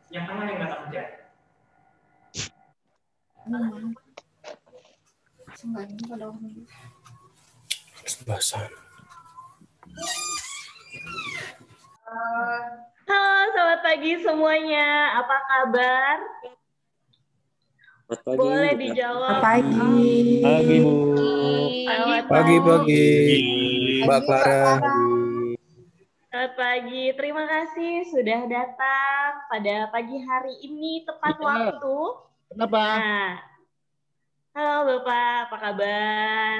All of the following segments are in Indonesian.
Yang mana yang nggak kerja? Sebasan. Halo, selamat pagi semuanya. Apa kabar? Selamat pagi. Boleh dijawab. Pagi. Pagi, Bu. Selamat Pagi. Mbak Clara. Selamat pagi. Terima kasih sudah datang pada pagi hari ini tepat waktu. Kenapa? Nah, halo Bapak, apa kabar?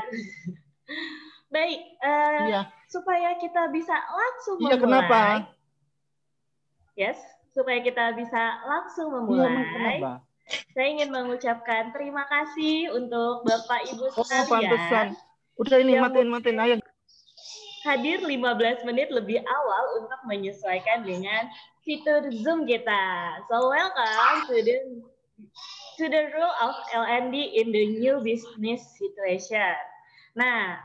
Baik, Iya. supaya kita bisa langsung Iya, memulai. kenapa? Yes, supaya kita bisa langsung Iya, memulai. kenapa? Saya ingin mengucapkan terima kasih untuk Bapak Ibu Oh, sekalian. pantesan. Udah ini, yang matiin. Ayo. hadir 15 menit lebih awal untuk menyesuaikan dengan fitur Zoom kita. So welcome to the role of LND in the new business situation. Nah,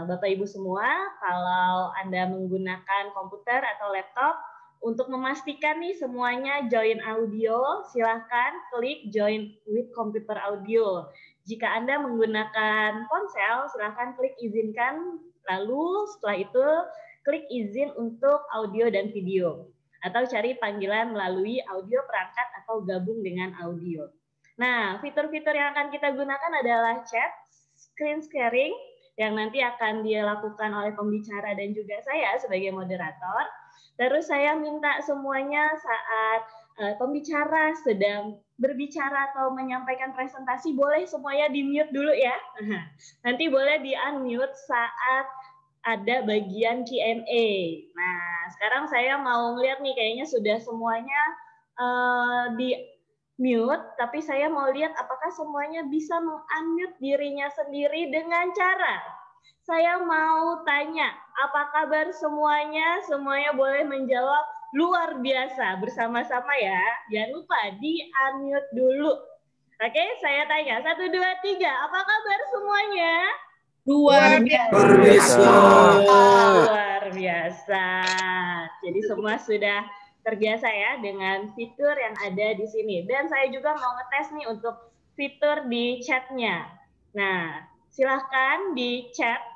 Bapak Ibu semua, kalau Anda menggunakan komputer atau laptop, untuk memastikan nih semuanya join audio, silahkan klik join with computer audio. Jika Anda menggunakan ponsel, silahkan klik izinkan, lalu setelah itu klik izin untuk audio dan video. Atau cari panggilan melalui audio perangkat atau gabung dengan audio. Nah, fitur-fitur yang akan kita gunakan adalah chat, screen sharing, yang nanti akan dilakukan oleh pembicara dan juga saya sebagai moderator. Terus saya minta semuanya saat pembicara sedang berbicara atau menyampaikan presentasi, boleh semuanya di-mute dulu ya. Nanti boleh di-unmute saat ada bagian Q&A. Nah, sekarang saya mau ngeliat nih, kayaknya sudah semuanya di-mute, tapi saya mau lihat apakah semuanya bisa meng-unmute dirinya sendiri dengan cara saya mau tanya, apa kabar semuanya? Semuanya boleh menjawab luar biasa bersama-sama ya. Jangan lupa di-unmute dulu. Oke, saya tanya. 1, 2, 3. Apa kabar semuanya? Luar biasa. Luar biasa. Jadi semua sudah terbiasa ya dengan fitur yang ada di sini. Dan saya juga mau ngetes nih untuk fitur di chatnya. Nah, silahkan di chat.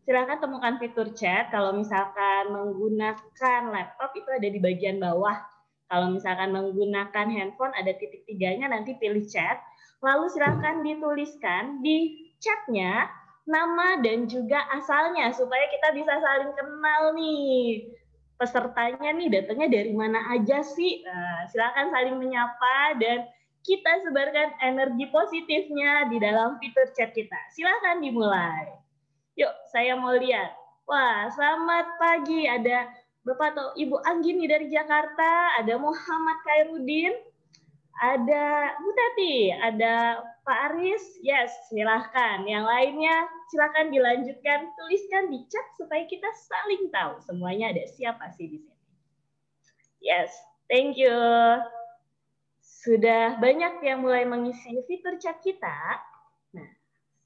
Silahkan temukan fitur chat. Kalau misalkan menggunakan laptop itu ada di bagian bawah. Kalau misalkan menggunakan handphone ada titik tiganya, nanti pilih chat. Lalu silahkan dituliskan di chatnya nama dan juga asalnya supaya kita bisa saling kenal nih. Pesertanya nih datangnya dari mana aja sih? Nah, silahkan saling menyapa dan kita sebarkan energi positifnya di dalam fitur chat kita. Silahkan dimulai. Yuk, saya mau lihat. Wah, selamat pagi. Ada Bapak atau Ibu Anggini dari Jakarta, ada Muhammad Khairuddin, ada Bu Tati, ada Pak Aris. Yes, silahkan. Yang lainnya silahkan dilanjutkan. Tuliskan di chat supaya kita saling tahu semuanya ada siapa sih di sini. Yes, thank you. Sudah banyak yang mulai mengisi fitur chat kita.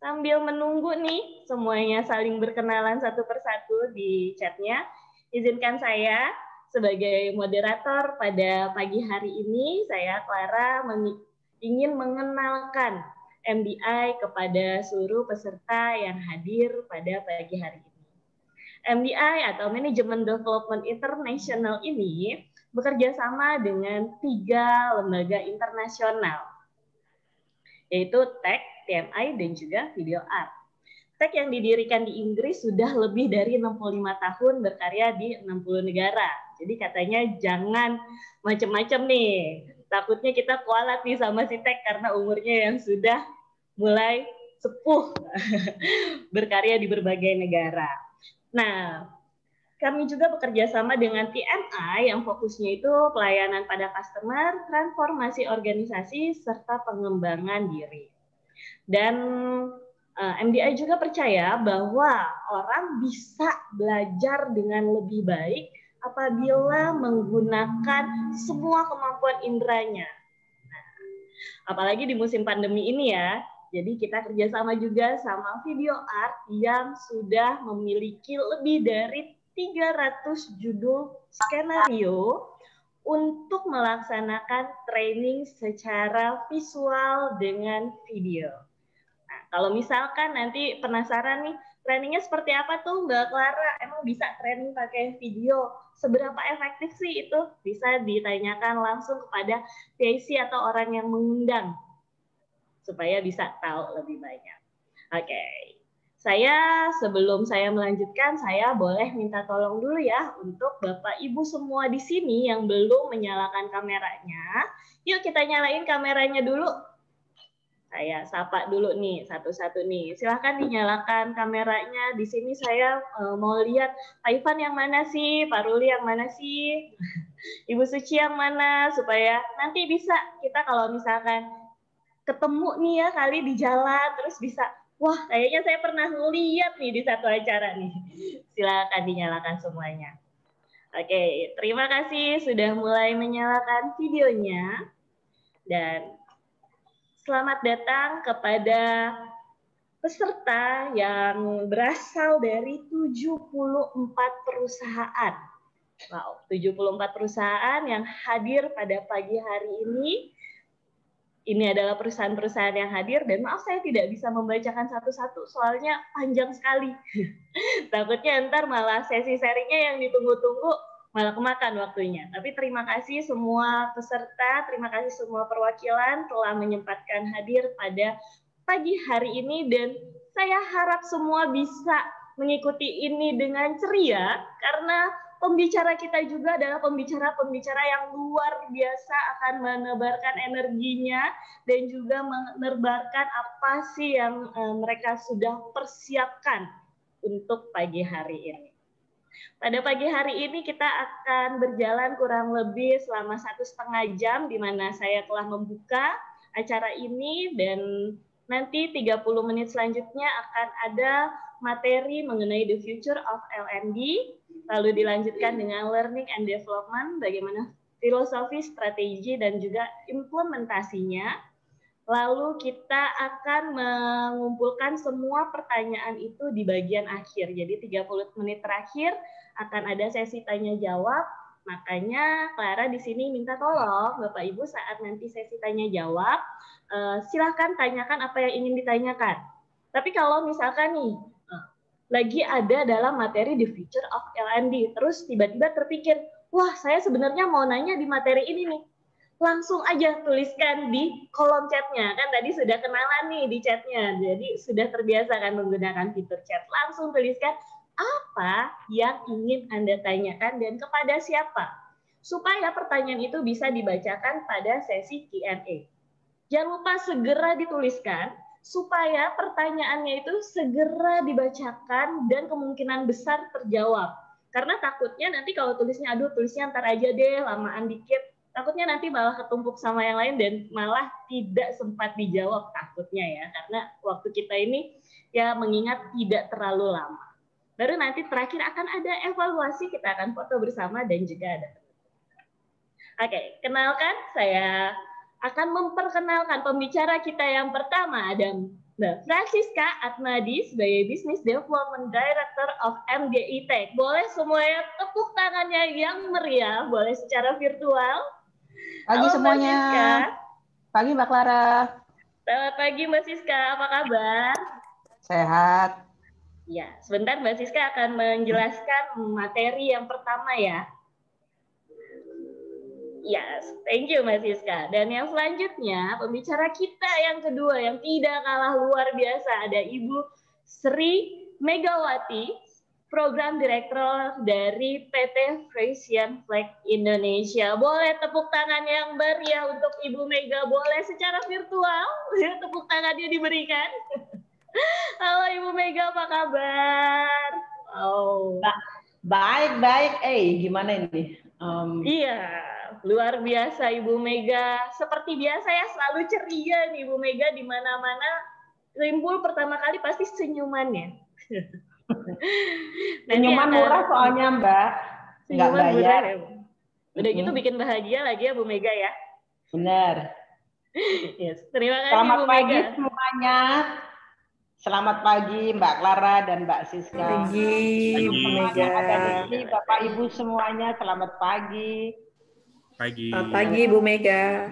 Sambil menunggu nih semuanya saling berkenalan satu persatu di chatnya, izinkan saya sebagai moderator pada pagi hari ini, saya Clara ingin mengenalkan MDI kepada seluruh peserta yang hadir pada pagi hari ini. MDI atau Management Development International ini bekerja sama dengan 3 lembaga internasional, yaitu TEC, TMI, dan juga Video Art. TEC yang didirikan di Inggris sudah lebih dari 65 tahun berkarya di 60 negara. Jadi katanya jangan macam-macam nih. Takutnya kita kualat nih sama si TEC karena umurnya yang sudah mulai sepuh berkarya di berbagai negara. Nah, kami juga bekerja sama dengan TMI yang fokusnya itu pelayanan pada customer, transformasi organisasi, serta pengembangan diri. Dan MDI juga percaya bahwa orang bisa belajar dengan lebih baik apabila menggunakan semua kemampuan inderanya. Nah, apalagi di musim pandemi ini ya, jadi kita kerjasama juga sama Video Art yang sudah memiliki lebih dari 300 judul skenario untuk melaksanakan training secara visual dengan video. Nah, kalau misalkan nanti penasaran nih, trainingnya seperti apa tuh Mbak Clara? Emang bisa training pakai video? Seberapa efektif sih itu? Bisa ditanyakan langsung kepada PIC atau orang yang mengundang, supaya bisa tahu lebih banyak. Oke. Sebelum saya melanjutkan, saya boleh minta tolong dulu ya untuk Bapak Ibu semua di sini yang belum menyalakan kameranya. Yuk kita nyalain kameranya dulu. Saya sapa dulu nih satu-satu nih. Silahkan dinyalakan kameranya. Di sini saya mau lihat Pak Ivan yang mana sih, Pak Ruli yang mana sih, Ibu Suci yang mana, supaya nanti bisa kita kalau misalkan ketemu nih ya kali di jalan terus bisa, wah kayaknya saya pernah lihat nih di satu acara nih. Silakan dinyalakan semuanya. Oke, terima kasih sudah mulai menyalakan videonya. Dan selamat datang kepada peserta yang berasal dari 74 perusahaan. Wow, 74 perusahaan yang hadir pada pagi hari ini. Ini adalah perusahaan-perusahaan yang hadir, dan maaf saya tidak bisa membacakan satu-satu, soalnya panjang sekali. Takutnya ntar malah sesi sharingnya yang ditunggu-tunggu malah kemakan waktunya. Tapi terima kasih semua peserta, terima kasih semua perwakilan telah menyempatkan hadir pada pagi hari ini, dan saya harap semua bisa mengikuti ini dengan ceria, karena pembicara kita juga adalah pembicara-pembicara yang luar biasa, akan menebarkan energinya dan juga menebarkan apa sih yang mereka sudah persiapkan untuk pagi hari ini. Pada pagi hari ini kita akan berjalan kurang lebih selama 1,5 jam, di mana saya telah membuka acara ini, dan nanti 30 menit selanjutnya akan ada materi mengenai the future of L&D, lalu dilanjutkan dengan learning and development, bagaimana filosofi, strategi, dan juga implementasinya. Lalu kita akan mengumpulkan semua pertanyaan itu di bagian akhir. Jadi 30 menit terakhir akan ada sesi tanya-jawab. Makanya Clara di sini minta tolong Bapak Ibu saat nanti sesi tanya-jawab, silakan tanyakan apa yang ingin ditanyakan. Tapi kalau misalkan nih, lagi ada dalam materi The Future of L&D, terus tiba-tiba terpikir, wah saya sebenarnya mau nanya di materi ini nih, langsung aja tuliskan di kolom chatnya. Kan tadi sudah kenalan nih di chatnya, jadi sudah terbiasa kan menggunakan fitur chat. Langsung tuliskan apa yang ingin Anda tanyakan dan kepada siapa, supaya pertanyaan itu bisa dibacakan pada sesi Q&A. Jangan lupa segera dituliskan, supaya pertanyaannya itu segera dibacakan dan kemungkinan besar terjawab. Karena takutnya nanti kalau tulisnya, aduh tulisnya ntar aja deh, lamaan dikit, takutnya nanti malah ketumpuk sama yang lain dan malah tidak sempat dijawab takutnya ya. Karena waktu kita ini ya mengingat tidak terlalu lama. Baru nanti terakhir akan ada evaluasi, kita akan foto bersama dan juga ada. Oke, kenalkan, saya akan memperkenalkan pembicara kita yang pertama, ada Mbak Francisca Atmadi sebagai Business Development Director of MGI Tech. Boleh semuanya tepuk tangannya yang meriah, boleh secara virtual. Pagi Halo, semuanya. Mbak Siska. Pagi Mbak Clara. Selamat pagi Mbak Siska, apa kabar? Sehat. Ya, sebentar Mbak Siska akan menjelaskan materi yang pertama ya. Yes, thank you Mbak Siska. Dan yang selanjutnya, pembicara kita yang kedua yang tidak kalah luar biasa, ada Ibu Sri Megawati, Program Direktur dari PT Frisian Flag Indonesia. Boleh tepuk tangan yang meriah untuk Ibu Mega, boleh secara virtual, tepuk tangannya diberikan. Halo Ibu Mega, apa kabar? Oh. Baik. Gimana ini? Iya, luar biasa Ibu Mega. Seperti biasa ya, selalu ceria nih Ibu Mega, di mana-mana timbul pertama kali pasti senyumannya. Senyuman murah soalnya Mbak. Nggak bayar. Ya, udah gitu bikin bahagia lagi ya Bu Mega ya. Benar. Yes. Terima kasih Selamat Bu pagi Mega. semuanya. Selamat pagi Mbak Clara dan Mbak Siska. Pagi Bu Mega. Ada di sini Bapak Ibu semuanya, selamat pagi. Pagi. Selamat pagi Bu Mega.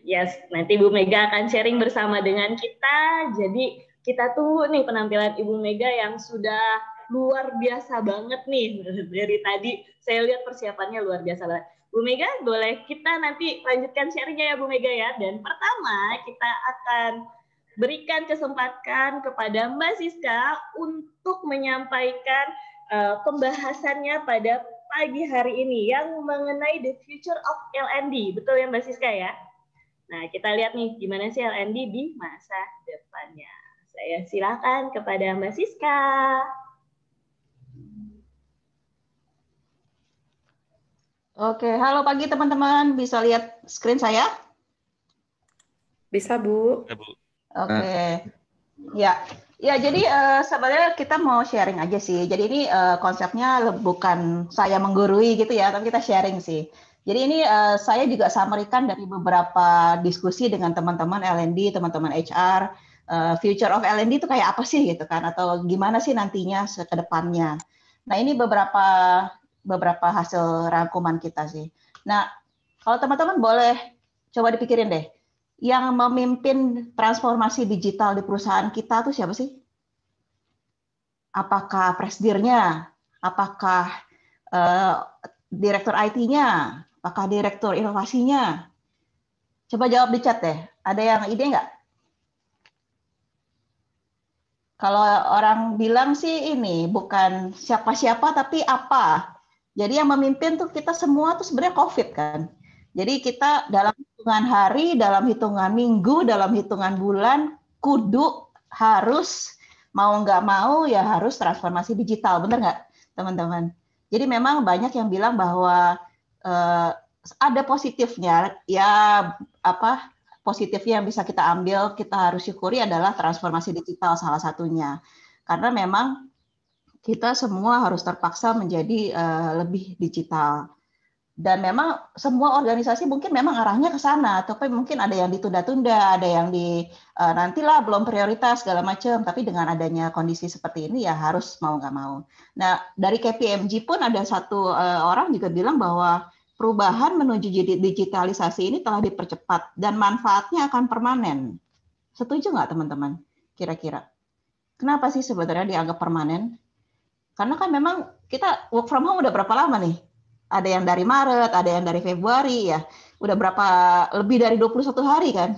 Yes, nanti Bu Mega akan sharing bersama dengan kita. Jadi kita tunggu nih penampilan Ibu Mega yang sudah luar biasa banget nih. Dari tadi saya lihat persiapannya luar biasa banget. Bu Mega, boleh kita nanti lanjutkan sharingnya ya Bu Mega ya. Dan pertama kita akan berikan kesempatan kepada Mbak Siska untuk menyampaikan pembahasannya pada pagi hari ini yang mengenai the future of LND. Betul ya Mbak Siska ya? Nah, kita lihat nih gimana sih LND di masa depannya. Saya silakan kepada Mbak Siska. Oke, halo pagi teman-teman. Bisa lihat screen saya? Bisa Bu. Ya, Bu. Oke. Ya, jadi sebenarnya kita mau sharing aja sih. Jadi ini konsepnya bukan saya menggurui gitu ya, tapi kita sharing sih. Jadi ini saya juga summary-kan dari beberapa diskusi dengan teman-teman L&D, teman-teman HR, future of L&D itu kayak apa sih gitu kan, atau gimana sih nantinya ke depannya. Nah ini beberapa hasil rangkuman kita sih. Nah kalau teman-teman boleh coba dipikirin deh, yang memimpin transformasi digital di perusahaan kita tuh siapa sih? Apakah presidirnya? Apakah direktur IT-nya? Apakah direktur inovasinya? Coba jawab di chat deh. Ada yang ide nggak? Kalau orang bilang sih ini bukan siapa-siapa tapi apa. Jadi yang memimpin tuh kita semua tuh sebenarnya COVID kan. Jadi kita dalam hitungan hari, dalam hitungan minggu, dalam hitungan bulan, kudu harus mau nggak mau ya harus transformasi digital, benar nggak teman-teman? Jadi memang banyak yang bilang bahwa ada positifnya, ya apa positifnya yang bisa kita ambil, kita harus syukuri adalah transformasi digital salah satunya. Karena memang kita semua harus terpaksa menjadi lebih digital. Dan memang semua organisasi mungkin memang arahnya ke sana, tapi mungkin ada yang ditunda-tunda, ada yang nantilah belum prioritas segala macam. Tapi dengan adanya kondisi seperti ini ya harus mau nggak mau. Nah dari KPMG pun ada satu orang juga bilang bahwa perubahan menuju digitalisasi ini telah dipercepat dan manfaatnya akan permanen. Setuju nggak teman-teman? Kira-kira kenapa sih sebenarnya dianggap permanen? Karena kan memang kita work from home udah berapa lama nih? Ada yang dari Maret, ada yang dari Februari ya. Udah lebih dari 21 hari kan.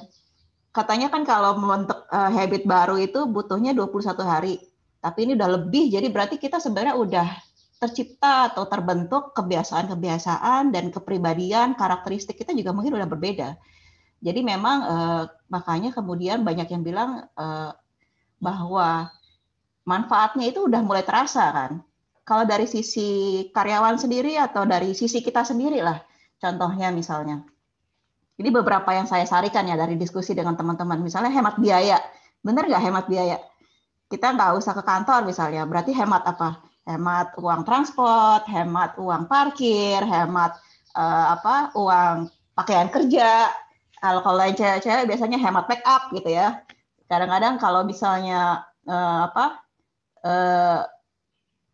Katanya kan kalau membentuk habit baru itu butuhnya 21 hari. Tapi ini udah lebih, jadi berarti kita sebenarnya udah tercipta atau terbentuk kebiasaan-kebiasaan dan kepribadian, karakteristik kita juga mungkin udah berbeda. Jadi memang makanya kemudian banyak yang bilang bahwa manfaatnya itu udah mulai terasa kan. Kalau dari sisi karyawan sendiri atau dari sisi kita sendiri lah, contohnya misalnya. Ini beberapa yang saya sarikan ya dari diskusi dengan teman-teman. Misalnya hemat biaya. Benar nggak hemat biaya? Kita nggak usah ke kantor misalnya. Berarti hemat apa? Hemat uang transport, hemat uang parkir, hemat uang pakaian kerja. Kalau yang cewek-cewek biasanya hemat make up gitu ya. Kadang-kadang kalau misalnya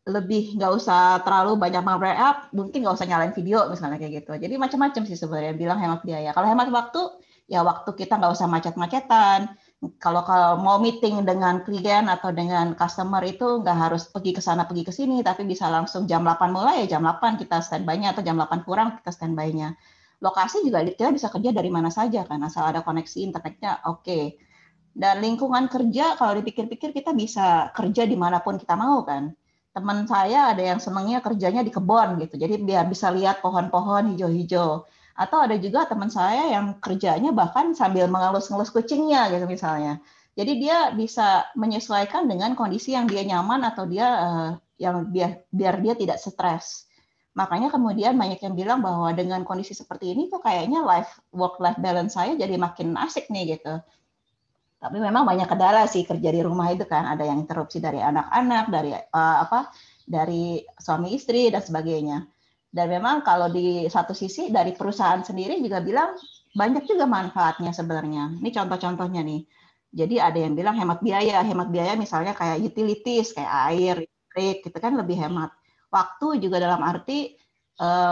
lebih nggak usah terlalu banyak make up, mungkin nggak usah nyalain video misalnya kayak gitu. Jadi macam-macam sih sebenarnya bilang hemat biaya. Kalau hemat waktu, ya waktu kita nggak usah macet-macetan. Kalau mau meeting dengan klien atau dengan customer itu nggak harus pergi ke sana pergi ke sini, tapi bisa langsung jam 8 mulai ya jam 8 kita standby-nya atau jam 8 kurang kita standby-nya. Lokasi juga kita bisa kerja dari mana saja kan, asal ada koneksi internetnya oke. Dan lingkungan kerja kalau dipikir-pikir kita bisa kerja dimanapun kita mau kan. Teman saya ada yang senangnya kerjanya di kebun gitu, jadi biar bisa lihat pohon-pohon hijau-hijau. Atau ada juga teman saya yang kerjanya bahkan sambil mengelus-ngelus kucingnya gitu misalnya. Jadi dia bisa menyesuaikan dengan kondisi yang dia nyaman atau dia biar dia tidak stres. Makanya kemudian banyak yang bilang bahwa dengan kondisi seperti ini tuh kayaknya work-life balance saya jadi makin asik nih gitu. Tapi memang banyak kendala sih kerja di rumah itu kan, ada yang interupsi dari anak-anak, dari suami istri dan sebagainya. Dan memang kalau di satu sisi dari perusahaan sendiri juga bilang banyak juga manfaatnya sebenarnya. Ini contoh-contohnya nih. Jadi ada yang bilang hemat biaya misalnya kayak utilities, kayak air, listrik, gitu kan lebih hemat. Waktu juga dalam arti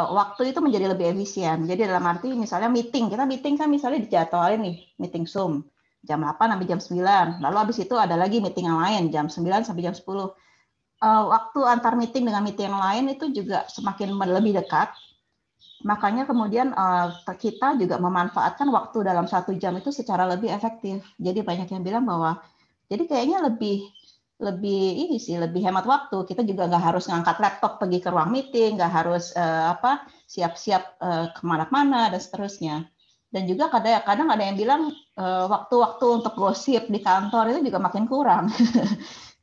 waktu itu menjadi lebih efisien. Jadi dalam arti misalnya kita meeting kan misalnya dijadwalin nih, meeting Zoom jam 8 sampai jam 9. Lalu habis itu ada lagi meeting yang lain jam 9 sampai jam 10. Waktu antar meeting dengan meeting yang lain itu juga semakin lebih dekat. Makanya kemudian kita juga memanfaatkan waktu dalam 1 jam itu secara lebih efektif. Jadi banyak yang bilang bahwa jadi kayaknya lebih lebih hemat waktu. Kita juga nggak harus ngangkat laptop pergi ke ruang meeting, nggak harus siap-siap kemana-mana dan seterusnya. Dan juga kadang ada yang bilang waktu-waktu untuk gosip di kantor itu juga makin kurang.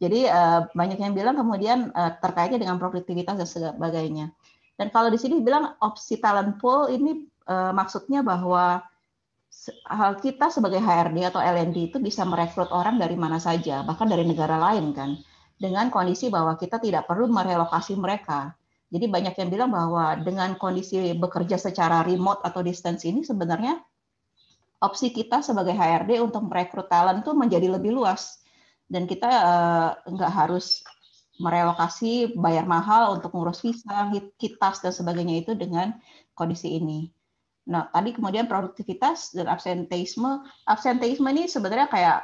Jadi banyak yang bilang kemudian terkaitnya dengan produktivitas dan sebagainya. Dan kalau di sini bilang opsi talent pool ini maksudnya bahwa kita sebagai HRD atau L&D itu bisa merekrut orang dari mana saja, bahkan dari negara lain kan, dengan kondisi bahwa kita tidak perlu merelokasi mereka. Jadi banyak yang bilang bahwa dengan kondisi bekerja secara remote atau distance ini sebenarnya opsi kita sebagai HRD untuk merekrut talent itu menjadi lebih luas. Dan kita nggak harus merelokasi, bayar mahal untuk ngurus visa, kitas, dan sebagainya itu dengan kondisi ini. Nah, tadi kemudian produktivitas dan absenteisme. Absenteisme ini sebenarnya kayak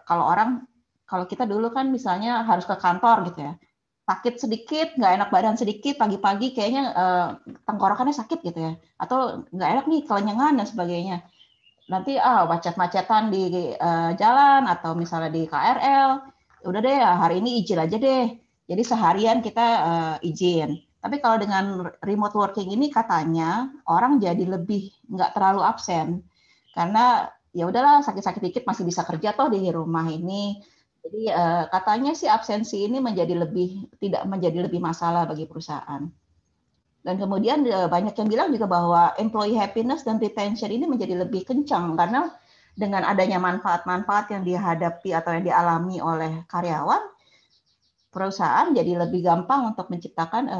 kalau kita dulu kan misalnya harus ke kantor gitu ya. Sakit sedikit, nggak enak badan sedikit, pagi-pagi kayaknya tenggorokannya sakit gitu ya. Atau nggak enak nih, kelenyengan dan sebagainya. Nanti macet-macetan di jalan atau misalnya di KRL. Udah deh, hari ini izin aja deh. Jadi seharian kita izin. Tapi kalau dengan remote working ini katanya orang jadi lebih nggak terlalu absen karena ya udahlah sakit-sakit dikit masih bisa kerja toh di rumah ini. Jadi katanya sih absensi ini tidak menjadi lebih masalah bagi perusahaan. Dan kemudian banyak yang bilang juga bahwa employee happiness dan retention ini menjadi lebih kencang karena dengan adanya manfaat-manfaat yang dihadapi atau yang dialami oleh karyawan, perusahaan jadi lebih gampang untuk menciptakan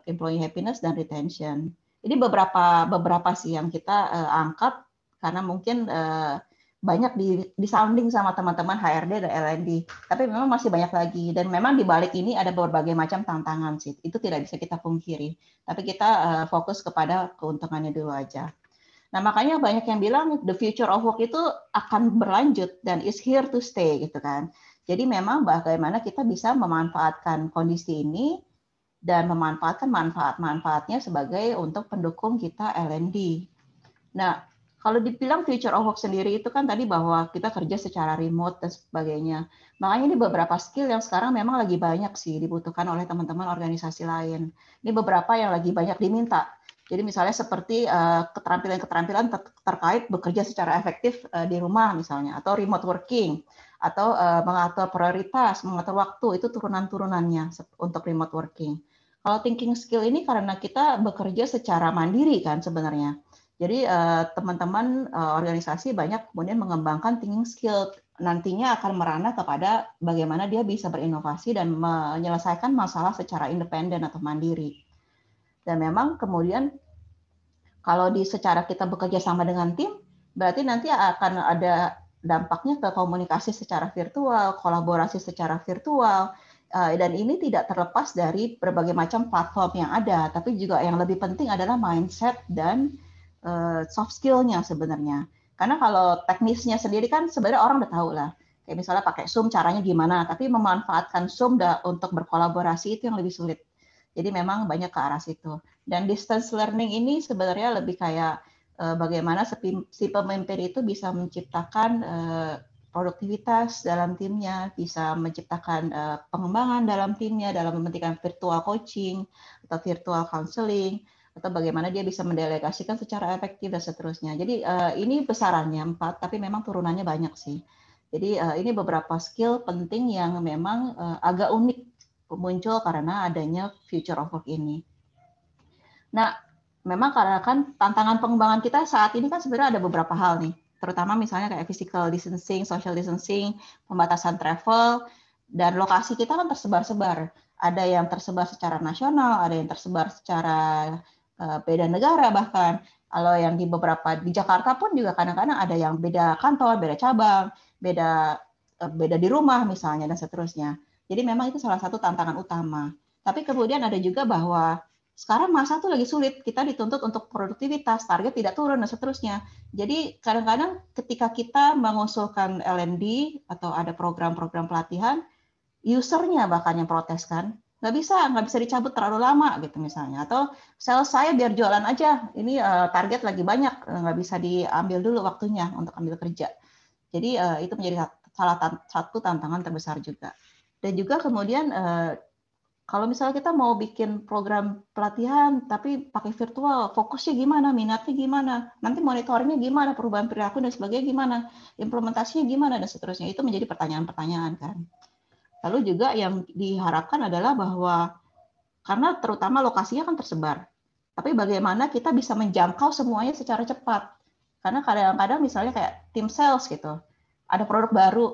employee happiness dan retention. Ini beberapa sih yang kita angkat karena mungkin banyak disounding sama teman-teman HRD dan L&D. Tapi memang masih banyak lagi dan memang di balik ini ada berbagai macam tantangan sih. Itu tidak bisa kita pungkiri. Tapi kita fokus kepada keuntungannya dulu aja. Nah, makanya banyak yang bilang the future of work itu akan berlanjut dan is here to stay gitu kan. Jadi memang bagaimana kita bisa memanfaatkan kondisi ini dan memanfaatkan manfaat-manfaatnya sebagai untuk pendukung kita L&D. Nah, kalau dibilang future of work sendiri itu kan tadi bahwa kita kerja secara remote dan sebagainya. Makanya ini beberapa skill yang sekarang memang lagi banyak sih dibutuhkan oleh teman-teman organisasi lain. Ini beberapa yang lagi banyak diminta. Jadi misalnya seperti keterampilan-keterampilan terkait bekerja secara efektif di rumah misalnya, atau remote working, atau mengatur prioritas, mengatur waktu, itu turunan-turunannya untuk remote working. Kalau thinking skill ini karena kita bekerja secara mandiri kan sebenarnya. Jadi teman-teman organisasi banyak kemudian mengembangkan thinking skill, nantinya akan merana kepada bagaimana dia bisa berinovasi dan menyelesaikan masalah secara independen atau mandiri. Dan memang kemudian kalau secara kita bekerja sama dengan tim, berarti nanti akan ada dampaknya ke komunikasi secara virtual, kolaborasi secara virtual, dan ini tidak terlepas dari berbagai macam platform yang ada, tapi juga yang lebih penting adalah mindset dan soft skill-nya sebenarnya. Karena kalau teknisnya sendiri kan sebenarnya orang udah tahu lah. Kayak misalnya pakai Zoom caranya gimana, tapi memanfaatkan Zoom untuk berkolaborasi itu yang lebih sulit. Jadi memang banyak ke arah situ. Dan distance learning ini sebenarnya lebih kayak bagaimana si pemimpin itu bisa menciptakan produktivitas dalam timnya, bisa menciptakan pengembangan dalam timnya, dalam mementingkan virtual coaching atau virtual counseling, atau bagaimana dia bisa mendelegasikan secara efektif dan seterusnya. Jadi ini besarannya 4, tapi memang turunannya banyak sih. Jadi ini beberapa skill penting yang memang agak unik muncul karena adanya future of work ini. Nah, memang karena kan tantangan pengembangan kita saat ini kan sebenarnya ada beberapa hal nih, terutama misalnya kayak physical distancing, social distancing, pembatasan travel, dan lokasi kita kan tersebar-sebar. Ada yang tersebar secara nasional, ada yang tersebar secara beda negara bahkan. Kalau yang di Jakarta pun juga kadang-kadang ada yang beda kantor, beda cabang, beda di rumah misalnya dan seterusnya. Jadi memang itu salah satu tantangan utama. Tapi kemudian ada juga bahwa sekarang masa tuh lagi sulit, kita dituntut untuk produktivitas, target tidak turun dan seterusnya. Jadi kadang-kadang ketika kita mengusulkan L&D atau ada program-program pelatihan, usernya bahkan yang protes kan, nggak bisa dicabut terlalu lama gitu misalnya, atau sales saya biar jualan aja, ini target lagi banyak, nggak bisa diambil dulu waktunya untuk ambil kerja. Jadi itu menjadi satu tantangan terbesar juga. Dan juga kemudian kalau misalnya kita mau bikin program pelatihan tapi pakai virtual, fokusnya gimana, minatnya gimana, nanti monitoringnya gimana, perubahan perilaku dan sebagainya gimana, implementasinya gimana dan seterusnya, itu menjadi pertanyaan-pertanyaan kan. Lalu juga yang diharapkan adalah bahwa karena terutama lokasinya kan tersebar, tapi bagaimana kita bisa menjangkau semuanya secara cepat. Karena kadang-kadang misalnya kayak tim sales gitu, ada produk baru,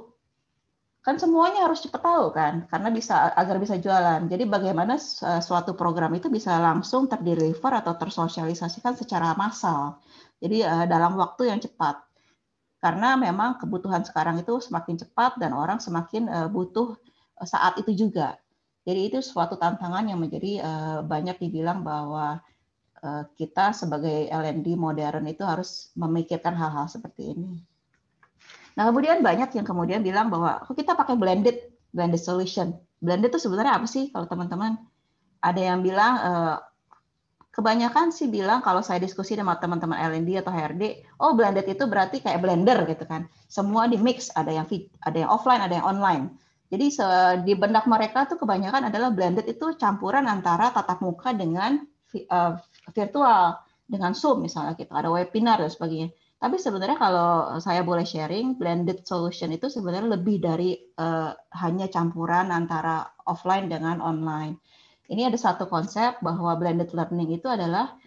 kan semuanya harus cepat tahu kan, karena agar bisa jualan. Jadi bagaimana suatu program itu bisa langsung terdeliver atau tersosialisasikan secara massal. Jadi dalam waktu yang cepat. Karena memang kebutuhan sekarang itu semakin cepat dan orang semakin butuh saat itu juga. Jadi itu suatu tantangan yang menjadi banyak dibilang bahwa kita sebagai L&D modern itu harus memikirkan hal-hal seperti ini. Nah, kemudian banyak yang kemudian bilang bahwa kita pakai blended solution. Blended itu sebenarnya apa sih kalau teman-teman? Ada yang bilang, kebanyakan sih bilang kalau saya diskusi sama teman-teman L&D atau HRD, oh blended itu berarti kayak blender gitu kan. Semua di mix, ada yang offline, ada yang online. Jadi di benak mereka tuh kebanyakan adalah blended itu campuran antara tatap muka dengan virtual, dengan Zoom misalnya gitu, ada webinar dan sebagainya. Tapi sebenarnya kalau saya boleh sharing, blended solution itu sebenarnya lebih dari hanya campuran antara offline dengan online. Ini ada satu konsep bahwa blended learning itu adalah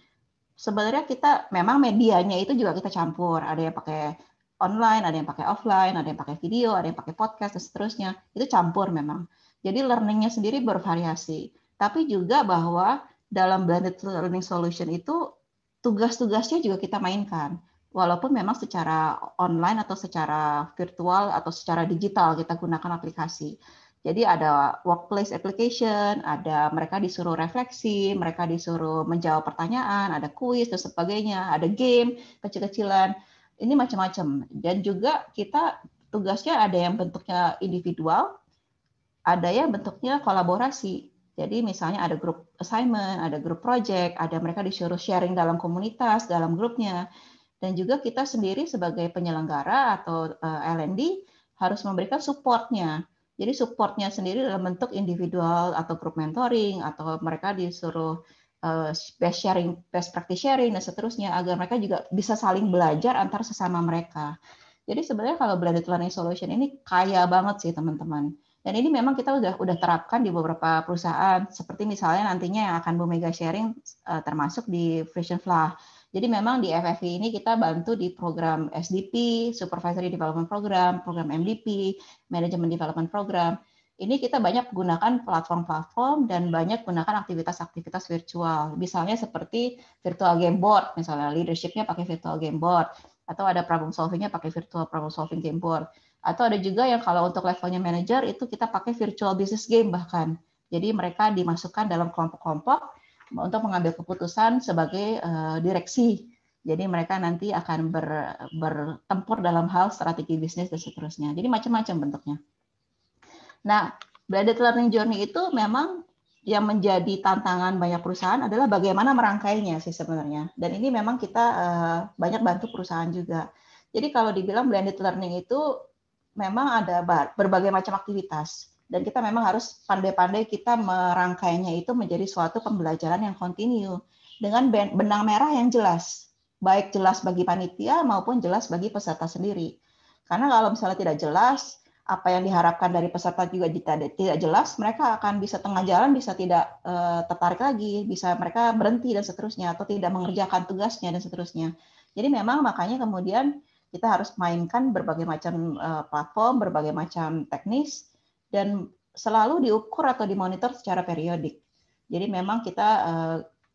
sebenarnya kita memang medianya itu juga kita campur. Ada yang pakai online, ada yang pakai offline, ada yang pakai video, ada yang pakai podcast, dan seterusnya. Itu campur memang. Jadi learning-nya sendiri bervariasi. Tapi juga bahwa dalam blended learning solution itu tugas-tugasnya juga kita mainkan. Walaupun memang secara online atau secara virtual atau secara digital kita gunakan aplikasi. Jadi ada workplace application, ada mereka disuruh refleksi, mereka disuruh menjawab pertanyaan, ada kuis dan sebagainya, ada game kecil-kecilan. Ini macam-macam. Dan juga kita tugasnya ada yang bentuknya individual, ada yang bentuknya kolaborasi. Jadi misalnya ada grup assignment, ada grup project, ada mereka disuruh sharing dalam komunitas, dalam grupnya. Dan juga kita sendiri sebagai penyelenggara atau L&D harus memberikan supportnya. Jadi supportnya sendiri dalam bentuk individual atau grup mentoring, atau mereka disuruh best practice sharing, dan seterusnya, agar mereka juga bisa saling belajar antar sesama mereka. Jadi sebenarnya kalau blended learning solution ini kaya banget sih teman-teman. Dan ini memang kita udah terapkan di beberapa perusahaan, seperti misalnya nantinya yang akan Bu Mega sharing termasuk di Vision Flah. Jadi memang di FFI ini kita bantu di program SDP, Supervisory Development Program, program MDP, Management Development Program. Ini kita banyak gunakan platform-platform dan banyak gunakan aktivitas-aktivitas virtual. Misalnya seperti virtual game board, misalnya leadership-nya pakai virtual game board, atau ada problem solving-nya pakai virtual problem solving game board. Atau ada juga yang kalau untuk levelnya manager itu kita pakai virtual business game bahkan. Jadi mereka dimasukkan dalam kelompok-kelompok untuk mengambil keputusan sebagai direksi. Jadi mereka nanti akan bertempur dalam hal strategi bisnis dan seterusnya. Jadi macam-macam bentuknya. Nah, blended learning journey itu memang yang menjadi tantangan banyak perusahaan adalah bagaimana merangkainya sih sebenarnya. Dan ini memang kita banyak bantu perusahaan juga. Jadi kalau dibilang blended learning itu memang ada berbagai macam aktivitas. Dan kita memang harus pandai-pandai kita merangkainya itu menjadi suatu pembelajaran yang kontinu dengan benang merah yang jelas, baik jelas bagi panitia maupun jelas bagi peserta sendiri. Karena kalau misalnya tidak jelas, apa yang diharapkan dari peserta juga tidak jelas, mereka akan bisa tengah jalan, bisa tidak tertarik lagi, bisa mereka berhenti dan seterusnya, atau tidak mengerjakan tugasnya dan seterusnya. Jadi memang makanya kemudian kita harus mainkan berbagai macam platform, berbagai macam teknis, dan selalu diukur atau dimonitor secara periodik. Jadi memang kita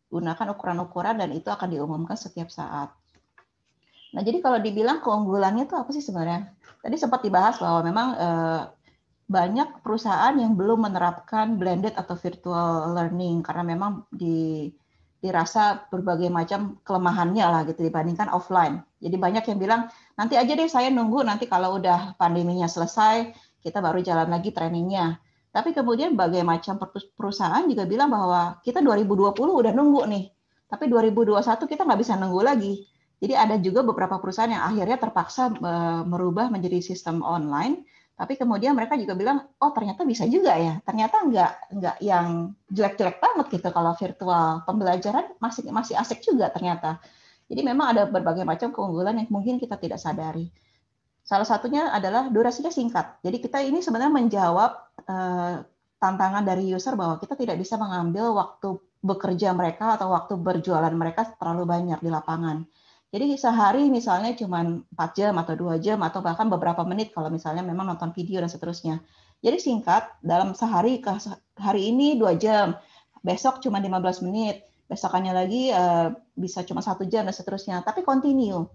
gunakan ukuran-ukuran dan itu akan diumumkan setiap saat. Nah, jadi kalau dibilang keunggulannya itu apa sih sebenarnya? Tadi sempat dibahas bahwa memang banyak perusahaan yang belum menerapkan blended atau virtual learning karena memang dirasa berbagai macam kelemahannya lah gitu dibandingkan offline. Jadi banyak yang bilang nanti aja deh saya nunggu nanti kalau udah pandeminya selesai kita baru jalan lagi trainingnya. Tapi kemudian berbagai macam perusahaan juga bilang bahwa kita 2020 udah nunggu nih, tapi 2021 kita nggak bisa nunggu lagi. Jadi ada juga beberapa perusahaan yang akhirnya terpaksa merubah menjadi sistem online. Tapi kemudian mereka juga bilang, oh ternyata bisa juga ya. Ternyata nggak yang jelek-jelek banget gitu kalau virtual. Pembelajaran masih asik juga ternyata. Jadi memang ada berbagai macam keunggulan yang mungkin kita tidak sadari. Salah satunya adalah durasinya singkat. Jadi kita ini sebenarnya menjawab tantangan dari user bahwa kita tidak bisa mengambil waktu bekerja mereka atau waktu berjualan mereka terlalu banyak di lapangan. Jadi sehari misalnya cuma 4 jam atau 2 jam atau bahkan beberapa menit kalau misalnya memang nonton video dan seterusnya. Jadi singkat, dalam sehari ke hari ini 2 jam, besok cuma 15 menit, besokannya lagi bisa cuma 1 jam dan seterusnya, tapi continue.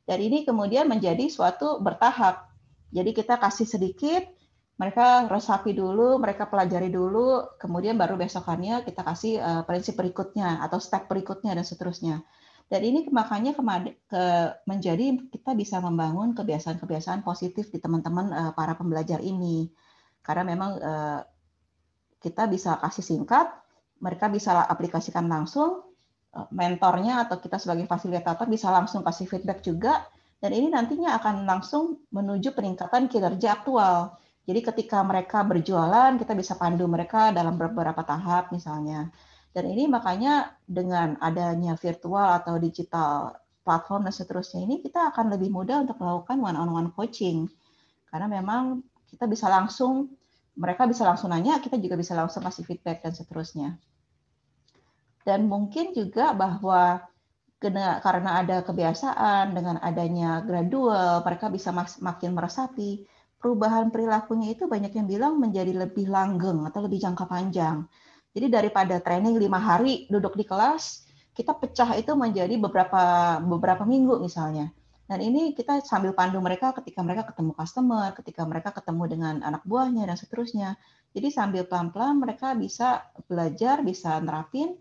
Dan ini kemudian menjadi suatu bertahap. Jadi kita kasih sedikit, mereka resapi dulu, mereka pelajari dulu, kemudian baru besokannya kita kasih prinsip berikutnya atau step berikutnya dan seterusnya. Dan ini makanya menjadi kita bisa membangun kebiasaan-kebiasaan positif di teman-teman para pembelajar ini. Karena memang kita bisa kasih singkat, mereka bisa aplikasikan langsung, mentornya atau kita sebagai fasilitator bisa langsung kasih feedback juga, dan ini nantinya akan langsung menuju peningkatan kinerja aktual. Jadi ketika mereka berjualan, kita bisa pandu mereka dalam beberapa tahap misalnya. Dan ini makanya dengan adanya virtual atau digital platform dan seterusnya ini kita akan lebih mudah untuk melakukan one-on-one coaching. Karena memang kita bisa langsung, mereka bisa langsung nanya, kita juga bisa langsung kasih feedback dan seterusnya. Dan mungkin juga bahwa karena ada kebiasaan, dengan adanya gradual, mereka bisa makin meresapi, perubahan perilakunya itu banyak yang bilang menjadi lebih langgeng atau lebih jangka panjang. Jadi daripada training 5 hari duduk di kelas, kita pecah itu menjadi beberapa minggu misalnya. Dan ini kita sambil pandu mereka ketika mereka ketemu customer, ketika mereka ketemu dengan anak buahnya dan seterusnya. Jadi sambil pelan-pelan mereka bisa belajar, bisa nerapin,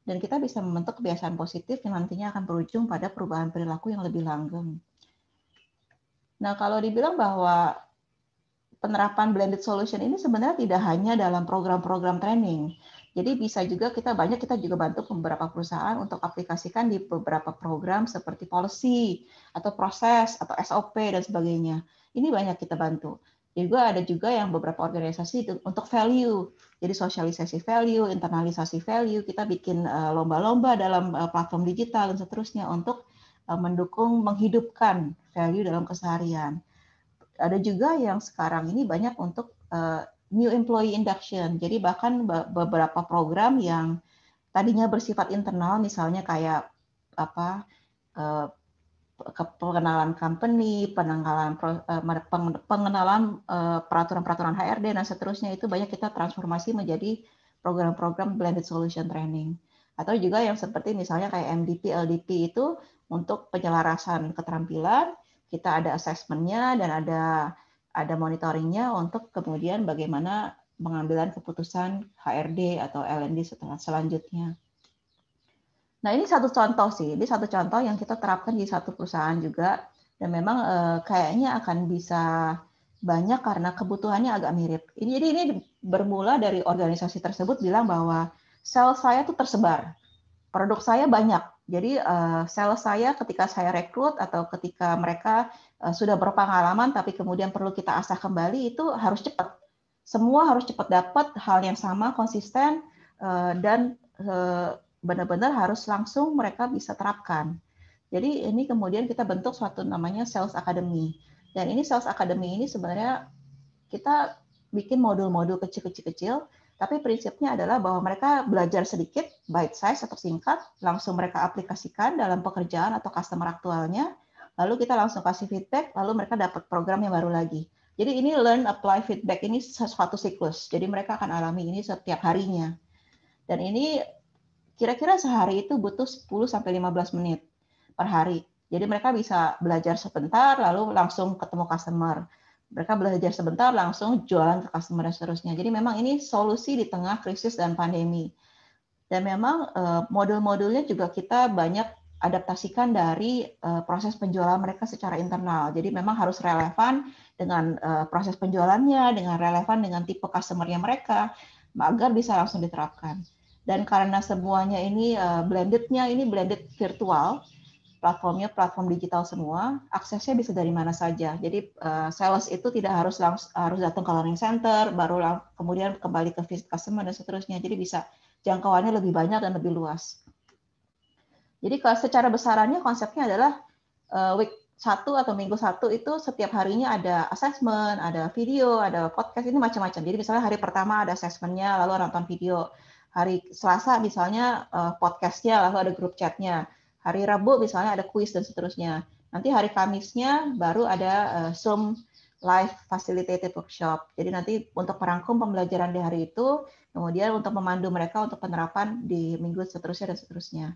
dan kita bisa membentuk kebiasaan positif yang nantinya akan berujung pada perubahan perilaku yang lebih langgeng. Nah, kalau dibilang bahwa penerapan blended solution ini sebenarnya tidak hanya dalam program-program training. Jadi bisa juga kita juga bantu beberapa perusahaan untuk aplikasikan di beberapa program seperti policy atau proses atau SOP dan sebagainya. Ini banyak kita bantu. Juga ada juga yang beberapa organisasi untuk value. Jadi sosialisasi value, internalisasi value, kita bikin lomba-lomba dalam platform digital dan seterusnya untuk mendukung menghidupkan value dalam keseharian. Ada juga yang sekarang ini banyak untuk new employee induction. Jadi bahkan beberapa program yang tadinya bersifat internal, misalnya kayak pengenalan company, pengenalan peraturan-peraturan HRD dan seterusnya, itu banyak kita transformasi menjadi program-program blended solution training. Atau juga yang seperti misalnya kayak MDP, LDP itu untuk penyelarasan keterampilan, kita ada assessment-nya dan ada monitoringnya untuk kemudian bagaimana pengambilan keputusan HRD atau LND selanjutnya. Nah, ini satu contoh sih. Ini satu contoh yang kita terapkan di satu perusahaan juga. Dan memang kayaknya akan bisa banyak karena kebutuhannya agak mirip. Jadi ini bermula dari organisasi tersebut bilang bahwa sel saya tuh tersebar. Produk saya banyak. Jadi sel saya ketika saya rekrut atau ketika mereka sudah berpengalaman tapi kemudian perlu kita asah kembali itu harus cepat. Semua harus cepat dapat hal yang sama, konsisten, dan benar-benar harus langsung mereka bisa terapkan. Jadi ini kemudian kita bentuk suatu namanya Sales Academy. Dan ini Sales Academy ini sebenarnya kita bikin modul-modul kecil-kecil, tapi prinsipnya adalah bahwa mereka belajar sedikit, bite size atau singkat, langsung mereka aplikasikan dalam pekerjaan atau customer aktualnya, lalu kita langsung kasih feedback, lalu mereka dapat program yang baru lagi. Jadi ini learn, apply, feedback ini suatu siklus. Jadi mereka akan alami ini setiap harinya. Dan ini kira-kira sehari itu butuh 10-15 menit per hari. Jadi mereka bisa belajar sebentar, lalu langsung ketemu customer. Mereka belajar sebentar, langsung jualan ke customer dan seterusnya. Jadi memang ini solusi di tengah krisis dan pandemi. Dan memang modul-modulnya juga kita banyak adaptasikan dari proses penjualan mereka secara internal. Jadi memang harus relevan dengan proses penjualannya, dengan relevan dengan tipe customer-nya mereka, agar bisa langsung diterapkan. Dan karena semuanya ini blended-nya ini blended virtual, platformnya platform digital semua, aksesnya bisa dari mana saja. Jadi sales itu tidak harus datang ke learning center, baru kemudian kembali ke visit customer dan seterusnya. Jadi bisa jangkauannya lebih banyak dan lebih luas. Jadi secara besarannya konsepnya adalah week 1 atau minggu 1 itu setiap harinya ada assessment, ada video, ada podcast, ini macam-macam. Jadi misalnya hari pertama ada assessment-nya, lalu nonton video. Hari Selasa misalnya podcast-nya, lalu ada grup chat-nya. Hari Rabu misalnya ada kuis dan seterusnya. Nanti hari Kamisnya baru ada Zoom live facilitated workshop. Jadi nanti untuk merangkum pembelajaran di hari itu, kemudian untuk memandu mereka untuk penerapan di minggu seterusnya dan seterusnya.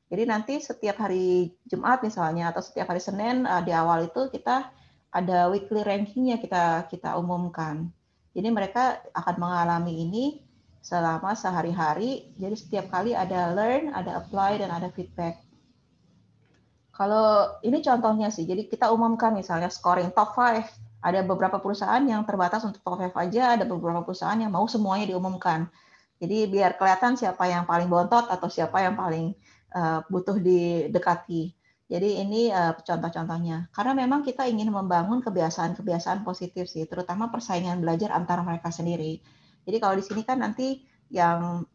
Jadi nanti setiap hari Jumat misalnya atau setiap hari Senin di awal itu kita ada weekly rankingnya kita umumkan. Jadi mereka akan mengalami ini selama sehari-hari. Jadi setiap kali ada learn, ada apply, dan ada feedback. Kalau ini contohnya sih, jadi kita umumkan misalnya scoring top 5. Ada beberapa perusahaan yang terbatas untuk top 5 aja, ada beberapa perusahaan yang mau semuanya diumumkan. Jadi biar kelihatan siapa yang paling bontot atau siapa yang paling butuh didekati. Jadi ini contoh-contohnya. Karena memang kita ingin membangun kebiasaan-kebiasaan positif sih, terutama persaingan belajar antara mereka sendiri. Jadi kalau di sini kan nanti yang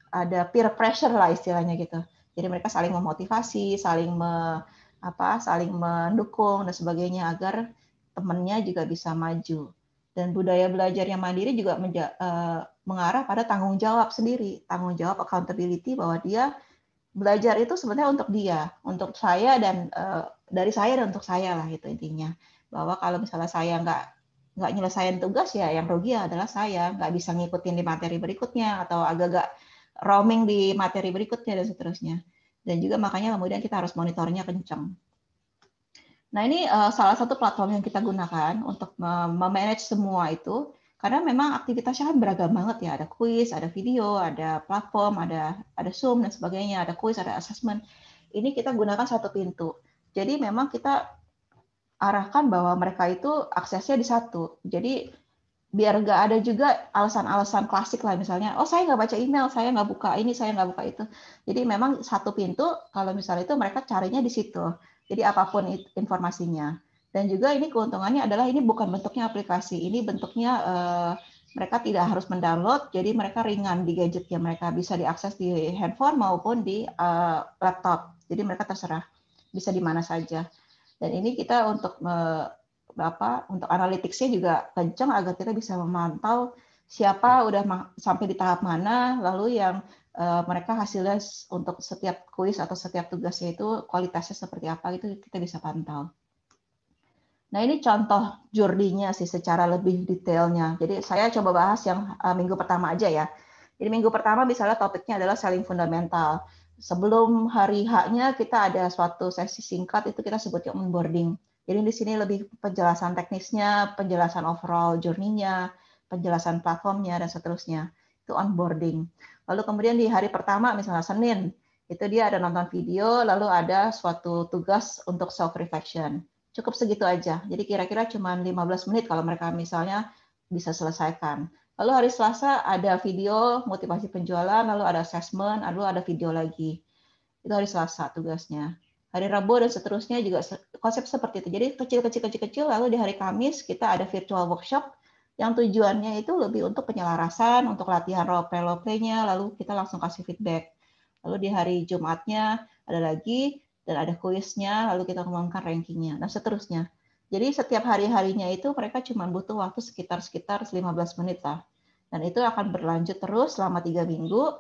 ada peer pressure lah istilahnya gitu. Jadi mereka saling memotivasi, saling mendukung dan sebagainya agar temannya juga bisa maju. Dan budaya belajar yang mandiri juga mengarah pada tanggung jawab sendiri, tanggung jawab accountability, bahwa dia belajar itu sebenarnya untuk dia, untuk saya dan dari saya dan untuk saya lah, itu intinya. Bahwa kalau misalnya saya nggak nyelesain tugas, ya yang rugi adalah saya, nggak bisa ngikutin di materi berikutnya atau agak-agak roaming di materi berikutnya dan seterusnya. Dan juga makanya kemudian kita harus monitornya kencang. Nah ini salah satu platform yang kita gunakan untuk memanage semua itu. Karena memang aktivitasnya kan beragam banget ya, ada kuis, ada video, ada platform, ada Zoom dan sebagainya, ada kuis, ada assessment. Ini kita gunakan satu pintu. Jadi memang kita arahkan bahwa mereka itu aksesnya di satu. Jadi biar nggak ada juga alasan-alasan klasik lah, misalnya, oh saya nggak baca email, saya nggak buka ini, saya nggak buka itu. Jadi memang satu pintu, kalau misalnya itu mereka carinya di situ. Jadi apapun informasinya. Dan juga ini keuntungannya adalah ini bukan bentuknya aplikasi, ini bentuknya mereka tidak harus mendownload, jadi mereka ringan di gadgetnya, mereka bisa diakses di handphone maupun di laptop. Jadi mereka terserah, bisa di mana saja. Dan ini kita untuk analytics-nya juga kencang agar kita bisa memantau siapa udah sampai di tahap mana, lalu yang mereka hasilnya untuk setiap kuis atau setiap tugasnya itu kualitasnya seperti apa, itu kita bisa pantau. Nah ini contoh journey-nya sih secara lebih detailnya. Jadi saya coba bahas yang minggu pertama aja ya. Jadi minggu pertama misalnya topiknya adalah selling fundamental. Sebelum hari H-nya kita ada suatu sesi singkat, itu kita sebutnya onboarding. Jadi di sini lebih penjelasan teknisnya, penjelasan overall journey-nya, penjelasan platformnya, dan seterusnya. Itu onboarding. Lalu kemudian di hari pertama, misalnya Senin, itu dia ada nonton video, lalu ada suatu tugas untuk self-reflection. Cukup segitu aja. Jadi kira-kira cuma 15 menit kalau mereka misalnya bisa selesaikan. Lalu hari Selasa ada video motivasi penjualan, lalu ada assessment, lalu ada video lagi. Itu hari Selasa tugasnya. Hari Rabu dan seterusnya juga konsep seperti itu. Jadi kecil-kecil, lalu di hari Kamis kita ada virtual workshop yang tujuannya itu lebih untuk penyelarasan, untuk latihan role play-nya, lalu kita langsung kasih feedback. Lalu di hari Jumatnya ada lagi, dan ada kuisnya, lalu kita ngomongkan rankingnya, dan seterusnya. Jadi setiap hari-harinya itu mereka cuma butuh waktu sekitar 15 menit lah. Dan itu akan berlanjut terus selama 3 minggu,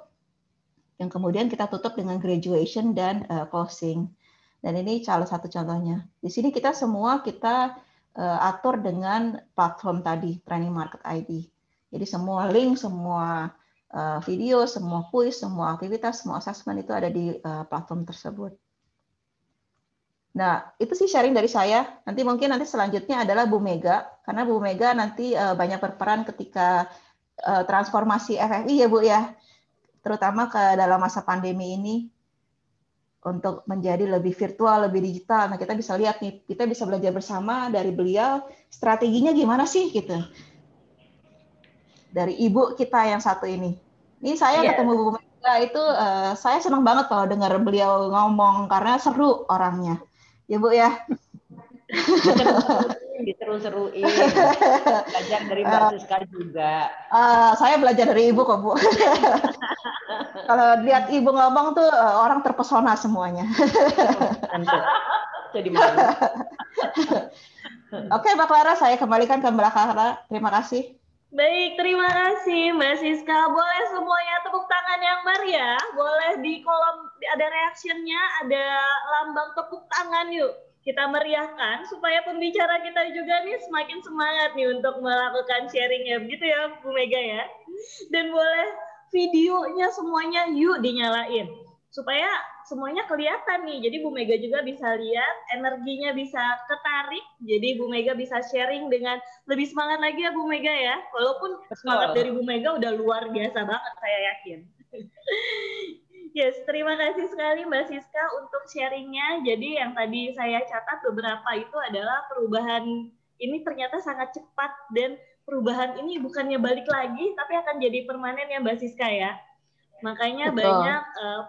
yang kemudian kita tutup dengan graduation dan closing. Dan ini salah satu contohnya. Di sini kita atur dengan platform tadi, Training Market ID. Jadi semua link, semua video, semua kuis, semua aktivitas, semua assessment itu ada di platform tersebut. Nah, itu sih sharing dari saya. Nanti selanjutnya adalah Bu Mega, karena Bu Mega nanti banyak berperan ketika transformasi FFI ya Bu ya. terutama ke dalam masa pandemi ini untuk menjadi lebih virtual, lebih digital. Nah, kita bisa lihat nih, kita bisa belajar bersama dari beliau strateginya gimana sih gitu. Dari ibu kita yang satu ini. Ini saya ketemu Bu Mega itu saya senang banget kalau dengar beliau ngomong karena seru orangnya. Ya Bu ya. Diseru-seruin. Belajar dari Mbak Siska juga. Saya belajar dari Ibu kok, Bu. Kalau lihat Ibu ngomong tuh orang terpesona semuanya. Jadi malu. Oke, Mbak Clara, saya kembalikan ke Mbak Clara. Terima kasih. Baik, terima kasih Mbak Siska. Boleh semuanya tepuk tangan yang meriah. Boleh di kolom ada reaction-nya, ada lambang tepuk tangan yuk. Kita meriahkan supaya pembicara kita juga nih semakin semangat nih untuk melakukan sharingnya. Begitu ya Bu Mega ya. Dan boleh videonya semuanya yuk dinyalain. Supaya semuanya kelihatan nih. Jadi Bu Mega juga bisa lihat, energinya bisa ketarik. Jadi Bu Mega bisa sharing dengan lebih semangat lagi ya Bu Mega ya. Walaupun semangat dari Bu Mega udah luar biasa banget, saya yakin. Yes, terima kasih sekali Mbak Siska untuk sharingnya. Jadi yang tadi saya catat beberapa itu adalah perubahan ini ternyata sangat cepat dan perubahan ini bukannya balik lagi, tapi akan jadi permanen ya Mbak Siska ya. Makanya banyak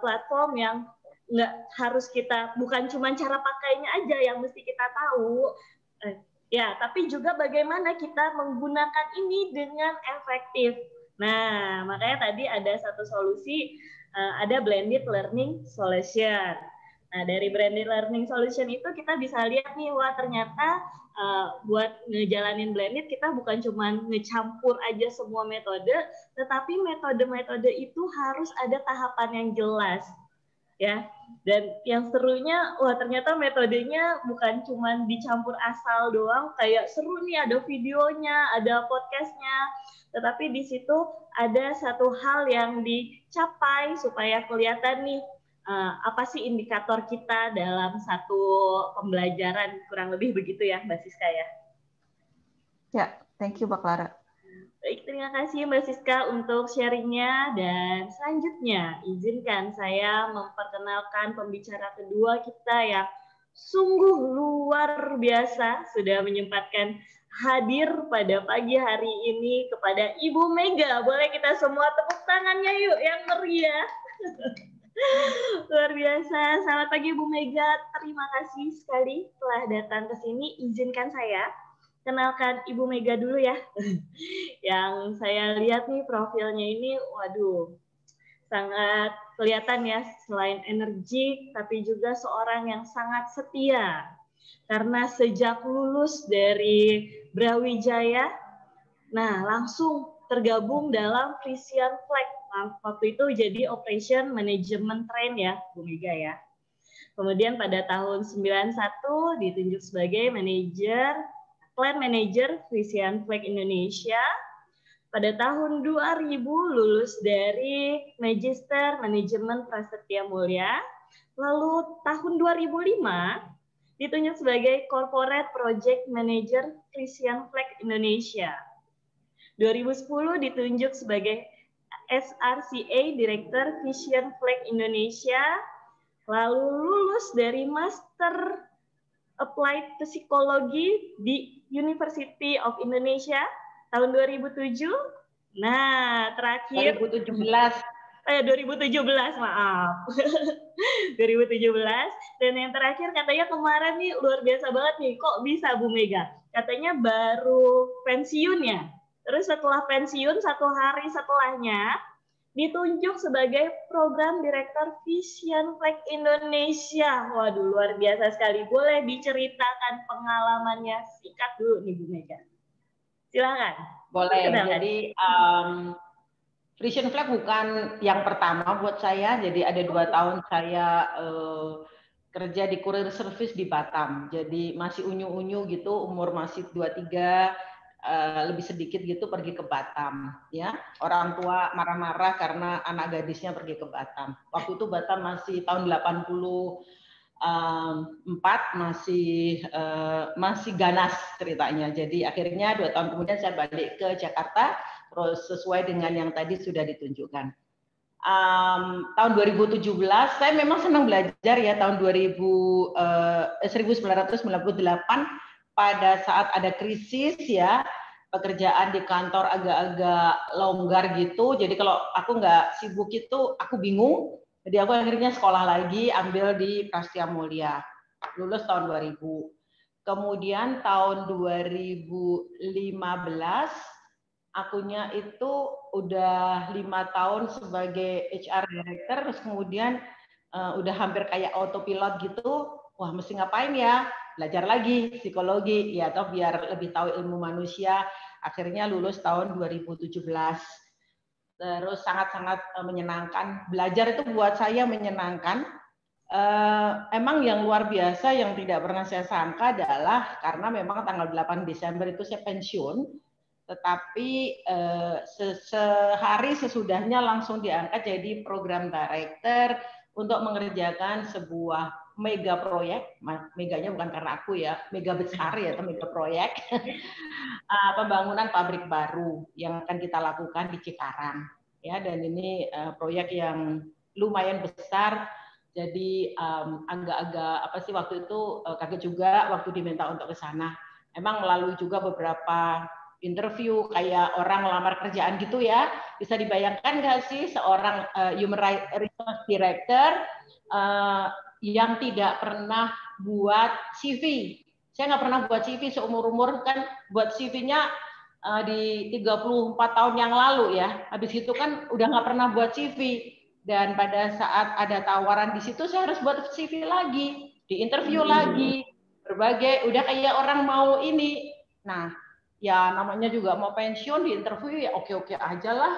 platform yang nggak harus kita, bukan cuma cara pakainya aja yang mesti kita tahu, ya, tapi juga bagaimana kita menggunakan ini dengan efektif. Nah, makanya tadi ada satu solusi, ada blended learning solution. Nah, dari blended learning solution itu kita bisa lihat nih, wah ternyata buat ngejalanin blended kita bukan cuma ngecampur aja semua metode, tetapi metode-metode itu harus ada tahapan yang jelas. Ya, dan yang serunya, wah ternyata metodenya bukan cuma dicampur asal doang, kayak seru nih ada videonya, ada podcastnya, tetapi di situ ada satu hal yang dicapai supaya kelihatan nih apa sih indikator kita dalam satu pembelajaran, kurang lebih begitu ya Mbak Siska ya. Ya, thank you Mbak Clara. Baik, terima kasih Mbak Siska untuk sharingnya, dan selanjutnya izinkan saya memperkenalkan pembicara kedua kita yang sungguh luar biasa sudah menyempatkan hadir pada pagi hari ini kepada Ibu Mega. Boleh kita semua tepuk tangannya yuk yang meriah. Luar biasa. Selamat pagi Bu Mega. Terima kasih sekali telah datang ke sini. Izinkan saya kenalkan Ibu Mega dulu ya. Yang saya lihat nih profilnya ini, waduh, sangat kelihatan ya, selain energi, tapi juga seorang yang sangat setia. Karena sejak lulus dari Brawijaya, nah langsung tergabung dalam Frisian Flag. Waktu itu jadi Operation Management Train ya, Bu Mega ya. Kemudian pada tahun 91 ditunjuk sebagai Plan Manager Frisian Flag Indonesia. Pada tahun 2000 lulus dari Magister Manajemen Prasetya Mulia. Lalu tahun 2005 ditunjuk sebagai Corporate Project Manager Frisian Flag Indonesia. 2010 ditunjuk sebagai SRCA Director Frisian Flag Indonesia. Lalu lulus dari Master Applied Psikologi di University of Indonesia tahun 2007. Nah, terakhir 2017, maaf. 2017. Dan yang terakhir katanya kemarin nih luar biasa banget nih. Kok bisa Bu Mega? Katanya baru pensiun ya. Terus setelah pensiun, 1 hari setelahnya ditunjuk sebagai Program Direktur Frisian Flag Indonesia. Waduh, luar biasa sekali. Boleh diceritakan pengalamannya singkat dulu nih Bu Mega. Silakan. boleh. Silakan. Jadi Frisian Flag bukan yang pertama buat saya. Jadi ada 2 tahun saya kerja di kurir service di Batam. Jadi masih unyu-unyu gitu, umur masih 23. Lebih sedikit gitu pergi ke Batam ya, orang tua marah-marah karena anak gadisnya pergi ke Batam. Waktu itu Batam masih tahun 84, masih ganas ceritanya. Jadi akhirnya 2 tahun kemudian saya balik ke Jakarta, terus sesuai dengan yang tadi sudah ditunjukkan. tahun 2017 saya memang senang belajar ya, tahun 1998 pada saat ada krisis ya, pekerjaan di kantor agak-agak longgar gitu. Jadi kalau aku nggak sibuk itu aku bingung. Jadi aku akhirnya sekolah lagi, ambil di Prastia Mulia. Lulus tahun 2000. Kemudian tahun 2015 akunya itu udah 5 tahun sebagai HR Director, terus kemudian udah hampir kayak autopilot gitu. Wah, mesti ngapain ya? Belajar lagi psikologi ya, atau biar lebih tahu ilmu manusia. Akhirnya lulus tahun 2017. Terus sangat-sangat menyenangkan. Belajar itu buat saya menyenangkan. Emang yang luar biasa yang tidak pernah saya sangka adalah karena memang tanggal 8 Desember itu saya pensiun, tetapi sehari sesudahnya langsung diangkat jadi program director untuk mengerjakan sebuah mega proyek. Meganya bukan karena aku ya, mega besar ya, atau mega proyek. Pembangunan pabrik baru yang akan kita lakukan di Cikarang ya, dan ini proyek yang lumayan besar. Jadi agak-agak apa sih waktu itu kaget juga waktu diminta untuk ke sana. Emang melalui juga beberapa interview kayak orang lamar kerjaan gitu ya. Bisa dibayangkan nggak sih seorang human resource director yang tidak pernah buat CV. Saya nggak pernah buat CV seumur-umur, kan buat CV-nya di 34 tahun yang lalu ya. Habis itu kan udah nggak pernah buat CV. Dan pada saat ada tawaran di situ saya harus buat CV lagi, di interview lagi, berbagai, udah kayak orang mau ini. Nah, ya namanya juga mau pensiun, di interview ya oke-oke aja lah,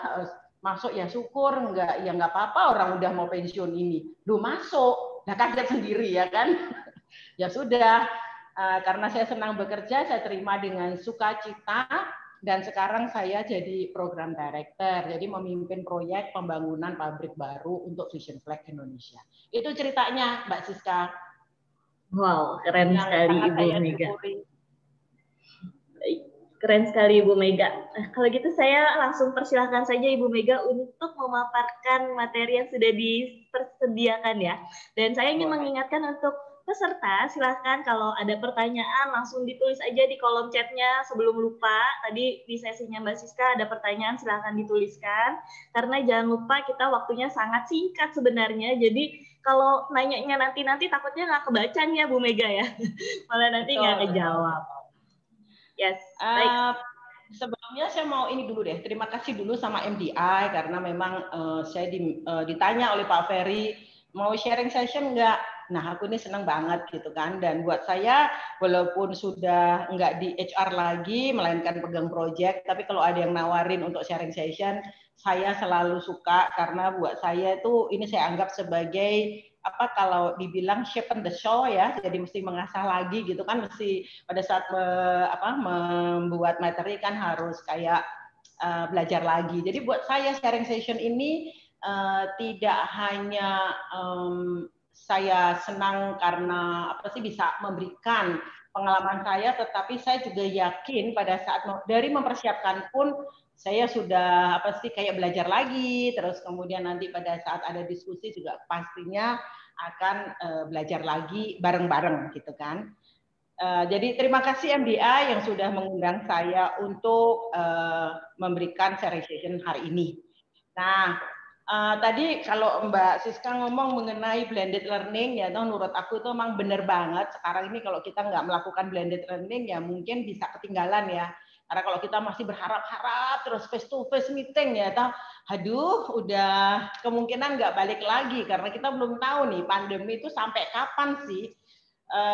masuk ya syukur, enggak ya nggak apa-apa, orang udah mau pensiun ini. Duh masuk, nah kaget sendiri ya kan. Ya sudah, karena saya senang bekerja, saya terima dengan sukacita. Dan sekarang saya jadi program director, jadi memimpin proyek pembangunan pabrik baru untuk Vision Flag Indonesia. Itu ceritanya, Mbak Siska. Wow, keren sekali Ibu Mega. Keren sekali Ibu Mega. Nah, kalau gitu saya langsung persilahkan saja Ibu Mega untuk memaparkan materi yang sudah dipersediakan ya. Dan saya ingin mengingatkan untuk peserta, silahkan kalau ada pertanyaan langsung ditulis aja di kolom chatnya sebelum lupa. Tadi di sesinya Mbak Siska ada pertanyaan, silahkan dituliskan. Karena jangan lupa kita waktunya sangat singkat sebenarnya. Jadi kalau nanyanya nanti takutnya nggak kebaca nih ya Bu Mega ya. Malah nanti nggak kejawab. Yes, baik. Sebelumnya saya mau ini dulu deh, terima kasih dulu sama MDI karena memang saya ditanya oleh Pak Ferry mau sharing session nggak? Nah aku ini senang banget gitu kan, dan buat saya walaupun sudah nggak di HR lagi melainkan pegang project, tapi kalau ada yang nawarin untuk sharing session saya selalu suka karena buat saya itu ini saya anggap sebagai apa kalau dibilang shape the show ya, jadi mesti mengasah lagi gitu kan, mesti pada saat membuat materi kan harus kayak belajar lagi. Jadi buat saya sharing session ini tidak hanya saya senang karena apa sih bisa memberikan pengalaman saya, tetapi saya juga yakin pada saat dari mempersiapkan pun saya sudah apa sih kayak belajar lagi, terus kemudian nanti pada saat ada diskusi juga pastinya akan belajar lagi bareng-bareng gitu kan. Jadi terima kasih MDI yang sudah mengundang saya untuk memberikan sharing session hari ini. Nah, tadi kalau Mbak Siska ngomong mengenai blended learning, ya menurut aku itu memang benar banget. Sekarang ini kalau kita nggak melakukan blended learning ya mungkin bisa ketinggalan ya. Karena kalau kita masih berharap-harap terus face to face meeting ya, aduh udah kemungkinan nggak balik lagi karena kita belum tahu nih pandemi itu sampai kapan sih.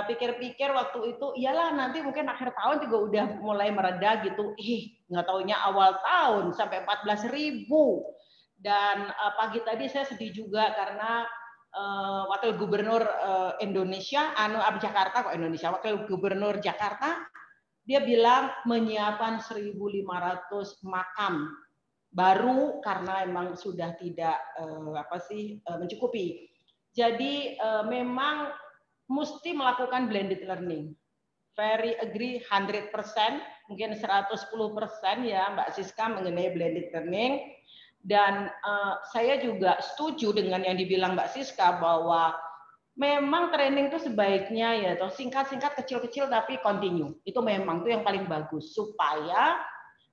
Pikir-pikir waktu itu iyalah nanti mungkin akhir tahun juga udah mulai mereda gitu. Nggak taunya awal tahun sampai 14.000. Dan pagi tadi saya sedih juga karena Wakil Gubernur Indonesia, Jakarta kok Indonesia, Wakil Gubernur Jakarta, dia bilang menyiapkan 1.500 makam baru karena memang sudah tidak mencukupi. Jadi memang mesti melakukan blended learning. Very agree 100%, mungkin 110% ya Mbak Siska mengenai blended learning. Dan saya juga setuju dengan yang dibilang Mbak Siska bahwa memang training itu sebaiknya ya atau singkat-singkat kecil-kecil tapi continue. Itu memang itu yang paling bagus supaya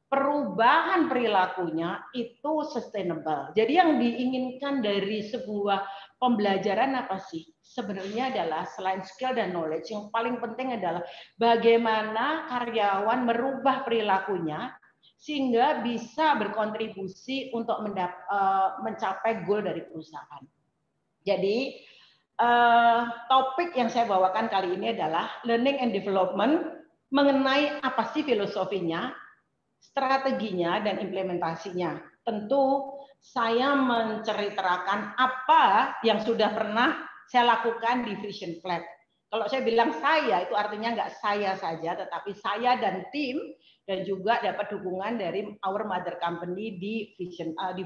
perubahan perilakunya itu sustainable. Jadi yang diinginkan dari sebuah pembelajaran apa sih? Sebenarnya adalah selain skill dan knowledge, yang paling penting adalah bagaimana karyawan merubah perilakunya sehingga bisa berkontribusi untuk mencapai goal dari perusahaan. Jadi topik yang saya bawakan kali ini adalah learning and development mengenai apa sih filosofinya, strateginya, dan implementasinya. Tentu saya menceritakan apa yang sudah pernah saya lakukan di Vision Flag. Kalau saya bilang saya, itu artinya nggak saya saja, tetapi saya dan tim, dan juga dapat dukungan dari our mother company di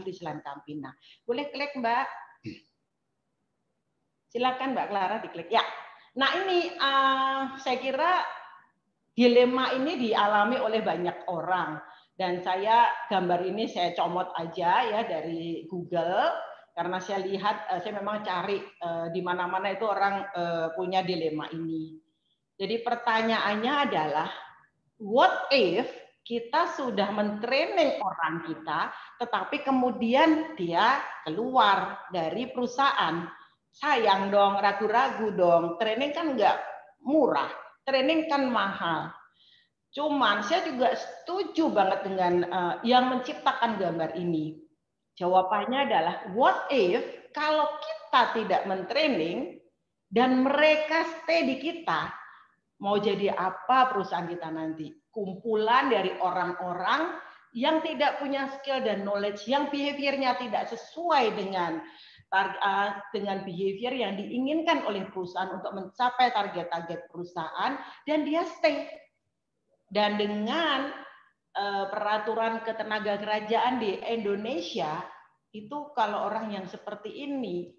Friesland Campina. Boleh klik Mbak? Silakan Mbak Clara diklik. Ya. Nah ini saya kira dilema ini dialami oleh banyak orang, dan saya gambar ini saya comot aja ya dari Google karena saya lihat saya memang cari di mana-mana itu orang punya dilema ini. Jadi pertanyaannya adalah what if kita sudah mentraining orang kita tetapi kemudian dia keluar dari perusahaan. Sayang dong, ragu-ragu dong. Training kan nggak murah. Training kan mahal. Cuman saya juga setuju banget dengan yang menciptakan gambar ini. Jawabannya adalah what if kalau kita tidak mentraining dan mereka stay di kita, mau jadi apa perusahaan kita nanti? Kumpulan dari orang-orang yang tidak punya skill dan knowledge, yang behaviornya tidak sesuai dengan behavior yang diinginkan oleh perusahaan untuk mencapai target-target perusahaan, dan dia stay. Dan dengan peraturan ketenagakerjaan di Indonesia, itu kalau orang yang seperti ini,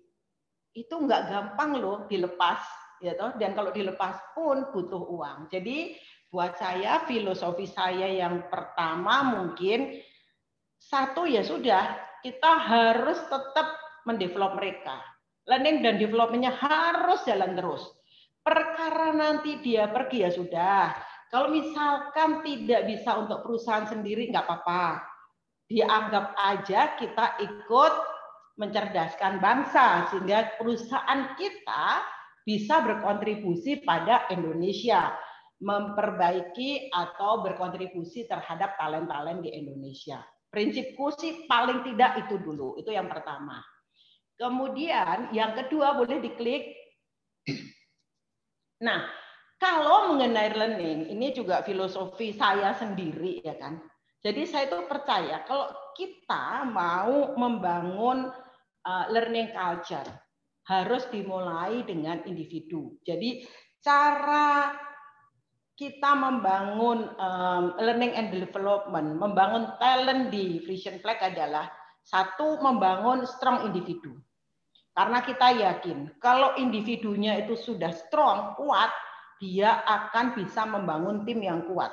itu nggak gampang loh dilepas. Ya toh? Dan kalau dilepas pun butuh uang. Jadi buat saya, filosofi saya yang pertama mungkin, satu ya sudah, kita harus tetap mendevelop mereka. Learning dan development-nya harus jalan terus. Perkara nanti dia pergi ya sudah. Kalau misalkan tidak bisa untuk perusahaan sendiri, nggak apa-apa. Dianggap aja kita ikut mencerdaskan bangsa, sehingga perusahaan kita bisa berkontribusi pada Indonesia, memperbaiki atau berkontribusi terhadap talent-talent di Indonesia. Prinsipku sih paling tidak itu dulu, itu yang pertama. Kemudian yang kedua boleh diklik. Nah, kalau mengenai learning, ini juga filosofi saya sendiri ya kan. Jadi saya itu percaya kalau kita mau membangun learning culture, harus dimulai dengan individu. Jadi cara kita membangun learning and development, membangun talent di Vision Flag adalah satu, membangun strong individu. Karena kita yakin kalau individunya itu sudah strong, kuat, dia akan bisa membangun tim yang kuat.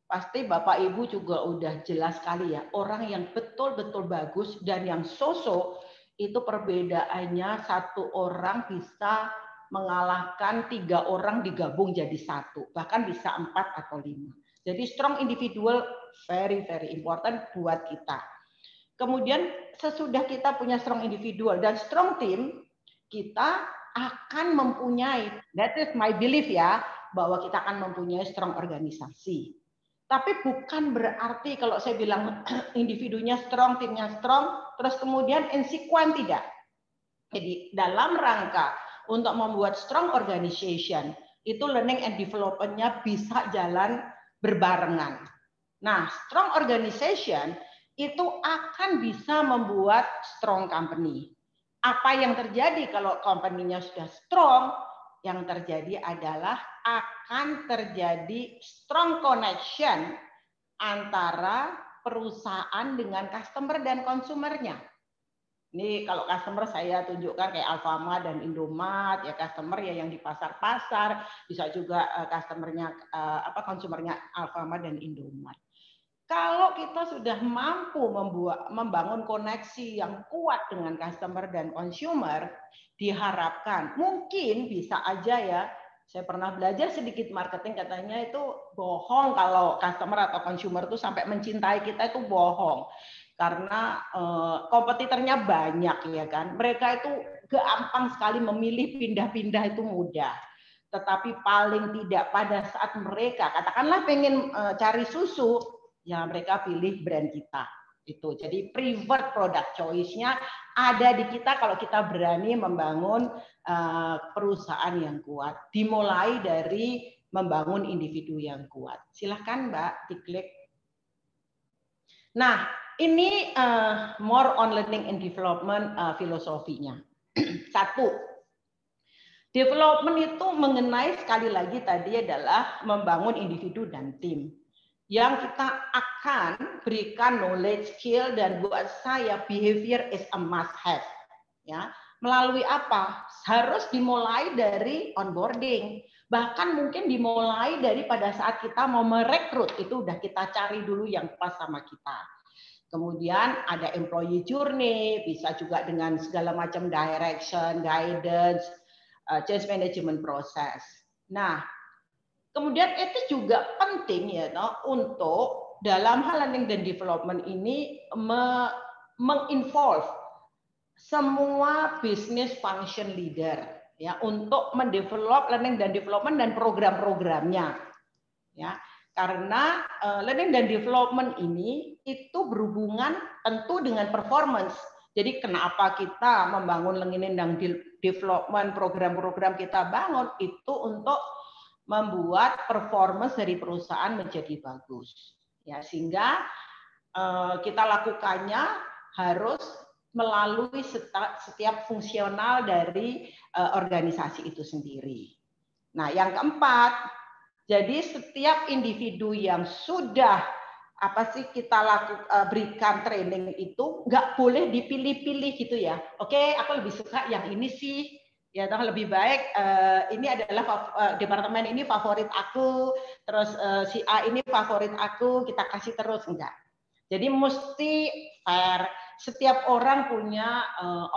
Pasti Bapak Ibu juga udah jelas sekali ya, orang yang betul-betul bagus dan yang so-so itu perbedaannya satu orang bisa mengalahkan 3 orang digabung jadi satu, bahkan bisa 4 atau 5. Jadi strong individual very important buat kita. Kemudian sesudah kita punya strong individual dan strong team, kita akan mempunyai, that is my belief ya, bahwa kita akan mempunyai strong organisasi. Tapi bukan berarti kalau saya bilang individunya strong, timnya strong, terus kemudian insequent, tidak. Jadi dalam rangka untuk membuat strong organization, itu learning and development-nya bisa jalan berbarengan. Nah, strong organization itu akan bisa membuat strong company. Apa yang terjadi kalau company-nya sudah strong? Yang terjadi adalah akan terjadi strong connection antara perusahaan dengan customer dan konsumernya. Ini kalau customer saya tunjukkan kayak Alfamart dan Indomaret, ya customer ya yang di pasar-pasar, bisa juga customernya konsumernya Alfamart dan Indomaret. Kalau kita sudah mampu membangun koneksi yang kuat dengan customer dan consumer, diharapkan mungkin bisa aja ya. Saya pernah belajar sedikit marketing, katanya itu bohong kalau customer atau consumer itu sampai mencintai kita, itu bohong. Karena kompetitornya banyak ya kan. Mereka itu gampang sekali memilih, pindah-pindah itu mudah. Tetapi paling tidak pada saat mereka katakanlah pengen cari susu, ya mereka pilih brand kita. Itu. Jadi preferred product choice-nya ada di kita kalau kita berani membangun perusahaan yang kuat. Dimulai dari membangun individu yang kuat. Silahkan Mbak, diklik. Nah, ini more on learning and development filosofinya. Satu, development itu mengenai sekali lagi tadi adalah membangun individu dan tim. Yang kita akan berikan knowledge, skill, dan buat saya behavior is a must have. Ya, melalui apa? Harus dimulai dari onboarding. Bahkan mungkin dimulai dari pada saat kita mau merekrut, itu udah kita cari dulu yang pas sama kita. Kemudian ada employee journey, bisa juga dengan segala macam direction, guidance, change management process. Nah, kemudian itu juga penting ya untuk dalam hal learning dan development ini menginvolve semua business function leader ya untuk mendevelop learning dan development dan program-programnya ya. Karena learning dan development ini itu berhubungan tentu dengan performance. Jadi kenapa kita membangun learning dan development, program-program kita bangun itu untuk membuat performance dari perusahaan menjadi bagus. Ya, sehingga kita lakukannya harus melalui setiap fungsional dari organisasi itu sendiri. Nah, yang keempat, jadi setiap individu yang sudah kita berikan training itu nggak boleh dipilih-pilih gitu ya. Oke, aku lebih suka yang ini sih. Ya, lebih baik ini adalah departemen ini favorit aku, terus si A ini favorit aku, kita kasih terus, enggak. Jadi mesti fair. Setiap orang punya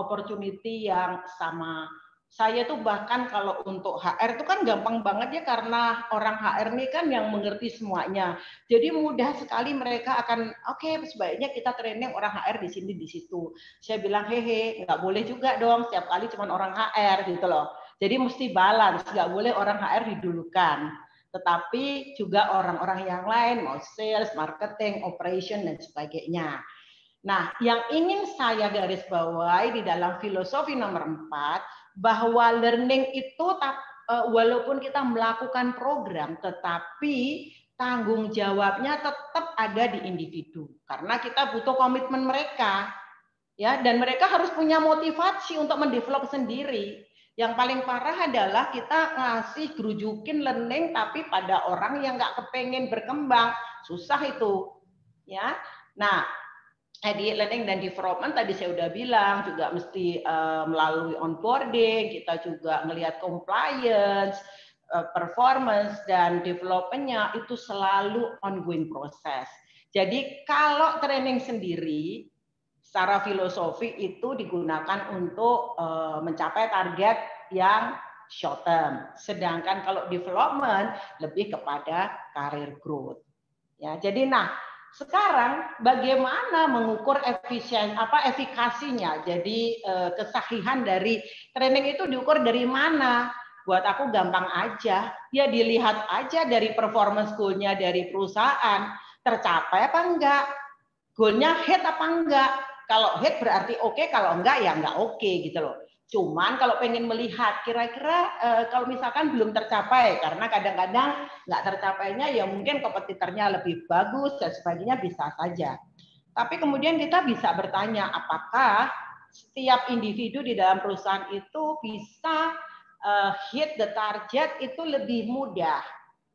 opportunity yang sama. Saya tuh bahkan kalau untuk HR itu kan gampang banget ya, karena orang HR ini kan yang mengerti semuanya. Jadi mudah sekali mereka akan oke, sebaiknya kita training orang HR di sini di situ. Saya bilang hehe, nggak boleh juga dong setiap kali cuma orang HR gitu loh. Jadi mesti balance, nggak boleh orang HR didulukan. Tetapi juga orang-orang yang lain mau sales, marketing, operation dan sebagainya. Nah, yang ingin saya garis bawahi di dalam filosofi nomor 4 bahwa learning itu walaupun kita melakukan program, tetapi tanggung jawabnya tetap ada di individu. Karena kita butuh komitmen mereka, ya, dan mereka harus punya motivasi untuk mendevelop sendiri. Yang paling parah adalah kita ngasih gerujukin learning, tapi pada orang yang nggak kepengen berkembang, susah itu, ya. Nah, di learning dan development tadi saya udah bilang juga mesti melalui onboarding, kita juga melihat compliance, performance dan development-nya itu selalu ongoing proses. Jadi kalau training sendiri secara filosofi itu digunakan untuk mencapai target yang short term. Sedangkan kalau development lebih kepada career growth. Ya, jadi sekarang bagaimana mengukur efikasinya? Jadi kesahihan dari training itu diukur dari mana? Buat aku gampang aja. Ya dilihat aja dari performance goal-nya dari perusahaan. Tercapai apa enggak? Goal-nya hit apa enggak? Kalau hit berarti oke, kalau enggak ya enggak oke gitu loh. Cuman kalau pengen melihat kira-kira kalau misalkan belum tercapai, karena kadang-kadang nggak tercapainya ya mungkin kompetitornya lebih bagus dan sebagainya, bisa saja. Tapi kemudian kita bisa bertanya apakah setiap individu di dalam perusahaan itu bisa hit the target itu lebih mudah.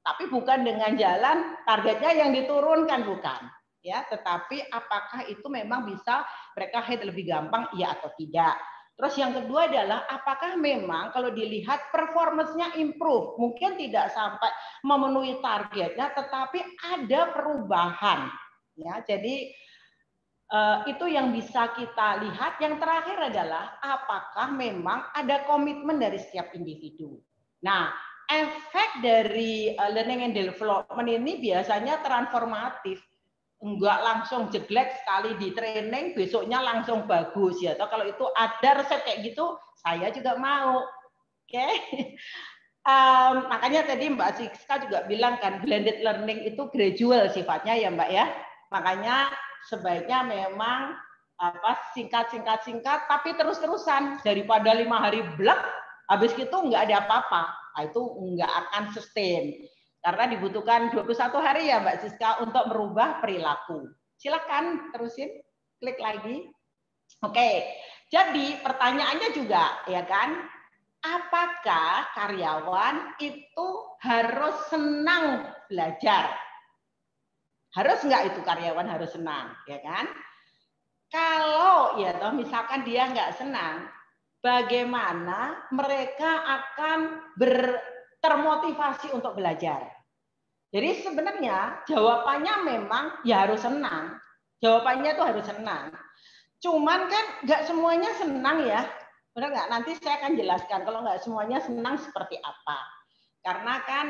Tapi bukan dengan jalan targetnya yang diturunkan, bukan. Ya, tetapi apakah itu memang bisa mereka hit lebih gampang, iya atau tidak. Terus yang kedua adalah apakah memang kalau dilihat performance-nya improve, mungkin tidak sampai memenuhi targetnya, tetapi ada perubahan. Ya, jadi itu yang bisa kita lihat. Yang terakhir adalah apakah memang ada komitmen dari setiap individu. Nah, efek dari learning and development ini biasanya transformatif. Enggak langsung jelek sekali di training, besoknya langsung bagus ya. Atau kalau itu ada resep kayak gitu, saya juga mau. Oke. Makanya tadi Mbak Siska juga bilang kan, blended learning itu gradual sifatnya ya Mbak ya. Makanya sebaiknya memang singkat tapi terus-terusan, daripada 5 hari blek habis itu nggak ada apa-apa. Nah, itu nggak akan sustain karena dibutuhkan 21 hari ya Mbak Siska untuk merubah perilaku. Silakan terusin, klik lagi. Oke, jadi pertanyaannya juga ya kan, apakah karyawan itu harus senang belajar? Harus nggak itu karyawan harus senang, ya kan? Kalau ya toh misalkan dia nggak senang, bagaimana mereka akan termotivasi untuk belajar? Jadi sebenarnya jawabannya memang ya harus senang. Jawabannya tuh harus senang. Cuman kan nggak semuanya senang ya. Benar nggak? Nanti saya akan jelaskan kalau nggak semuanya senang seperti apa. Karena kan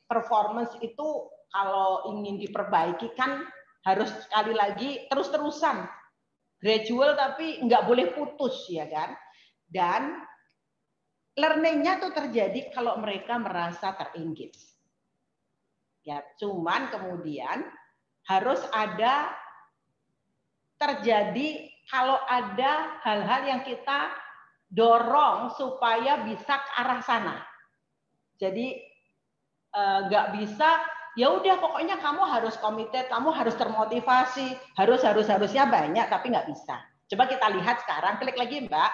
performance itu kalau ingin diperbaiki kan harus sekali lagi terus-terusan, gradual tapi nggak boleh putus ya kan. Dan learning-nya tuh terjadi kalau mereka merasa terengage. Ya, cuman kemudian harus ada terjadi kalau ada hal-hal yang kita dorong supaya bisa ke arah sana. Jadi nggak bisa ya udah pokoknya kamu harus committed, kamu harus termotivasi, harusnya banyak tapi nggak bisa. Coba kita lihat sekarang, klik lagi Mbak.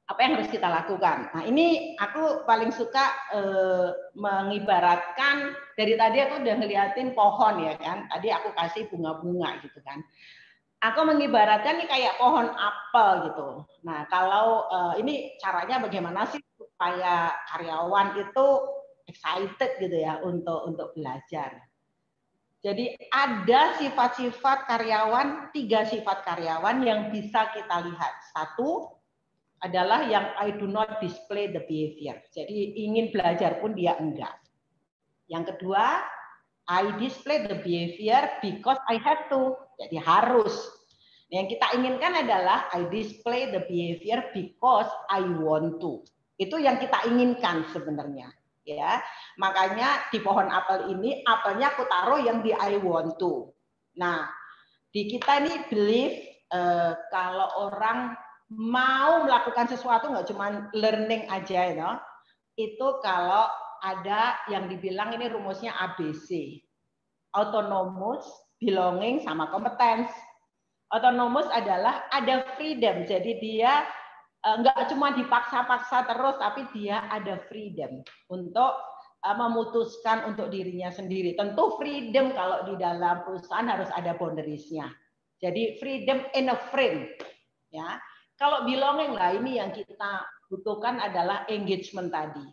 Apa yang harus kita lakukan? Nah ini aku paling suka mengibaratkan, dari tadi aku udah ngeliatin pohon ya kan, tadi aku kasih bunga-bunga gitu kan. Aku mengibaratkan ini kayak pohon apel gitu. Nah kalau ini caranya bagaimana sih supaya karyawan itu excited gitu ya untuk belajar. Jadi ada sifat-sifat karyawan, 3 sifat karyawan yang bisa kita lihat. 1 adalah yang I do not display the behavior. Jadi ingin belajar pun dia enggak. Yang kedua, I display the behavior because I have to. Jadi harus. Yang kita inginkan adalah I display the behavior because I want to. Itu yang kita inginkan sebenarnya. Ya, makanya di pohon apel ini apelnya aku taruh yang di I want to. Nah, di kita ini believe kalau orang mau melakukan sesuatu nggak cuma learning aja ya, itu kalau ada yang dibilang ini rumusnya ABC, autonomous, belonging, sama competence. Autonomous adalah ada freedom, jadi dia nggak cuma dipaksa-paksa terus, tapi dia ada freedom untuk memutuskan untuk dirinya sendiri. Tentu freedom kalau di dalam perusahaan harus ada boundaries-nya. Jadi freedom in a frame, ya. Kalau belonging lah ini yang kita butuhkan adalah engagement tadi.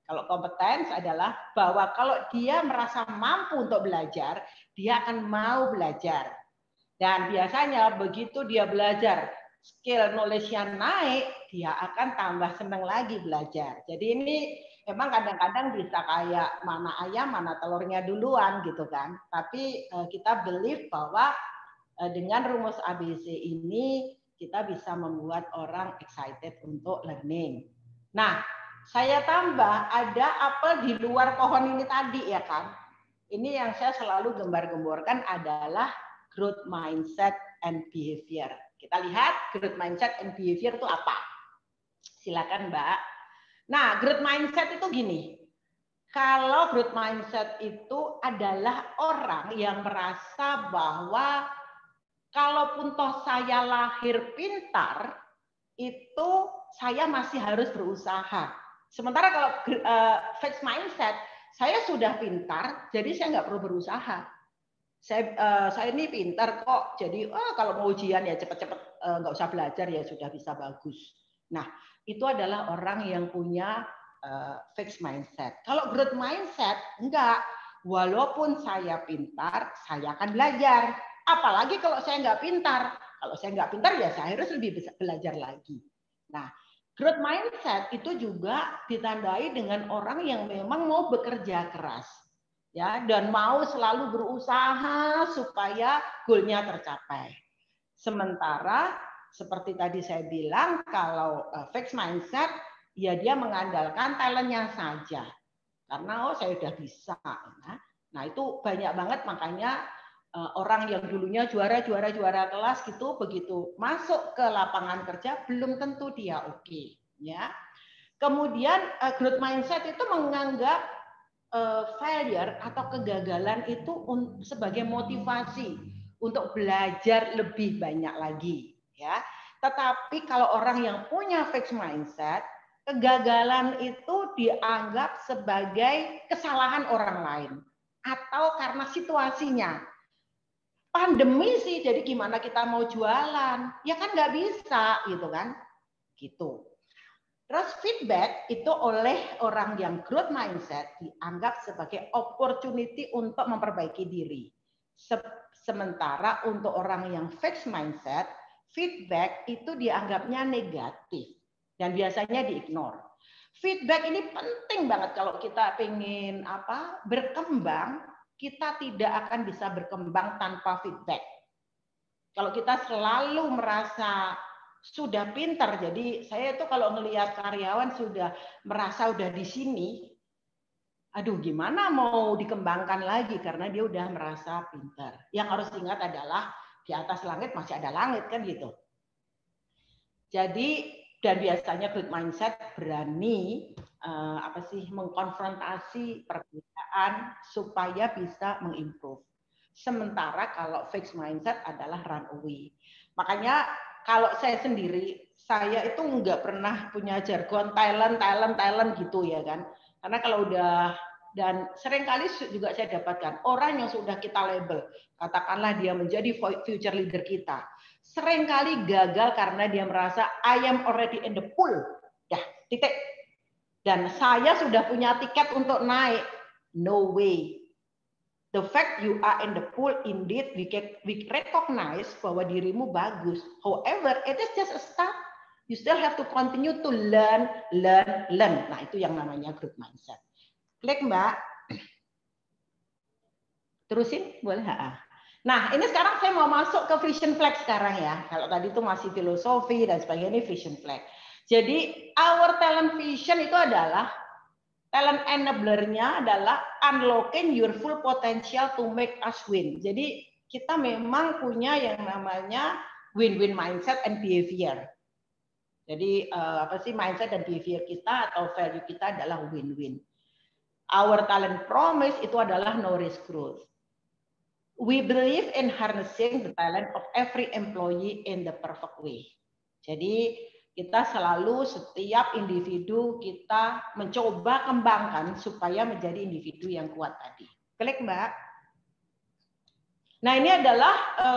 Kalau competence adalah bahwa kalau dia merasa mampu untuk belajar, dia akan mau belajar. Dan biasanya begitu dia belajar, skill knowledge-nya naik, dia akan tambah senang lagi belajar. Jadi ini memang kadang-kadang bisa kayak mana ayam, mana telurnya duluan gitu kan. Tapi kita believe bahwa dengan rumus ABC ini kita bisa membuat orang excited untuk learning. Nah, saya tambah ada apel di luar pohon ini tadi ya kan. Ini yang saya selalu gembar-gemborkan adalah growth mindset and behavior. Kita lihat growth mindset and behavior itu apa. Silakan Mbak. Nah, growth mindset itu gini. Kalau growth mindset itu adalah orang yang merasa bahwa kalaupun toh saya lahir pintar, itu saya masih harus berusaha. Sementara kalau fixed mindset, saya sudah pintar, jadi saya nggak perlu berusaha. Saya ini pintar kok, jadi kalau mau ujian ya cepet-cepet nggak usah belajar ya sudah bisa bagus. Nah, itu adalah orang yang punya fixed mindset. Kalau growth mindset, enggak. walaupun saya pintar, saya akan belajar. Apalagi kalau saya nggak pintar. Kalau saya nggak pintar, ya saya harus lebih bisa belajar lagi. Nah, growth mindset itu juga ditandai dengan orang yang memang mau bekerja keras, ya, dan mau selalu berusaha supaya goalnya tercapai. Sementara seperti tadi saya bilang, kalau fixed mindset, ya dia mengandalkan talentnya saja. Karena saya udah bisa. Nah itu banyak banget, makanya orang yang dulunya juara kelas gitu, begitu masuk ke lapangan kerja belum tentu dia oke. Ya. Kemudian growth mindset itu menganggap failure atau kegagalan itu sebagai motivasi untuk belajar lebih banyak lagi. Ya, tetapi kalau orang yang punya fixed mindset, kegagalan itu dianggap sebagai kesalahan orang lain atau karena situasinya. Pandemi sih, jadi gimana kita mau jualan? Ya kan nggak bisa, gitu kan? Gitu. Terus feedback itu oleh orang yang growth mindset dianggap sebagai opportunity untuk memperbaiki diri. Sementara untuk orang yang fixed mindset, feedback itu dianggapnya negatif dan biasanya di-ignore. Feedback ini penting banget kalau kita pengen berkembang, kita tidak akan bisa berkembang tanpa feedback. Kalau kita selalu merasa sudah pintar, jadi saya itu kalau ngelihat karyawan sudah merasa udah di sini, aduh gimana mau dikembangkan lagi karena dia udah merasa pintar. Yang harus ingat adalah di atas langit masih ada langit kan gitu. Jadi dan biasanya growth mindset berani mengkonfrontasi perbedaan supaya bisa mengimprove. Sementara kalau fixed mindset adalah run away. Makanya kalau saya sendiri, saya itu nggak pernah punya jargon talent gitu ya kan. Karena kalau udah, dan seringkali juga saya dapatkan orang yang sudah kita label, katakanlah dia menjadi future leader kita, seringkali gagal karena dia merasa I am already in the pool, dah titik. Dan saya sudah punya tiket untuk naik, no way. The fact you are in the pool, indeed, we recognize bahwa dirimu bagus. However, it is just a start. You still have to continue to learn. Nah, itu yang namanya growth mindset. Klik, Mbak. Terusin, boleh? Nah, ini sekarang saya mau masuk ke vision flag sekarang ya. Kalau tadi itu masih filosofi dan sebagainya, ini vision flag. Jadi, our talent vision itu adalah talent enabler-nya adalah unlocking your full potential to make us win. Jadi kita memang punya yang namanya win-win mindset and behavior. Jadi mindset dan behavior kita atau value kita adalah win-win. Our talent promise itu adalah no risk growth. We believe in harnessing the talent of every employee in the perfect way. Jadi kita selalu setiap individu kita mencoba kembangkan supaya menjadi individu yang kuat tadi. Klik, Mbak. Nah, ini adalah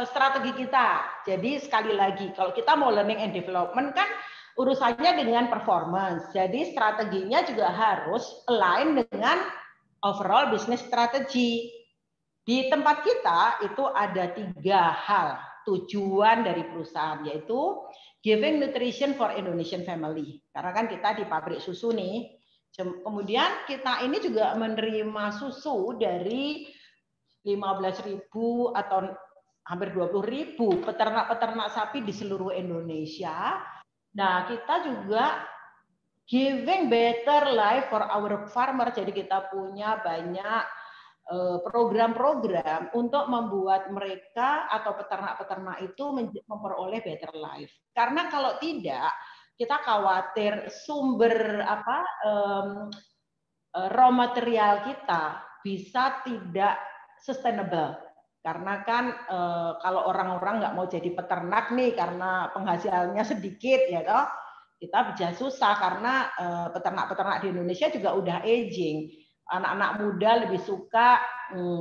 strategi kita. Jadi sekali lagi, kalau kita mau learning and development kan urusannya dengan performance. Jadi strateginya juga harus align dengan overall business strategy. Di tempat kita itu ada 3 hal tujuan dari perusahaan, yaitu giving nutrition for Indonesian family. Karena kan kita di pabrik susu nih. Kemudian kita ini juga menerima susu dari 15.000 atau hampir 20.000 peternak-peternak sapi di seluruh Indonesia. Nah, kita juga giving better life for our farmer. Jadi kita punya banyak program-program untuk membuat mereka atau peternak-peternak itu memperoleh better life. Karena kalau tidak, kita khawatir sumber raw material kita bisa tidak sustainable. Karena kan kalau orang-orang nggak mau jadi peternak nih karena penghasilannya sedikit ya toh, kita bisa susah karena peternak-peternak di Indonesia juga udah aging. Anak-anak muda lebih suka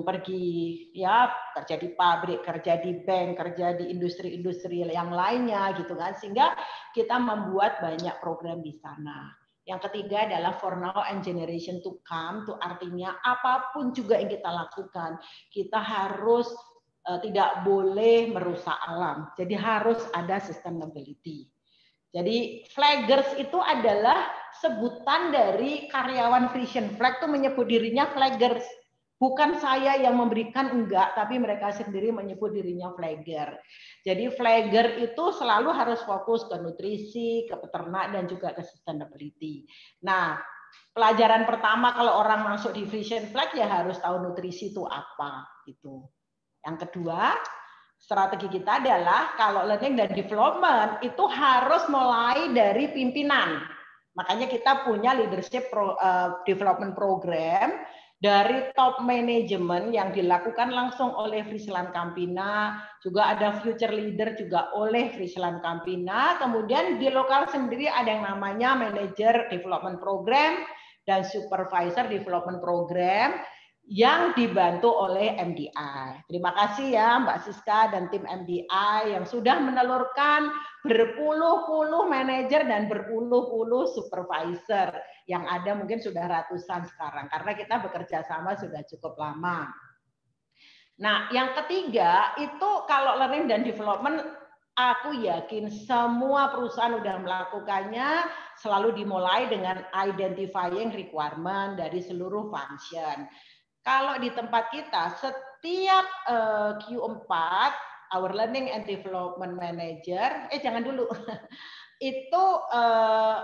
pergi ya kerja di pabrik, kerja di bank, kerja di industri-industri yang lainnya gitu kan, sehingga kita membuat banyak program di sana. Yang ketiga adalah for now and generation to come, itu artinya apapun juga yang kita lakukan, kita harus tidak boleh merusak alam. Jadi harus ada sustainability. Jadi flaggers itu adalah sebutan dari karyawan Frisian Flag itu menyebut dirinya flaggers. Bukan saya yang memberikan, enggak, tapi mereka sendiri menyebut dirinya flagger. Jadi flagger itu selalu harus fokus ke nutrisi, ke peternak, dan juga ke sustainability. Nah, pelajaran pertama kalau orang masuk di Frisian Flag ya harus tahu nutrisi itu apa. Gitu. Yang kedua, strategi kita adalah kalau learning dan development itu harus mulai dari pimpinan. Makanya kita punya leadership development program dari top management yang dilakukan langsung oleh Friesland Campina, juga ada future leader juga oleh Friesland Campina, kemudian di lokal sendiri ada yang namanya manager development program dan supervisor development program yang dibantu oleh MDI. Terima kasih ya Mbak Siska dan tim MDI yang sudah menelurkan berpuluh-puluh manajer dan berpuluh-puluh supervisor yang ada mungkin sudah ratusan sekarang karena kita bekerja sama sudah cukup lama. Nah, yang ketiga itu kalau learning dan development aku yakin semua perusahaan sudah melakukannya, selalu dimulai dengan identifying requirement dari seluruh function. Kalau di tempat kita, setiap Q4, our Learning and Development Manager, jangan dulu, itu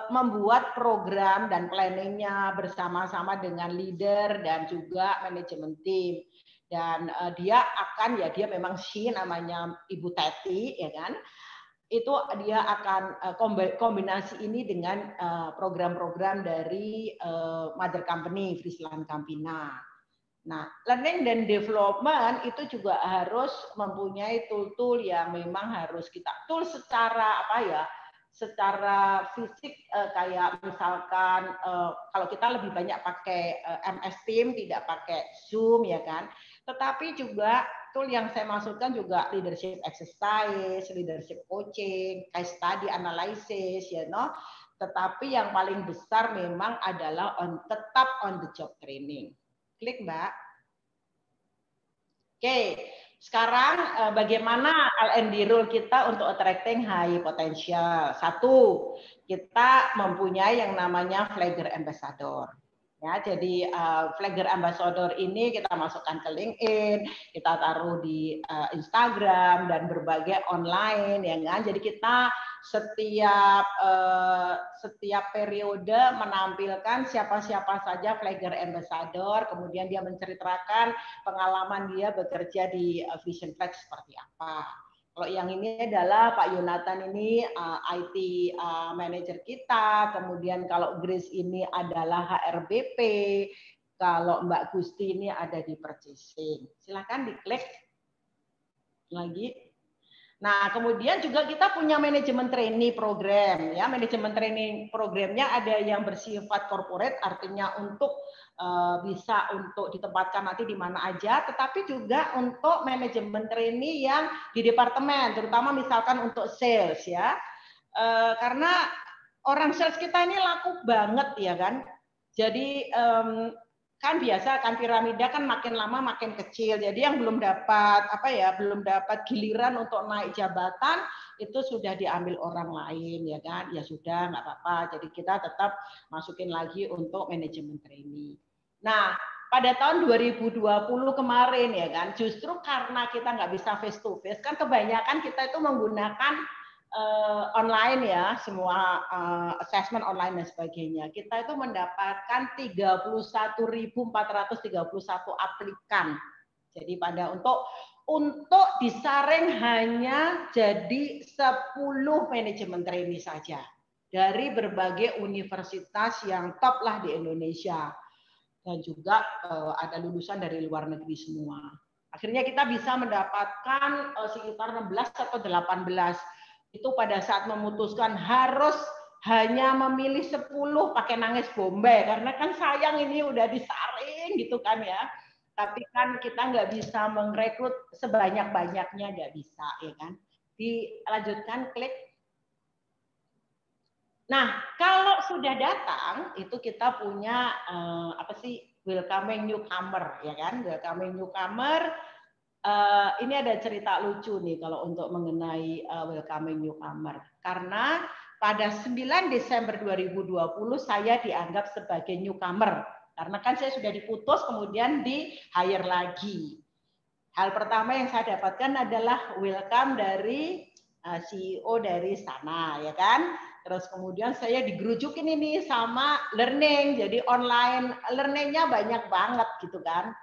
membuat program dan planningnya bersama-sama dengan leader dan juga manajemen tim. Dan dia memang namanya Ibu Teti, ya kan? Itu dia akan kombinasi ini dengan program-program dari mother company Friesland Campina. Nah, learning dan development itu juga harus mempunyai tool-tool yang memang harus kita tool secara secara fisik kayak misalkan kalau kita lebih banyak pakai MS Team tidak pakai Zoom ya kan. Tetapi juga tool yang saya maksudkan juga leadership exercise, leadership coaching, case study analysis Tetapi yang paling besar memang adalah tetap on the job training. Klik Mbak. Oke, sekarang bagaimana L&D rule kita untuk attracting high potential? Satu, kita mempunyai yang namanya Flagger Ambassador. Ya, jadi Flagger Ambassador ini kita masukkan ke LinkedIn, kita taruh di Instagram dan berbagai online, ya kan? Jadi kita setiap periode menampilkan siapa-siapa saja Flagger Ambassador, kemudian dia menceritakan pengalaman dia bekerja di Vision Flag seperti apa. Kalau yang ini adalah Pak Yonatan ini IT manager kita, kemudian kalau Grace ini adalah HRBP, kalau Mbak Gusti ini ada di purchasing. Silakan diklik lagi. Nah, kemudian juga kita punya manajemen trainee program ya. Manajemen training programnya ada yang bersifat corporate, artinya untuk bisa untuk ditempatkan nanti di mana aja, tetapi juga untuk manajemen trainee yang di departemen, terutama misalkan untuk sales ya. Karena orang sales kita ini laku banget ya kan. Jadi kan biasa kan piramida kan makin lama makin kecil. Jadi yang belum dapat belum dapat giliran untuk naik jabatan itu sudah diambil orang lain ya kan. Ya sudah nggak apa-apa. Jadi kita tetap masukin lagi untuk manajemen trainee. Nah, pada tahun 2020 kemarin ya kan, justru karena kita nggak bisa face to face kan kebanyakan kita itu menggunakan online ya, semua assessment online dan sebagainya. Kita itu mendapatkan 31.431 aplikan. Jadi untuk disaring hanya jadi 10 manajemen trainee saja dari berbagai universitas yang top lah di Indonesia. Dan juga ada lulusan dari luar negeri semua. Akhirnya kita bisa mendapatkan sekitar 16 atau 18. Itu pada saat memutuskan harus hanya memilih 10 pakai nangis Bombay karena kan sayang ini udah disaring gitu kan ya. Tapi kan kita nggak bisa merekrut sebanyak-banyaknya, nggak bisa ya kan. Dilanjutkan, klik. Nah, kalau sudah datang itu kita punya welcoming newcomer, ya kan? Welcoming newcomer. Ini ada cerita lucu nih kalau untuk mengenai welcoming newcomer. Karena pada 9 Desember 2020 saya dianggap sebagai newcomer. Karena kan saya sudah diputus kemudian di hire lagi. Hal pertama yang saya dapatkan adalah welcome dari CEO dari sana, ya kan? Terus kemudian saya digerujukin ini sama learning, jadi online learningnya banyak banget gitu kan.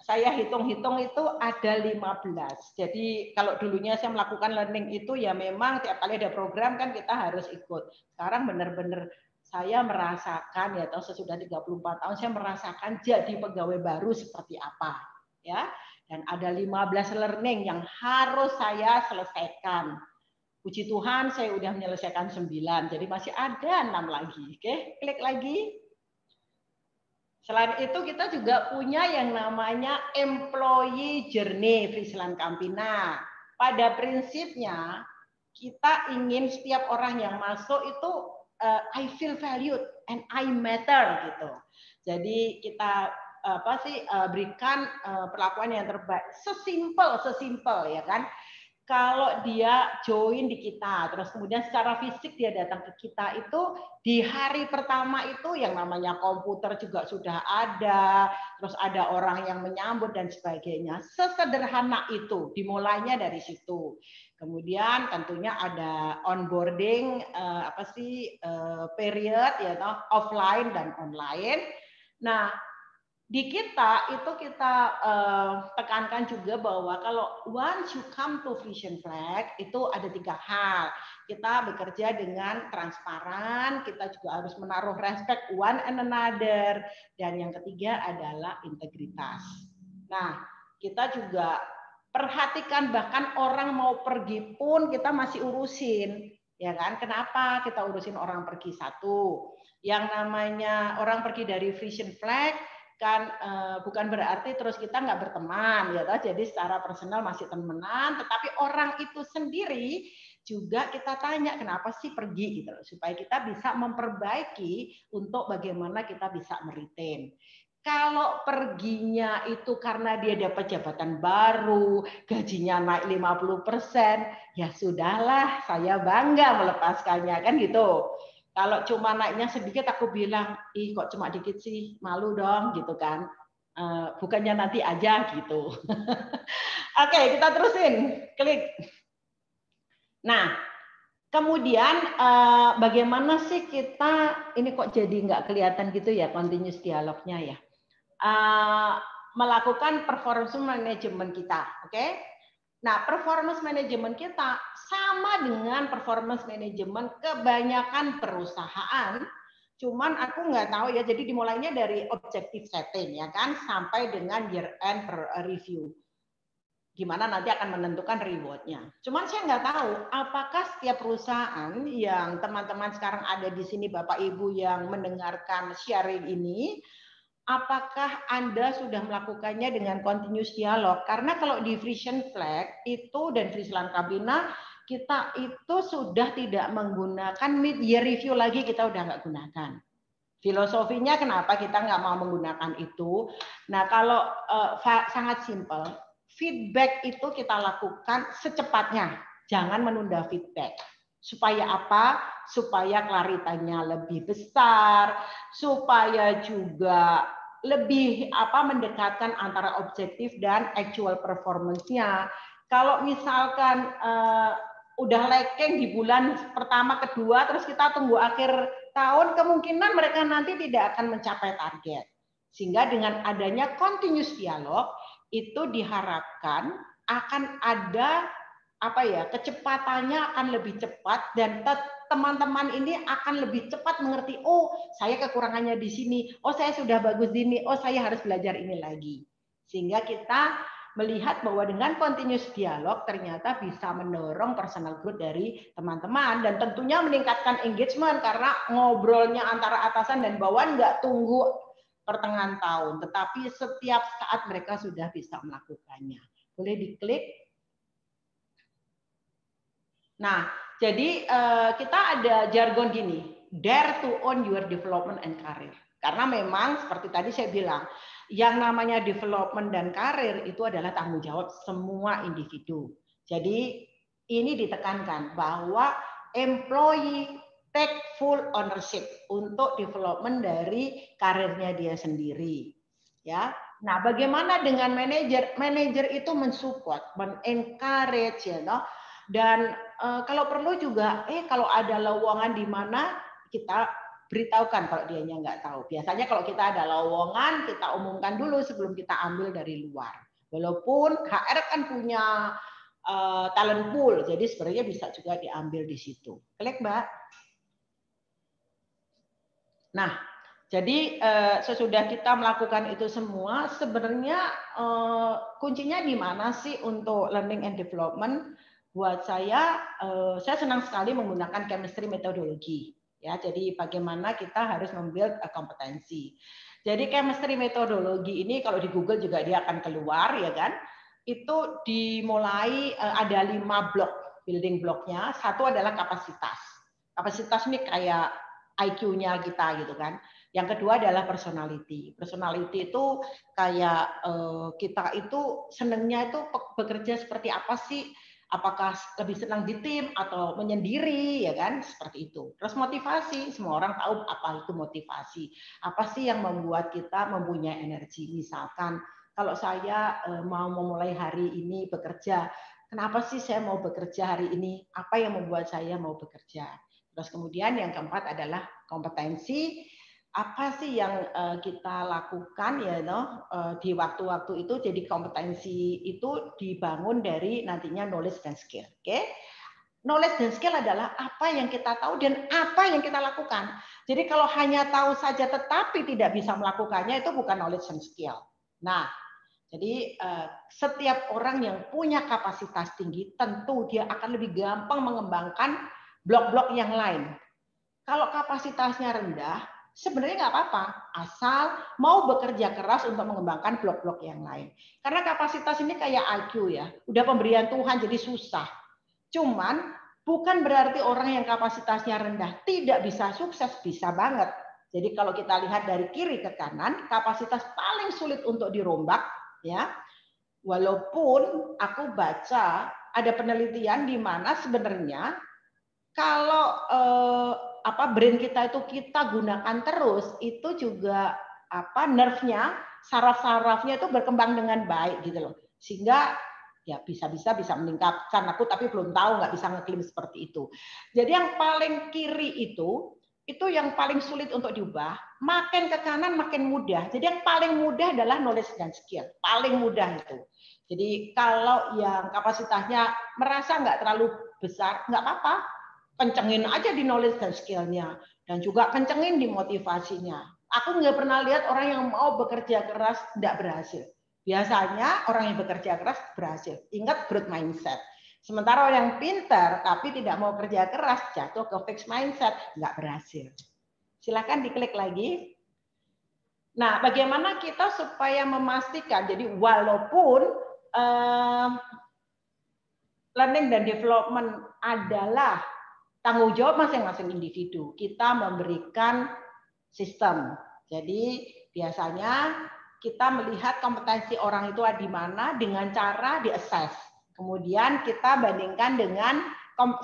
Saya hitung-hitung itu ada 15. Jadi kalau dulunya saya melakukan learning itu ya memang tiap kali ada program kan kita harus ikut. Sekarang benar-benar saya merasakan ya sesudah 34 tahun saya merasakan jadi pegawai baru seperti apa, ya. Dan ada 15 learning yang harus saya selesaikan. Puji Tuhan saya udah menyelesaikan 9, jadi masih ada 6 lagi. Oke, klik lagi. Selain itu kita juga punya yang namanya employee journey Friesland Campina. Pada prinsipnya kita ingin setiap orang yang masuk itu I feel valued and I matter gitu. Jadi kita berikan perlakuan yang terbaik, sesimpel ya kan. Kalau dia join di kita, terus kemudian secara fisik dia datang ke kita itu di hari pertama itu yang namanya komputer juga sudah ada, terus ada orang yang menyambut dan sebagainya. Sesederhana itu, dimulainya dari situ. Kemudian tentunya ada onboarding period ya offline dan online. Nah, di kita itu kita tekankan juga bahwa kalau once you come to Frisian Flag itu ada 3 hal. Kita bekerja dengan transparan, kita juga harus menaruh respect one and another, dan yang ketiga adalah integritas. Nah, kita juga perhatikan bahkan orang mau pergi pun kita masih urusin, ya kan? Kenapa kita urusin orang pergi? Satu, yang namanya orang pergi dari Frisian Flag kan bukan berarti terus kita nggak berteman ya toh. Jadi secara personal masih temenan, tetapi orang itu sendiri juga kita tanya kenapa sih pergi gitu loh, supaya kita bisa memperbaiki untuk bagaimana kita bisa meretain. Kalau perginya itu karena dia dapat jabatan baru, gajinya naik 50%, ya sudahlah, saya bangga melepaskannya kan gitu. Kalau cuma naiknya sedikit aku bilang, ih kok cuma dikit sih, malu dong gitu kan. Bukannya nanti aja gitu. Oke, kita terusin. Klik. Nah, kemudian bagaimana sih kita, ini kok jadi nggak kelihatan gitu ya continuous dialognya ya. Melakukan performance management kita. Oke? Nah, performance management kita sama dengan performance management kebanyakan perusahaan. Cuman aku nggak tahu ya, jadi dimulainya dari objective setting ya kan, sampai dengan year end review. Gimana nanti akan menentukan rewardnya. Cuman saya nggak tahu apakah setiap perusahaan yang teman-teman sekarang ada di sini, Bapak Ibu yang mendengarkan sharing ini, apakah Anda sudah melakukannya dengan continuous dialog? Karena kalau di Frisian Flag itu dan Friesland Campina kita itu sudah tidak menggunakan mid-year review lagi, kita udah nggak gunakan. Filosofinya kenapa kita nggak mau menggunakan itu? Nah kalau sangat simpel, feedback itu kita lakukan secepatnya, jangan menunda feedback. Supaya apa? Supaya klaritanya lebih besar, supaya juga lebih mendekatkan antara objektif dan actual performance-nya. Kalau misalkan udah lacking di bulan pertama, kedua, terus kita tunggu akhir tahun, kemungkinan mereka nanti tidak akan mencapai target. Sehingga dengan adanya continuous dialog, itu diharapkan akan ada kecepatannya akan lebih cepat dan teman-teman ini akan lebih cepat mengerti, oh saya kekurangannya di sini, oh saya sudah bagus di ini, oh saya harus belajar ini lagi. Sehingga kita melihat bahwa dengan continuous dialog ternyata bisa mendorong personal growth dari teman-teman dan tentunya meningkatkan engagement karena ngobrolnya antara atasan dan bawahan nggak tunggu pertengahan tahun, tetapi setiap saat mereka sudah bisa melakukannya. Boleh diklik. Nah, jadi kita ada jargon gini, dare to own your development and career. Karena memang seperti tadi saya bilang, yang namanya development dan karir itu adalah tanggung jawab semua individu. Jadi ini ditekankan bahwa employee take full ownership untuk development dari karirnya dia sendiri. Ya. Nah, bagaimana dengan manajer? Manajer itu mensupport, men-encourage, ya, no? Dan kalau perlu juga, kalau ada lowongan di mana kita beritahukan kalau dianya nggak tahu. Biasanya kalau kita ada lowongan, kita umumkan dulu sebelum kita ambil dari luar. Walaupun HR kan punya talent pool, jadi sebenarnya bisa juga diambil di situ. Klik, Mbak. Nah, jadi sesudah kita melakukan itu semua, sebenarnya kuncinya di mana sih untuk learning and development? Buat saya senang sekali menggunakan chemistry methodology. Ya, jadi bagaimana kita harus membuild kompetensi. Jadi chemistry methodology ini kalau di Google juga dia akan keluar, ya kan? Itu dimulai ada 5 blok, building blocknya. Satu adalah kapasitas. Kapasitas ini kayak IQ-nya kita gitu kan. Yang kedua adalah personality. Personality itu kayak kita itu senangnya itu bekerja seperti apa sih? Apakah lebih senang di tim atau menyendiri, ya kan? Seperti itu. Terus motivasi, semua orang tahu apa itu motivasi. Apa sih yang membuat kita mempunyai energi? Misalkan kalau saya mau memulai hari ini bekerja, kenapa sih saya mau bekerja hari ini? Apa yang membuat saya mau bekerja? Terus kemudian yang keempat adalah kompetensi. Apa sih yang kita lakukan ya di waktu-waktu itu. Jadi kompetensi itu dibangun dari nantinya knowledge dan skill. Oke? Knowledge dan skill adalah apa yang kita tahu dan apa yang kita lakukan. Jadi kalau hanya tahu saja tetapi tidak bisa melakukannya itu bukan knowledge dan skill. Nah, jadi setiap orang yang punya kapasitas tinggi tentu dia akan lebih gampang mengembangkan blok-blok yang lain. Kalau kapasitasnya rendah, sebenarnya nggak apa-apa, asal mau bekerja keras untuk mengembangkan blok-blok yang lain. Karena kapasitas ini kayak IQ ya, udah pemberian Tuhan jadi susah. Cuman bukan berarti orang yang kapasitasnya rendah tidak bisa sukses, bisa banget. Jadi kalau kita lihat dari kiri ke kanan, kapasitas paling sulit untuk dirombak ya. Walaupun aku baca ada penelitian di mana sebenarnya kalau brain kita itu kita gunakan terus, itu juga nerve-nya, saraf-sarafnya itu berkembang dengan baik gitu loh. Sehingga ya bisa meningkatkan. Aku tapi belum tahu, nggak bisa ngeklaim seperti itu. Jadi yang paling kiri itu yang paling sulit untuk diubah, makin ke kanan makin mudah. Jadi yang paling mudah adalah knowledge dan skill, paling mudah itu. Jadi kalau yang kapasitasnya merasa nggak terlalu besar, nggak apa-apa, kencengin aja di knowledge dan skill-nya. Dan juga kencengin di motivasinya. Aku nggak pernah lihat orang yang mau bekerja keras tidak berhasil. Biasanya orang yang bekerja keras berhasil. Ingat growth mindset. Sementara orang yang pintar tapi tidak mau kerja keras, jatuh ke fixed mindset, nggak berhasil. Silakan diklik lagi. Nah, bagaimana kita supaya memastikan, jadi walaupun learning dan development adalah tanggung jawab masing-masing individu, kita memberikan sistem. Jadi biasanya kita melihat kompetensi orang itu ada di mana dengan cara di-assess. Kemudian kita bandingkan dengan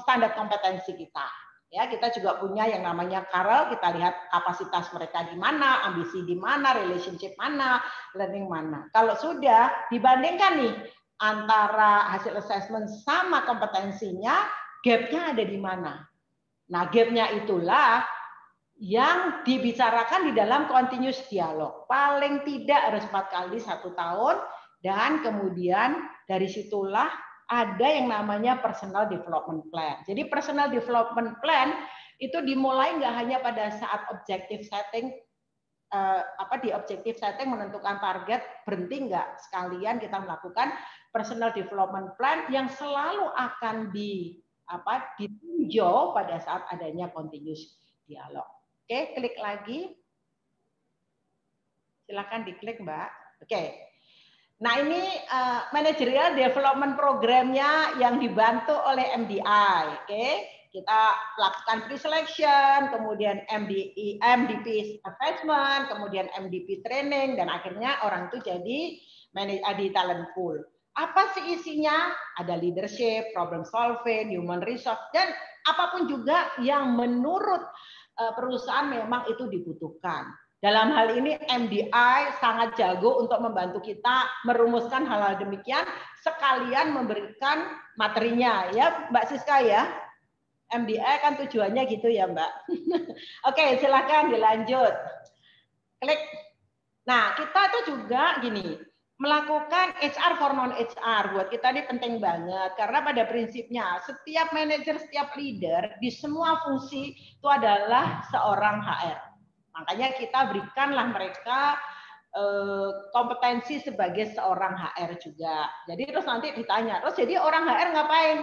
standar kompetensi kita. Ya, kita juga punya yang namanya Carel, kita lihat kapasitas mereka di mana, ambisi di mana, relationship mana, learning mana. Kalau sudah dibandingkan nih antara hasil assessment sama kompetensinya, gap-nya ada di mana? Nah, gap-nya itulah yang dibicarakan di dalam continuous dialog. Paling tidak harus 4 kali 1 tahun, dan kemudian dari situlah ada yang namanya personal development plan. Jadi personal development plan itu dimulai nggak hanya pada saat objective setting, di objective setting menentukan target, berhenti nggak, sekalian kita melakukan personal development plan yang selalu akan ditinjau pada saat adanya continuous dialog. Oke, klik lagi. Silakan diklik, Mbak. Oke. Nah, ini managerial development programnya yang dibantu oleh MDI. Oke. Kita lakukan pre-selection, kemudian MDP assessment, kemudian MDP training, dan akhirnya orang itu jadi di talent pool. Apa sih isinya? Ada leadership, problem solving, human resource, dan apapun juga yang menurut perusahaan memang itu dibutuhkan. Dalam hal ini MDI sangat jago untuk membantu kita merumuskan hal-hal demikian, sekalian memberikan materinya, ya Mbak Siska ya. MDI kan tujuannya gitu ya Mbak. Oke, silakan dilanjut. Klik. Nah, kita itu juga gini, melakukan HR for non-HR buat kita ini penting banget, karena pada prinsipnya setiap manajer, setiap leader di semua fungsi itu adalah seorang HR. Makanya kita berikanlah mereka kompetensi sebagai seorang HR juga. Jadi terus nanti ditanya, terus jadi orang HR ngapain?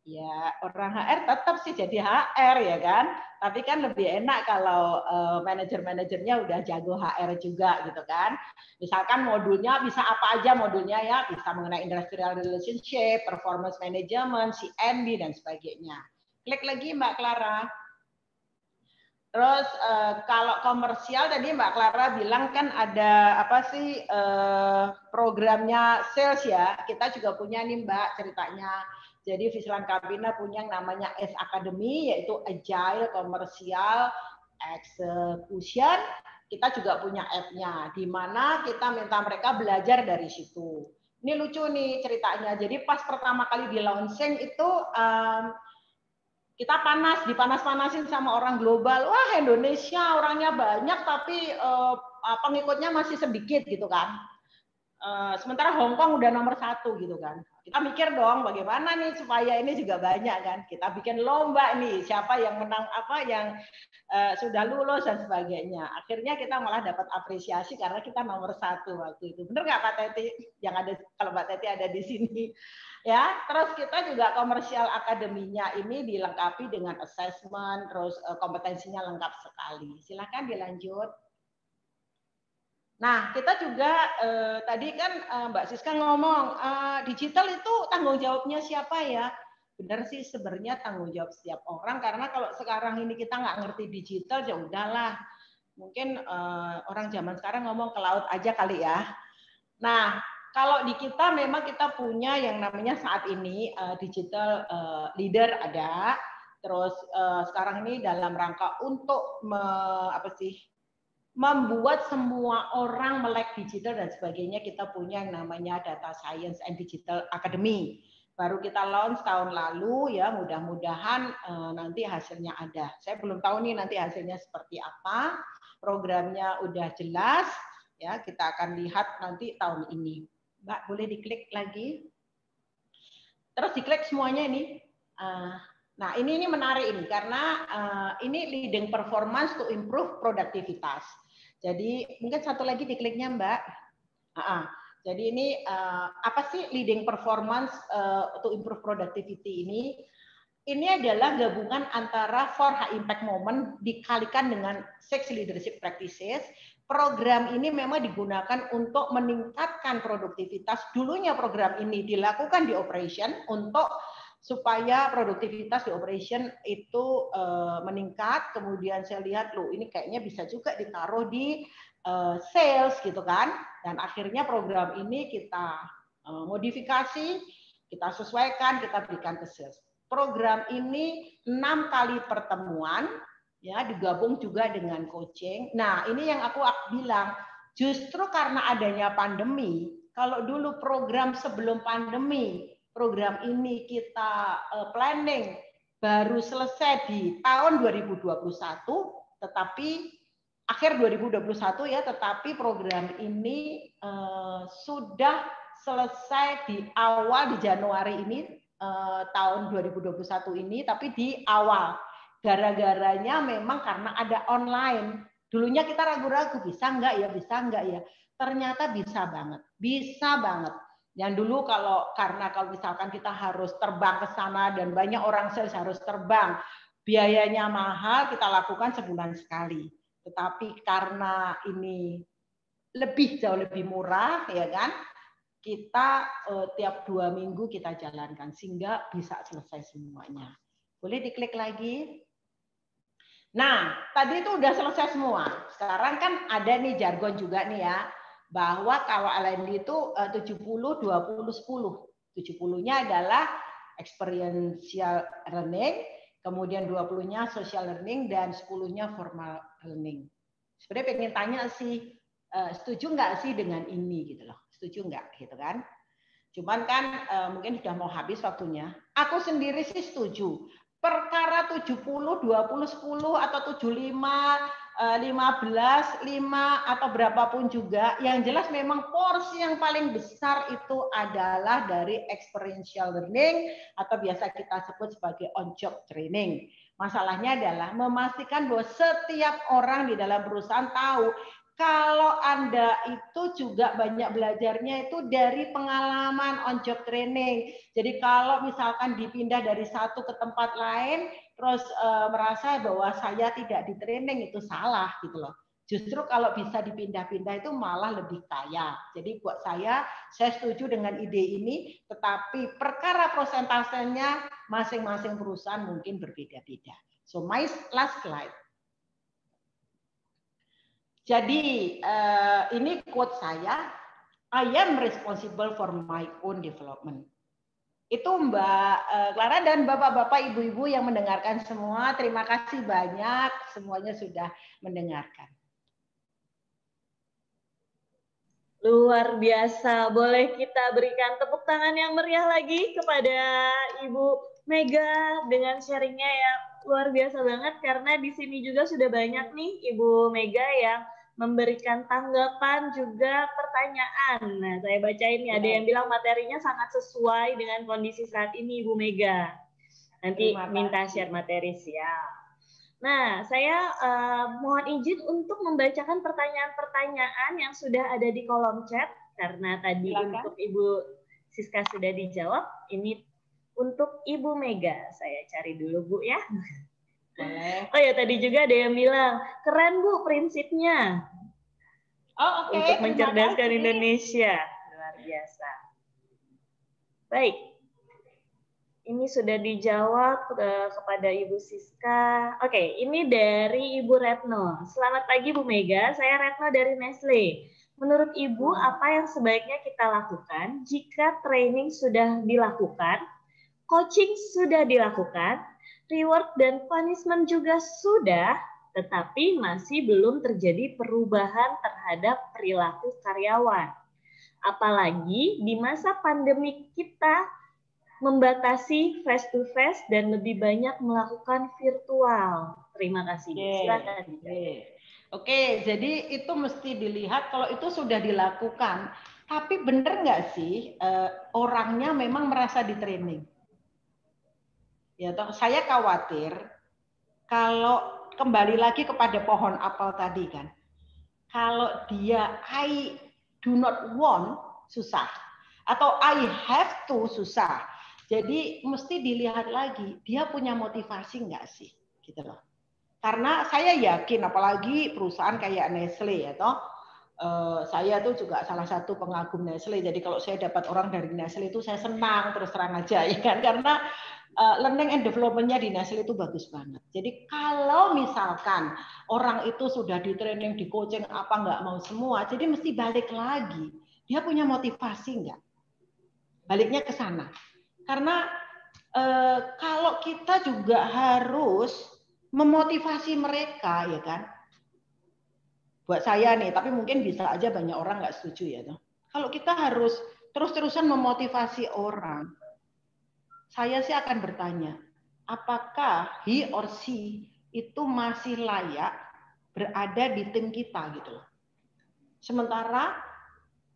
Ya, orang HR tetap sih jadi HR ya kan. Tapi kan lebih enak kalau manajer-manajernya udah jago HR juga gitu kan. Misalkan modulnya bisa apa aja modulnya ya, bisa mengenai industrial relationship, performance management, CNB dan sebagainya. Klik lagi Mbak Clara. Terus kalau komersial tadi Mbak Clara bilang kan ada apa sih programnya sales ya. Kita juga punya nih Mbak ceritanya. Jadi Vigilant Cabina punya yang namanya S Academy, yaitu Agile Commercial Execution. Kita juga punya app-nya, di mana kita minta mereka belajar dari situ. Ini lucu nih ceritanya. Jadi pas pertama kali di launching itu kita dipanas-panasin sama orang global. Wah Indonesia orangnya banyak tapi pengikutnya masih sedikit gitu kan. Sementara Hong Kong udah nomor 1 gitu kan. Kita mikir dong bagaimana nih supaya ini juga banyak kan. Kita bikin lomba nih siapa yang menang apa yang sudah lulus dan sebagainya. Akhirnya kita malah dapat apresiasi karena kita nomor 1 waktu itu. Bener nggak Pak Teti? Yang ada kalau Mbak Teti ada di sini. Ya, terus kita juga komersial akademinya ini dilengkapi dengan assessment, terus kompetensinya lengkap sekali. Silakan dilanjut. Nah, kita juga tadi kan Mbak Siska ngomong digital itu tanggung jawabnya siapa ya? Benar sih sebenarnya tanggung jawab setiap orang karena kalau sekarang ini kita nggak ngerti digital ya udahlah. Mungkin orang zaman sekarang ngomong ke laut aja kali ya. Nah, kalau di kita memang kita punya yang namanya saat ini digital leader ada. Terus sekarang ini dalam rangka untuk membuat semua orang melek digital dan sebagainya, kita punya yang namanya Data Science and Digital Academy. Baru kita launch tahun lalu ya, mudah-mudahan nanti hasilnya ada. Saya belum tahu nih nanti hasilnya seperti apa. Programnya udah jelas ya, kita akan lihat nanti tahun ini. Mbak, boleh diklik lagi. Terus diklik semuanya ini. Nah, ini menarik ini karena ini leading performance to improve produktivitas. Jadi mungkin satu lagi dikliknya Mbak. Jadi ini apa sih leading performance to improve productivity ini? Ini adalah gabungan antara 4 high impact moment dikalikan dengan 6 leadership practices. Program ini memang digunakan untuk meningkatkan produktivitas. Dulunya program ini dilakukan di operation untuk supaya produktivitas di operation itu meningkat. Kemudian saya lihat loh ini kayaknya bisa juga ditaruh di sales gitu kan. Dan akhirnya program ini kita modifikasi, kita sesuaikan, kita berikan ke sales. Program ini 6 kali pertemuan ya, digabung juga dengan coaching. Nah, ini yang aku bilang, justru karena adanya pandemi, kalau dulu program sebelum pandemi, program ini kita planning baru selesai di tahun 2021, tetapi akhir 2021 ya, tetapi program ini sudah selesai di awal di Januari ini tahun 2021 ini, tapi di awal. Gara-garanya memang karena ada online. Dulunya kita ragu-ragu bisa enggak ya. Ternyata bisa banget. Yang dulu karena kalau misalkan kita harus terbang ke sana dan banyak orang sales harus terbang, biayanya mahal, kita lakukan sebulan sekali. Tetapi karena ini jauh lebih murah, ya kan? Kita tiap 2 minggu kita jalankan sehingga bisa selesai semuanya. Boleh diklik lagi. Nah, tadi itu udah selesai semua. Sekarang kan ada nih jargon juga nih ya, bahwa kalau LND itu 70, 20, 10. 70-nya adalah experiential learning, kemudian 20-nya social learning, dan 10-nya formal learning. Sebenarnya pengen tanya sih, setuju nggak sih dengan ini gitu loh? Setuju nggak gitu kan? Cuman kan mungkin sudah mau habis waktunya. Aku sendiri sih setuju. Perkara 70, 20, 10 atau 75, 15, 5 atau berapapun juga, yang jelas memang porsi yang paling besar itu adalah dari experiential learning atau biasa kita sebut sebagai on-job training. Masalahnya adalah memastikan bahwa setiap orang di dalam perusahaan tahu kalau Anda itu juga banyak belajarnya itu dari pengalaman on job training. Jadi kalau misalkan dipindah dari satu ke tempat lain, terus merasa bahwa saya tidak di training, itu salah gitu loh. Justru kalau bisa dipindah-pindah itu malah lebih kaya. Jadi buat saya setuju dengan ide ini, tetapi perkara prosentasenya masing-masing perusahaan mungkin berbeda-beda. So my last slide. Jadi ini quote saya, I am responsible for my own development. Itu Mbak Clara dan Bapak-Bapak, Ibu-Ibu yang mendengarkan semua, terima kasih banyak, semuanya sudah mendengarkan. Luar biasa, boleh kita berikan tepuk tangan yang meriah lagi kepada Ibu Mega dengan sharingnya yang luar biasa banget, karena di sini juga sudah banyak nih Ibu Mega yang memberikan tanggapan juga pertanyaan. Nah, saya bacain nih, ada yang bilang materinya sangat sesuai dengan kondisi saat ini Ibu Mega. Nanti minta share materi, siap. Nah, saya mohon izin untuk membacakan pertanyaan-pertanyaan yang sudah ada di kolom chat, karena tadi untuk Ibu Siska sudah dijawab. Ini untuk Ibu Mega, saya cari dulu Bu ya. Boleh. Oh ya, tadi juga ada yang bilang, keren Bu prinsipnya. Oh, oke. Untuk mencerdaskan Indonesia. Luar biasa. Baik. Ini sudah dijawab kepada Ibu Siska. Oke, ini dari Ibu Retno. Selamat pagi Bu Mega, saya Retno dari Nestle. Menurut Ibu, apa yang sebaiknya kita lakukan jika training sudah dilakukan, coaching sudah dilakukan, reward dan punishment juga sudah, tetapi masih belum terjadi perubahan terhadap perilaku karyawan. Apalagi di masa pandemi kita membatasi face to face dan lebih banyak melakukan virtual. Terima kasih. Silakan. Oke, jadi itu mesti dilihat kalau itu sudah dilakukan. Tapi benar nggak sih orangnya memang merasa di training? Ya, toh saya khawatir kalau kembali lagi kepada pohon apel tadi kan. Kalau dia I do not want, susah. Atau I have to, susah. Jadi mesti dilihat lagi, dia punya motivasi nggak sih? Gitu loh. Karena saya yakin, apalagi perusahaan kayak Nestle ya toh, saya tuh juga salah satu pengagum Nestle. Jadi kalau saya dapat orang dari Nestle itu saya senang terus terang aja ya kan, karena learning and development-nya di Nestle itu bagus banget. Jadi kalau misalkan orang itu sudah di training, di coaching apa nggak mau semua, jadi mesti balik lagi. Dia punya motivasi nggak? Baliknya ke sana. Karena kalau kita juga harus memotivasi mereka, ya kan? Buat saya nih, tapi mungkin bisa aja banyak orang nggak setuju ya. Toh. Kalau kita harus terus-terusan memotivasi orang, saya sih akan bertanya, apakah he or she itu masih layak berada di tim kita gitu loh. Sementara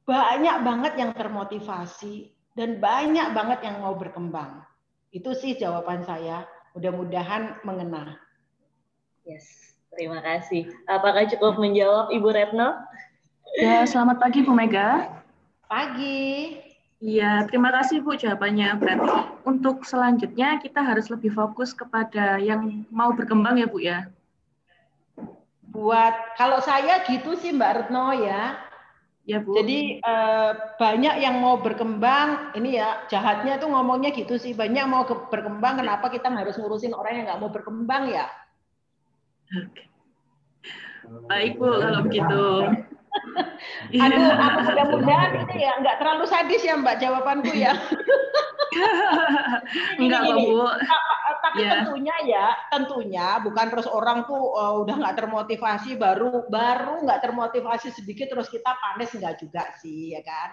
banyak banget yang termotivasi dan banyak banget yang mau berkembang. Itu sih jawaban saya. Mudah-mudahan mengena. Yes, terima kasih. Apakah cukup menjawab Ibu Retno? Ya, selamat pagi Bu Mega. Pagi. Iya, terima kasih Bu jawabannya. Berarti untuk selanjutnya kita harus lebih fokus kepada yang mau berkembang ya Bu ya. Kalau saya gitu sih Mbak Retno ya. Ya, Bu. Jadi banyak yang mau berkembang, ini ya jahatnya tuh ngomongnya gitu sih, banyak mau berkembang, kenapa kita harus ngurusin orang yang nggak mau berkembang ya? Oke. Baik, Bu, kalau begitu. Aduh, mudah-mudahan ini ya nggak terlalu sadis ya Mbak jawabanku ya. Enggak kok, Bu. Tapi Ya. tentunya bukan terus orang tuh udah nggak termotivasi baru nggak termotivasi sedikit terus kita panis, nggak juga sih ya kan.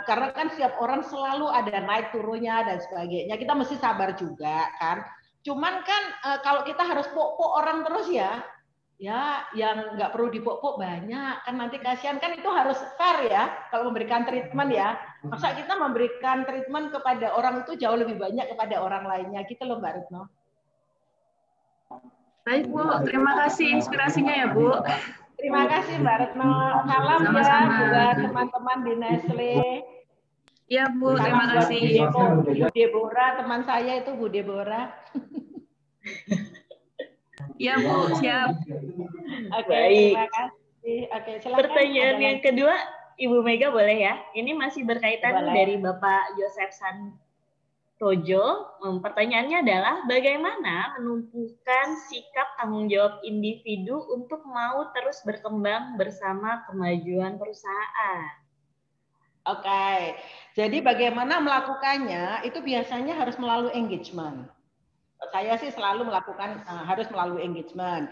Karena kan setiap orang selalu ada naik turunnya dan sebagainya, kita mesti sabar juga kan. Cuman kan kalau kita harus pok-pok orang terus ya yang nggak perlu dipok-pok banyak kan, nanti kasihan kan, itu harus fair ya kalau memberikan treatment ya. Masa kita memberikan treatment kepada orang itu jauh lebih banyak kepada orang lainnya gitu loh Mbak Retno. Baik, Bu, terima kasih inspirasinya ya, Bu. Terima kasih Mbak Retno. Salam Sama-sama. ya buat teman-teman di Nestle. Ya, Bu, Salam terima buat kasih. Bu Deborah, teman saya itu Bu Deborah. Ya, Bu, siap. Oke, Baik. terima kasih. Oke, silakan. Pertanyaan yang kedua, Ibu Mega boleh ya? Ini masih berkaitan Boleh. dari Bapak Joseph Santojo. Pertanyaannya adalah bagaimana menumpukan sikap tanggung jawab individu untuk mau terus berkembang bersama kemajuan perusahaan? Oke, jadi bagaimana melakukannya itu biasanya harus melalui engagement. Saya sih selalu melakukan harus melalui engagement.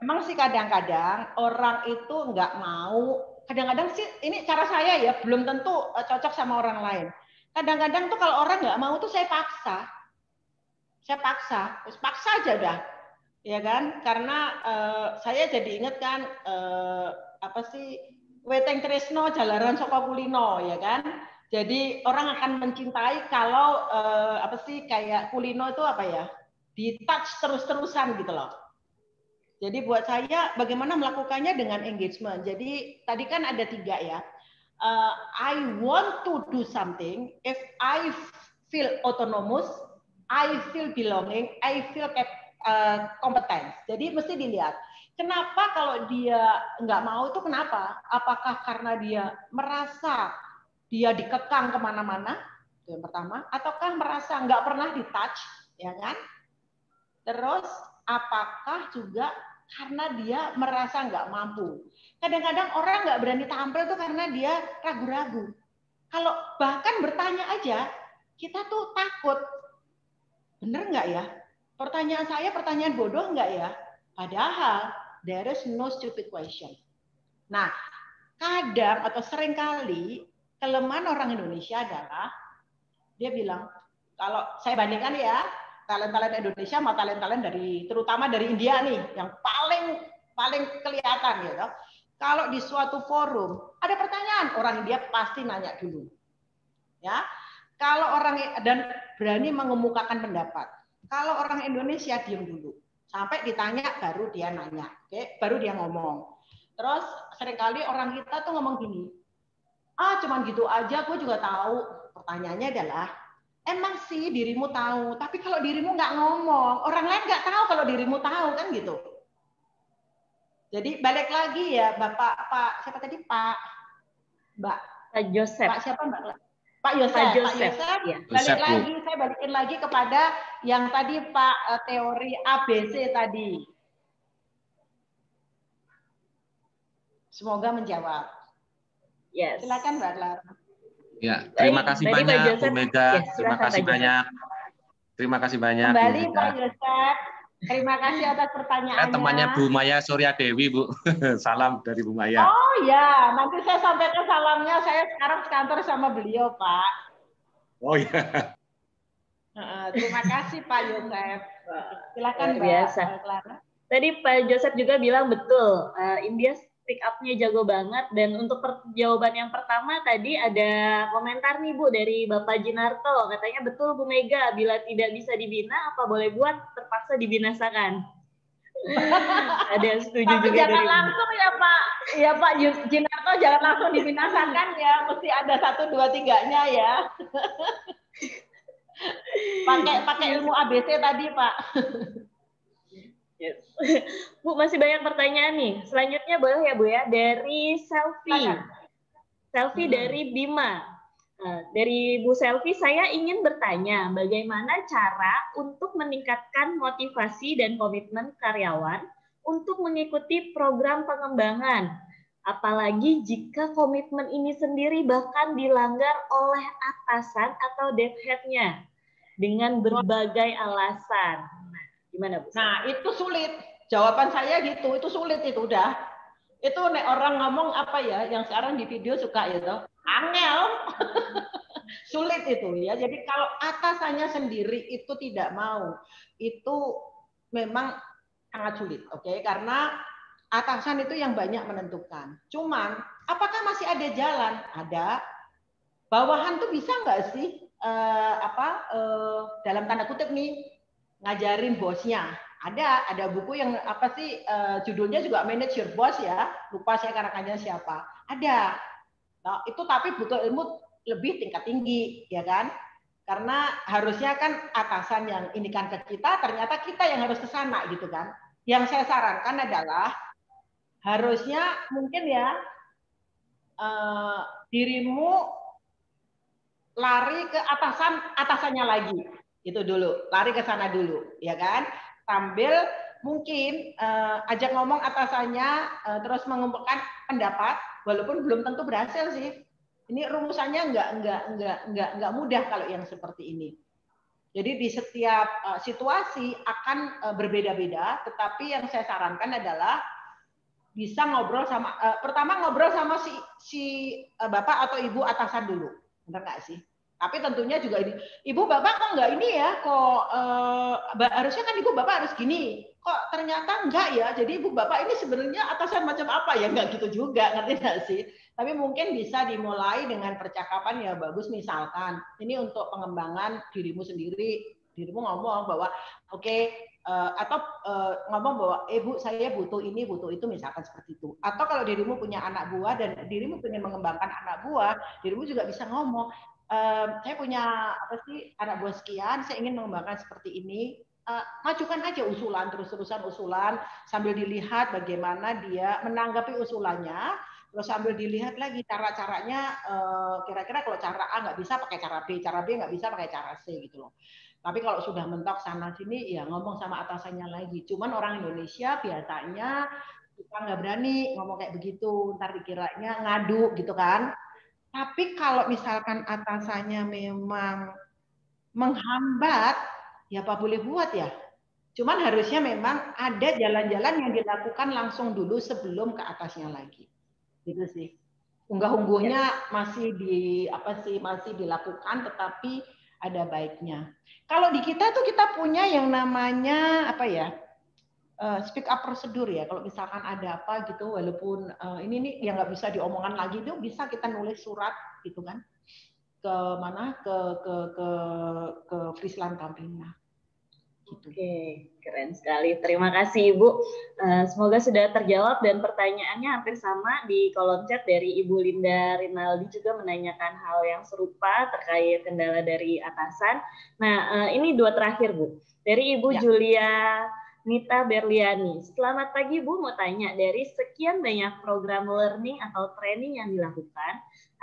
Emang sih kadang-kadang orang itu nggak mau, kadang-kadang sih ini cara saya ya, belum tentu cocok sama orang lain. Kadang-kadang tuh kalau orang nggak mau tuh saya paksa aja dah, ya kan? Karena saya jadi inget kan apa sih, Weteng Tresno Jalaran Saka Kulino, ya kan? Jadi orang akan mencintai kalau apa sih, kayak kulino itu apa ya, di touch terus-terusan gitu loh. Jadi buat saya bagaimana melakukannya dengan engagement. Jadi tadi kan ada 3 ya. I want to do something. If I feel autonomous, I feel belonging, I feel competence. Jadi mesti dilihat. Kenapa kalau dia nggak mau itu kenapa? Apakah karena dia merasa dia dikekang kemana-mana? Itu yang pertama. Ataukah merasa nggak pernah di-touch, ya kan? Terus apakah juga karena dia merasa nggak mampu? Kadang-kadang orang nggak berani tampil tuh karena dia ragu-ragu. Kalau bahkan bertanya aja, kita tuh takut. Bener nggak ya? Pertanyaan saya pertanyaan bodoh nggak ya? Padahal there is no stupid question. Nah, kadang atau seringkali kelemahan orang Indonesia adalah dia bilang, kalau saya bandingkan ya, talent-talent Indonesia sama talent-talent dari, terutama dari India nih, yang paling kelihatan gitu. Kalau di suatu forum ada pertanyaan, orang India pasti nanya dulu, ya. Kalau orang dan berani mengemukakan pendapat. Kalau orang Indonesia diam dulu, sampai ditanya baru dia nanya, oke, baru dia ngomong. Terus seringkali orang kita tuh ngomong gini, cuman gitu aja, gue juga tahu. Pertanyaannya adalah, emang sih dirimu tahu, tapi kalau dirimu nggak ngomong, orang lain nggak tahu kalau dirimu tahu, kan gitu. Jadi balik lagi ya, Pak siapa tadi, Pak Joseph. Pak siapa Mbak? Pak Joseph. Ya. Saya balikin lagi kepada yang tadi Pak teori ABC tadi. Semoga menjawab. Yes. Silakan Mbak Lara. Ya, terima kasih banyak Bu Mega. Yes, terima kasih banyak. Terima kasih banyak. Kembali Pak Joseph. Terima kasih atas pertanyaannya. Temannya Bu Maya Surya Dewi, Bu. Salam dari Bu Maya. Oh ya, nanti saya sampaikan salamnya. Saya sekarang kantor sama beliau, Pak. Oh ya. Terima kasih Pak Joseph. Silakan Mbak Clara. Tadi Pak Joseph juga bilang betul, India pick up-nya jago banget. Dan untuk jawaban yang pertama tadi ada komentar nih Bu dari Bapak Jinarto, katanya betul Bu Mega, bila tidak bisa dibina apa boleh buat, terpaksa dibinasakan. Ada yang setuju tapi juga jangan dari langsung ya Pak, ya Pak Jinarto, jangan langsung dibinasakan ya, mesti ada 1, 2, 3-nya ya. pakai ilmu ABC tadi Pak. Yes. Bu, masih banyak pertanyaan nih. Selanjutnya boleh ya Bu ya, dari Selfie. Selfie dari Bima. Dari Bu Selvi, saya ingin bertanya bagaimana cara untuk meningkatkan motivasi dan komitmen karyawan untuk mengikuti program pengembangan, apalagi jika komitmen ini sendiri bahkan dilanggar oleh atasan atau dead head-nya dengan berbagai alasan. Nah, gimana Bu? Nah, itu sulit. Jawaban saya gitu, itu sulit itu udah. Itu nek orang ngomong apa ya, yang sekarang di video suka itu, angel. Sulit itu ya. Jadi kalau atasannya sendiri itu tidak mau, itu memang sangat sulit, oke? Karena atasan itu yang banyak menentukan. Cuman, apakah masih ada jalan? Ada. Bawahan tuh bisa nggak sih dalam tanda kutip nih ngajarin bosnya? Ada buku yang apa sih judulnya juga Manage Your Boss ya. Lupa saya karangannya siapa. Ada. Nah, itu tapi butuh ilmu lebih tingkat tinggi, ya kan? Karena harusnya kan atasan yang ini kan ke kita, ternyata kita yang harus ke sana gitu kan. Yang saya sarankan adalah harusnya mungkin ya dirimu lari ke atasannya lagi, itu dulu, lari ke sana dulu, ya kan? Sambil mungkin ajak ngomong atasannya, terus mengumpulkan pendapat, walaupun belum tentu berhasil sih. Ini rumusannya nggak mudah kalau yang seperti ini. Jadi di setiap situasi akan berbeda-beda, tetapi yang saya sarankan adalah bisa ngobrol sama pertama ngobrol sama si bapak atau ibu atasan dulu, benar nggak sih? Tapi tentunya juga ini, ibu bapak kok nggak ini ya, kok harusnya kan ibu bapak harus gini, kok ternyata enggak ya. Jadi ibu bapak ini sebenarnya atasan macam apa ya? Nggak gitu juga, ngerti nggak sih? Tapi mungkin bisa dimulai dengan percakapan ya bagus, misalkan ini untuk pengembangan dirimu sendiri, dirimu ngomong bahwa oke, atau ngomong bahwa Bu saya butuh ini, butuh itu, misalkan seperti itu. Atau kalau dirimu punya anak buah dan dirimu ingin mengembangkan anak buah, dirimu juga bisa ngomong, saya punya anak buah sekian, saya ingin mengembangkan seperti ini. Majukan aja usulan, terus-terusan usulan, sambil dilihat bagaimana dia menanggapi usulannya, terus sambil dilihat lagi cara-caranya, kira-kira kalau cara A nggak bisa pakai cara B nggak bisa pakai cara C gitu loh. Tapi kalau sudah mentok sana sini, ya ngomong sama atasannya lagi. Cuman orang Indonesia biasanya kita nggak berani ngomong kayak begitu, ntar dikiranya ngadu gitu kan. Tapi kalau misalkan atasannya memang menghambat, ya apa boleh buat ya. Cuman harusnya memang ada jalan-jalan yang dilakukan langsung dulu sebelum ke atasnya lagi. Gitu sih. Unggah-ungguhnya masih masih dilakukan, tetapi ada baiknya. Kalau di kita tuh kita punya yang namanya speak up prosedur ya. Kalau misalkan ada apa gitu, walaupun ini nih yang nggak bisa diomongkan lagi, itu bisa kita nulis surat gitu kan, ke mana ke Friesland Campina. Gitu. Oke, keren sekali. Terima kasih Ibu. Semoga sudah terjawab, dan pertanyaannya hampir sama di kolom chat dari Ibu Linda Rinaldi juga menanyakan hal yang serupa terkait kendala dari atasan. Nah, ini dua terakhir Bu. Dari Ibu Julia Nita Berliani. Selamat pagi Bu, mau tanya, dari sekian banyak program learning atau training yang dilakukan,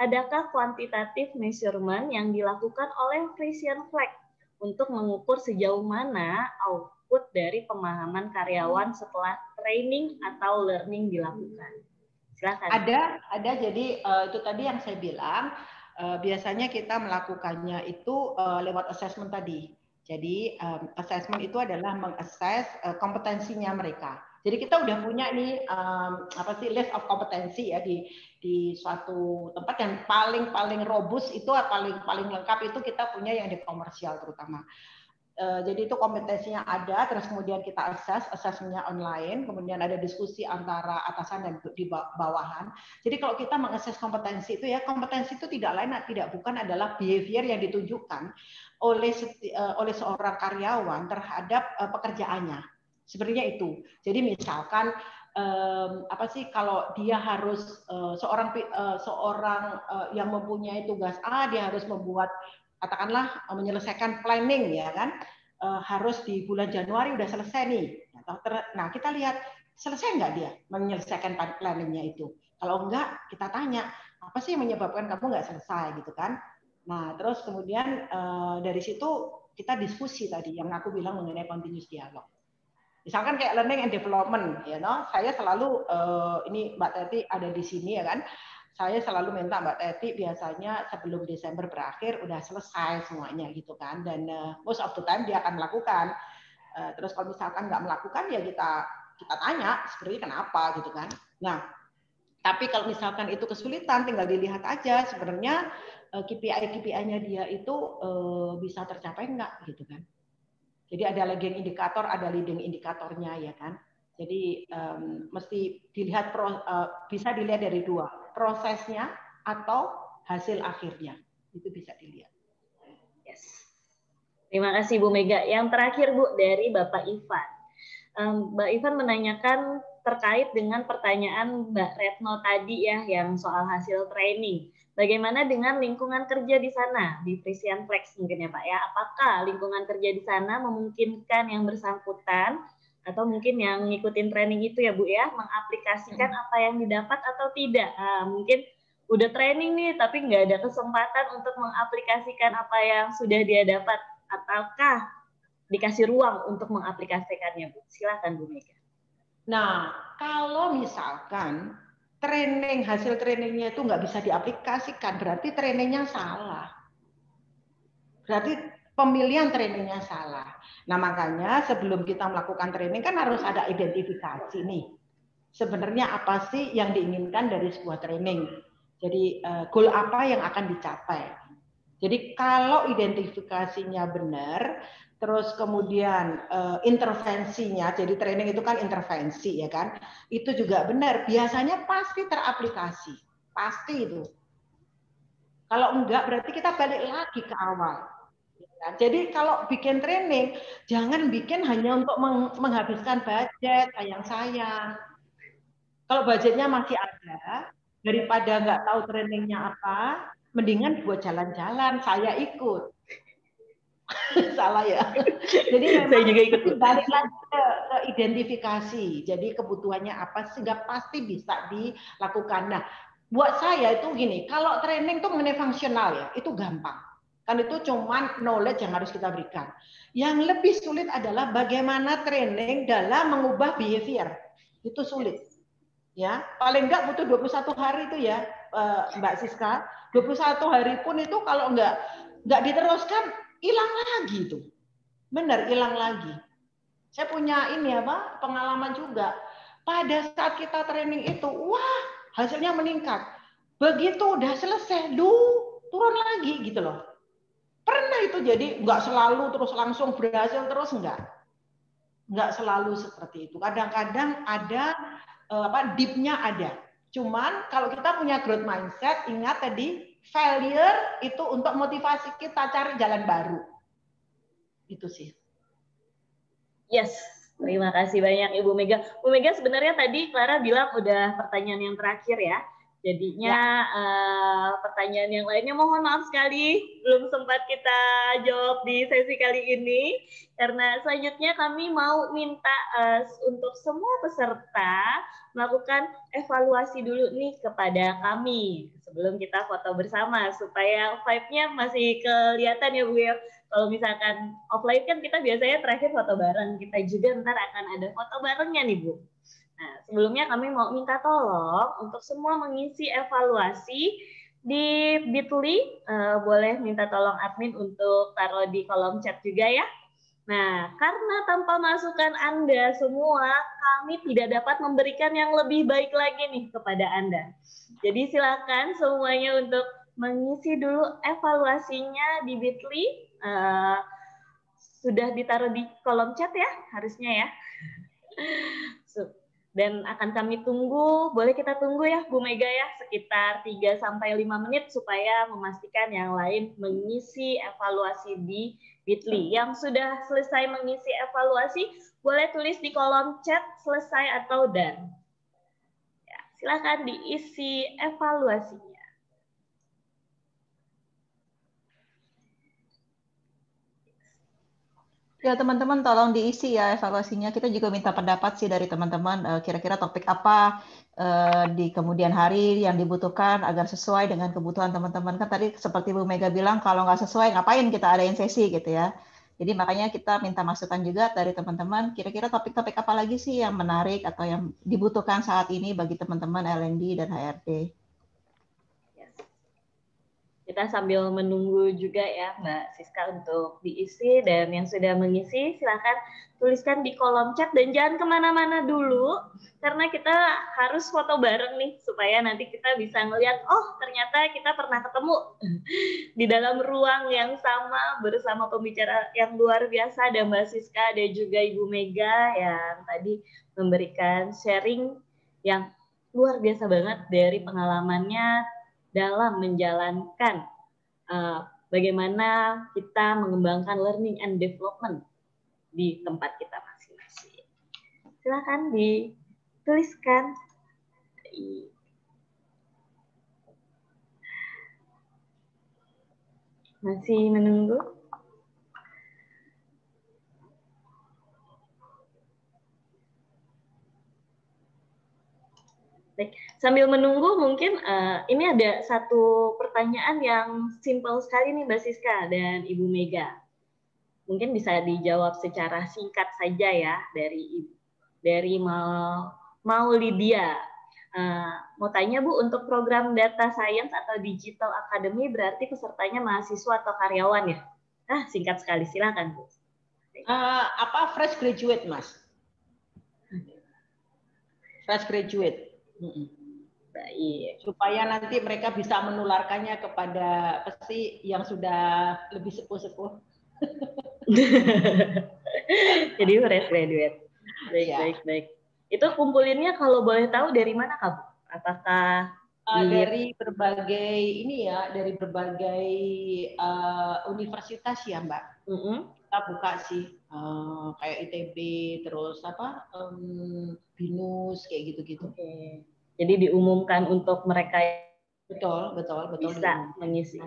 adakah kuantitatif measurement yang dilakukan oleh Frisian Flag untuk mengukur sejauh mana output dari pemahaman karyawan setelah training atau learning dilakukan? Silakan. Ada. Jadi itu tadi yang saya bilang, biasanya kita melakukannya itu lewat assessment tadi. Jadi assessment itu adalah mengakses kompetensinya mereka. Jadi kita udah punya nih list of kompetensi ya di suatu tempat yang paling robust itu, paling lengkap itu kita punya yang di komersial terutama. Jadi itu kompetensinya ada, terus kemudian kita assessmentnya online, kemudian ada diskusi antara atasan dan di bawahan. Jadi kalau kita mengakses kompetensi itu ya, kompetensi itu tidak bukan adalah behavior yang ditunjukkan oleh seorang karyawan terhadap pekerjaannya. Sebenarnya itu. Jadi misalkan kalau dia harus seorang yang mempunyai tugas A, dia harus membuat, katakanlah menyelesaikan planning ya kan, harus di bulan Januari udah selesai nih. Nah kita lihat selesai nggak dia menyelesaikan planningnya itu. Kalau enggak, kita tanya, apa sih yang menyebabkan kamu nggak selesai gitu kan? Nah, terus kemudian dari situ kita diskusi tadi yang aku bilang mengenai continuous dialog. Misalkan kayak learning and development, saya selalu ini Mbak Teti ada di sini ya kan, saya selalu minta Mbak Teti biasanya sebelum Desember berakhir udah selesai semuanya gitu kan, dan most of the time dia akan melakukan. Terus kalau misalkan nggak melakukan ya kita tanya sebenarnya kenapa gitu kan. Nah, tapi kalau misalkan itu kesulitan, tinggal dilihat aja sebenarnya KPI-nya dia itu bisa tercapai nggak gitu kan. Jadi ada lagging indikator, ada leading indikatornya ya kan. Jadi mesti dilihat bisa dilihat dari dua, prosesnya atau hasil akhirnya. Itu bisa dilihat. Yes. Terima kasih Bu Mega. Yang terakhir Bu dari Bapak Ivan. Mbak Ivan menanyakan terkait dengan pertanyaan Mbak Retno tadi ya, yang soal hasil training. Bagaimana dengan lingkungan kerja di sana, di Frisian Flex mungkin ya Pak ya? Apakah lingkungan kerja di sana memungkinkan yang bersangkutan atau mungkin yang ngikutin training itu ya Bu ya, mengaplikasikan apa yang didapat atau tidak? Mungkin udah training nih, tapi nggak ada kesempatan untuk mengaplikasikan apa yang sudah dia dapat, ataukah dikasih ruang untuk mengaplikasikannya Bu? Silakan Bu Mega. Nah, kalau misalkan hasil trainingnya itu nggak bisa diaplikasikan, berarti trainingnya salah. Berarti pemilihan trainingnya salah. Nah, makanya sebelum kita melakukan training kan harus ada identifikasi nih. Sebenarnya apa sih yang diinginkan dari sebuah training? Jadi goal apa yang akan dicapai? Jadi kalau identifikasinya benar, terus kemudian intervensinya, jadi training itu kan intervensi ya kan, itu juga benar, biasanya pasti teraplikasi, pasti itu. Kalau enggak berarti kita balik lagi ke awal. Jadi kalau bikin training, jangan bikin hanya untuk menghabiskan budget, sayang-sayang. Kalau budgetnya masih ada, daripada nggak tahu trainingnya apa, mendingan buat jalan-jalan, saya ikut. Salah ya. Jadi memang saya juga ikut balik lagi ke identifikasi. Jadi kebutuhannya apa sehingga pasti bisa dilakukan. Nah, buat saya itu gini, kalau training itu mengenai fungsional ya, itu gampang. Kan itu cuman knowledge yang harus kita berikan. Yang lebih sulit adalah bagaimana training dalam mengubah behavior. Itu sulit. Ya, paling enggak butuh 21 hari itu ya, Mbak Siska. 21 hari pun itu kalau enggak diteruskan hilang lagi itu. Benar, hilang lagi. Saya punya pengalaman juga. Pada saat kita training itu, wah, hasilnya meningkat. Begitu udah selesai, turun lagi gitu loh. Pernah itu jadi nggak selalu terus langsung berhasil terus enggak. Nggak selalu seperti itu. Kadang-kadang ada dip-nya ada. Cuman kalau kita punya growth mindset, ingat tadi failure itu untuk motivasi kita cari jalan baru. Itu sih. Yes, terima kasih banyak Ibu Mega. Bu Mega sebenarnya tadi Clara bilang udah pertanyaan yang terakhir ya. Jadinya pertanyaan yang lainnya mohon maaf sekali belum sempat kita jawab di sesi kali ini. Karena selanjutnya kami mau minta untuk semua peserta melakukan evaluasi dulu nih kepada kami sebelum kita foto bersama supaya vibe-nya masih kelihatan ya Bu ya. Kalau misalkan offline kan kita biasanya terakhir foto bareng, kita juga ntar akan ada foto barengnya nih Bu. Nah, sebelumnya kami mau minta tolong untuk semua mengisi evaluasi di Bitly, boleh minta tolong admin untuk taruh di kolom chat juga ya. Nah, karena tanpa masukan Anda semua, kami tidak dapat memberikan yang lebih baik lagi nih kepada Anda. Jadi silakan semuanya untuk mengisi dulu evaluasinya di Bitly. Sudah ditaruh di kolom chat ya, harusnya ya. Dan akan kami tunggu, boleh kita tunggu ya Bu Mega ya, sekitar 3-5 menit supaya memastikan yang lain mengisi evaluasi di Bitly. Yang sudah selesai mengisi evaluasi, boleh tulis di kolom chat selesai atau done. Ya, silakan diisi evaluasinya. Ya teman-teman tolong diisi ya evaluasinya. Kita juga minta pendapat sih dari teman-teman kira-kira topik apa di kemudian hari yang dibutuhkan agar sesuai dengan kebutuhan teman-teman. Kan tadi seperti Bu Mega bilang kalau nggak sesuai ngapain kita adain sesi gitu ya. Jadi makanya kita minta masukan juga dari teman-teman kira-kira topik-topik apa lagi sih yang menarik atau yang dibutuhkan saat ini bagi teman-teman L&D dan HRD. Kita sambil menunggu juga ya Mbak Siska untuk diisi, dan yang sudah mengisi silakan tuliskan di kolom chat dan jangan kemana-mana dulu karena kita harus foto bareng nih supaya nanti kita bisa ngelihat oh ternyata kita pernah ketemu di dalam ruang yang sama bersama pembicara yang luar biasa, ada Mbak Siska, ada juga Ibu Mega yang tadi memberikan sharing yang luar biasa banget dari pengalamannya dalam menjalankan bagaimana kita mengembangkan learning and development di tempat kita masing-masing. Silakan dituliskan. Masih menunggu? Baik, sambil menunggu mungkin ini ada satu pertanyaan yang simpel sekali nih Mbak Siska dan Ibu Mega. Mungkin bisa dijawab secara singkat saja ya dari Maulidia. Mau tanya Bu, untuk program Data Science atau Digital Academy berarti pesertanya mahasiswa atau karyawan ya? Singkat sekali, silakan Bu. Fresh graduate Mas? Fresh graduate. Baik. Supaya nanti mereka bisa menularkannya kepada pasti yang sudah lebih sepuh-sepuh. Jadi fresh graduate. Baik. Itu kumpulinnya kalau boleh tahu dari mana Kak Bu? Apakah dari berbagai dari berbagai universitas ya Mbak. Kita buka sih kayak ITB, terus BINUS kayak gitu-gitu. Okay. Jadi diumumkan untuk mereka betul bisa mengisi.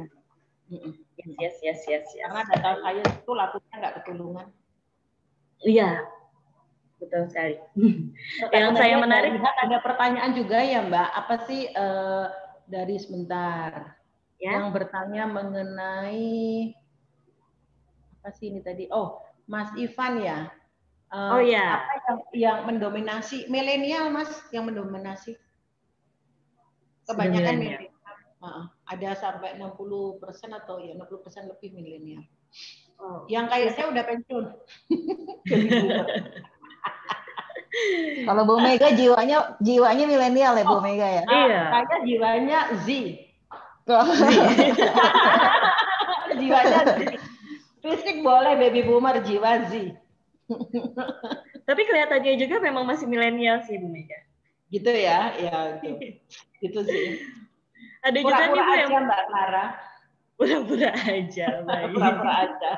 Yes. Karena data science itu lakunya nggak ketulungan. Iya, betul sekali. Yang saya menarik ada pertanyaan juga ya Mbak. Apa sih dari sebentar yang bertanya mengenai apa sih ini tadi? Oh, Mas Ivan ya. Apa yang mendominasi milenial Mas, yang mendominasi? Kebanyakan milenial. Ada sampai 60% atau ya 60% lebih milenial. Yang kayak saya udah pensiun. Kalau Bu Mega jiwanya milenial ya Bu Mega ya? Iya. Saya jiwanya Z. Jiwanya Z. Fisik boleh baby boomer, jiwa Z. Tapi kelihatannya juga memang masih milenial sih Bu Mega. Gitu ya, gitu sih. Ada juga nih Bu yang Mbak Clara. Pura-pura aja, baik. Pura-pura aja.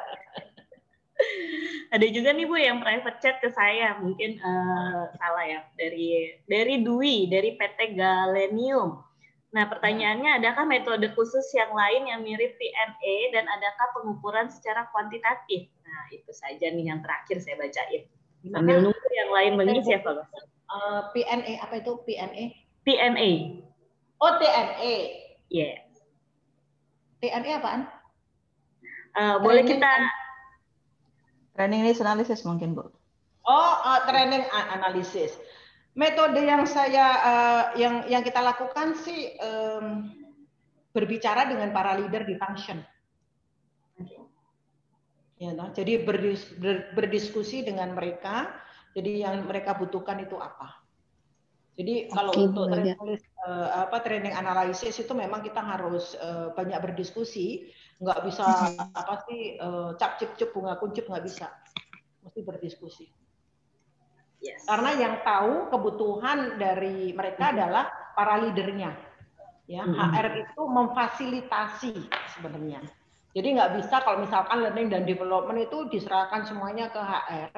Ada juga nih Bu yang private chat ke saya, mungkin salah ya, dari Dwi, dari PT Galenium. Nah, pertanyaannya, adakah metode khusus yang lain yang mirip PNA dan adakah pengukuran secara kuantitatif? Nah, itu saja nih yang terakhir saya bacain. Sambil nunggu yang lain mengisi ya, Pak. PNA, apa itu PNA? PNA. Oh, TNA. Yes. TNA apaan? Boleh kita... Training needs analysis mungkin Bu. Training analysis. Metode yang yang kita lakukan sih berbicara dengan para leader di function. Ya, jadi berdiskusi dengan mereka. Jadi yang mereka butuhkan itu apa. Jadi kalau untuk training analysis itu memang kita harus banyak berdiskusi. Nggak bisa cap cip cup bunga kuncup, nggak bisa. Mesti berdiskusi. Yes. Karena yang tahu kebutuhan dari mereka adalah para leadernya. Ya, HR itu memfasilitasi sebenarnya. Jadi nggak bisa kalau misalkan learning dan development itu diserahkan semuanya ke HR.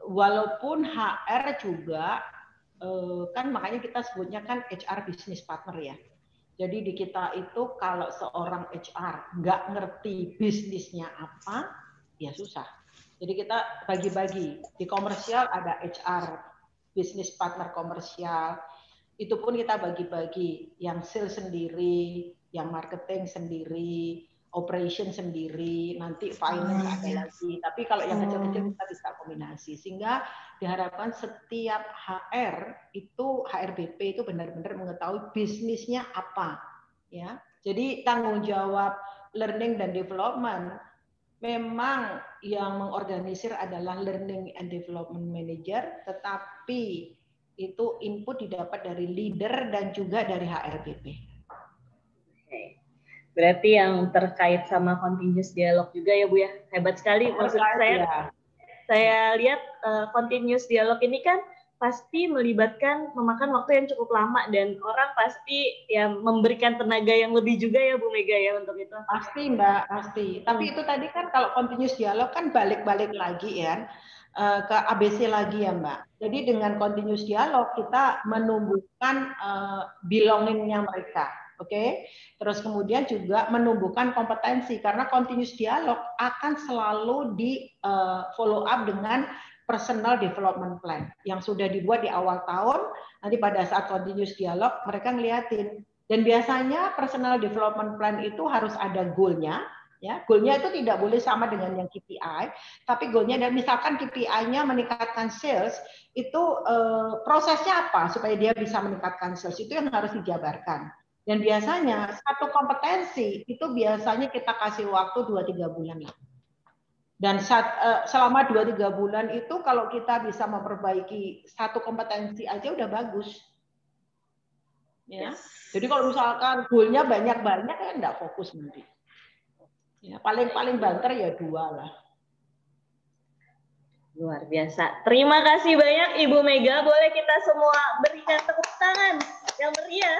Walaupun HR juga kan makanya kita sebutnya kan HR business partner ya. Jadi di kita itu kalau seorang HR nggak ngerti bisnisnya apa, ya susah. Jadi kita bagi-bagi. Di komersial ada HR, business partner komersial. Itu pun kita bagi-bagi. Yang sales sendiri, yang marketing sendiri, operation sendiri, nanti finance ada lagi. Tapi kalau yang kecil-kecil kita bisa kombinasi. Sehingga diharapkan setiap HR itu, HRBP itu benar-benar mengetahui bisnisnya apa. Ya. Jadi tanggung jawab learning dan development memang yang mengorganisir adalah Learning and Development Manager, tetapi itu input didapat dari leader dan juga dari HRBP. Berarti yang terkait sama continuous dialog juga ya Bu ya, hebat sekali. Maksud saya lihat continuous dialog ini kan pasti memakan waktu yang cukup lama dan orang pasti ya memberikan tenaga yang lebih juga ya Bu Mega ya untuk itu. Pasti Mbak, pasti. Tapi itu tadi kan kalau continuous dialog kan balik-balik lagi ya ke ABC lagi ya Mbak. Jadi dengan continuous dialog kita menumbuhkan belongingnya mereka. Oke, terus kemudian juga menumbuhkan kompetensi karena continuous dialog akan selalu di follow up dengan personal development plan yang sudah dibuat di awal tahun. Nanti pada saat continuous dialog mereka ngeliatin, dan biasanya personal development plan itu harus ada goalnya. Ya, goalnya itu tidak boleh sama dengan yang KPI, tapi goalnya, dan misalkan KPI-nya meningkatkan sales, itu prosesnya apa supaya dia bisa meningkatkan sales, itu yang harus dijabarkan. Dan biasanya satu kompetensi itu biasanya kita kasih waktu 2-3 bulan lah. Dan selama 2-3 bulan itu kalau kita bisa memperbaiki satu kompetensi aja udah bagus. Ya. Jadi kalau misalkan goalnya banyak-banyak ya enggak fokus nanti. Ya, paling banter ya 2 lah. Luar biasa. Terima kasih banyak Ibu Mega. Boleh kita semua berikan tepuk tangan yang meriah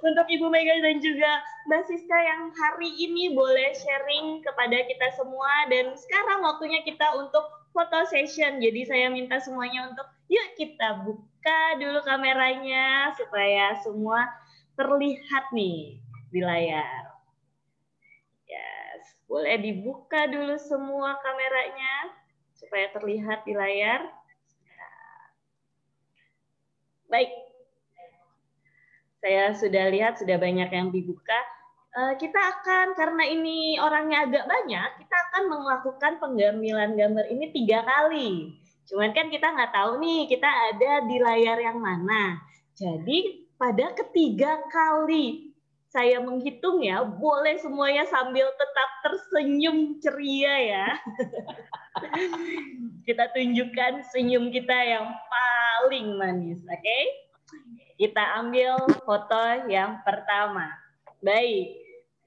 untuk Ibu Mega dan juga Mbak Siska yang hari ini boleh sharing kepada kita semua. Dan sekarang waktunya kita untuk foto session. Jadi saya minta semuanya untuk yuk kita buka dulu kameranya supaya semua terlihat nih di layar. Yes, boleh dibuka dulu semua kameranya supaya terlihat di layar. Baik. Saya sudah lihat, sudah banyak yang dibuka. Kita akan, karena ini orangnya agak banyak, kita akan melakukan penggamilan gambar ini 3 kali. Cuman kan kita nggak tahu nih, kita ada di layar yang mana. Jadi pada ketiga kali saya menghitung ya, boleh semuanya sambil tetap tersenyum ceria ya. Kita tunjukkan senyum kita yang paling manis, oke? Kita ambil foto yang pertama. Baik,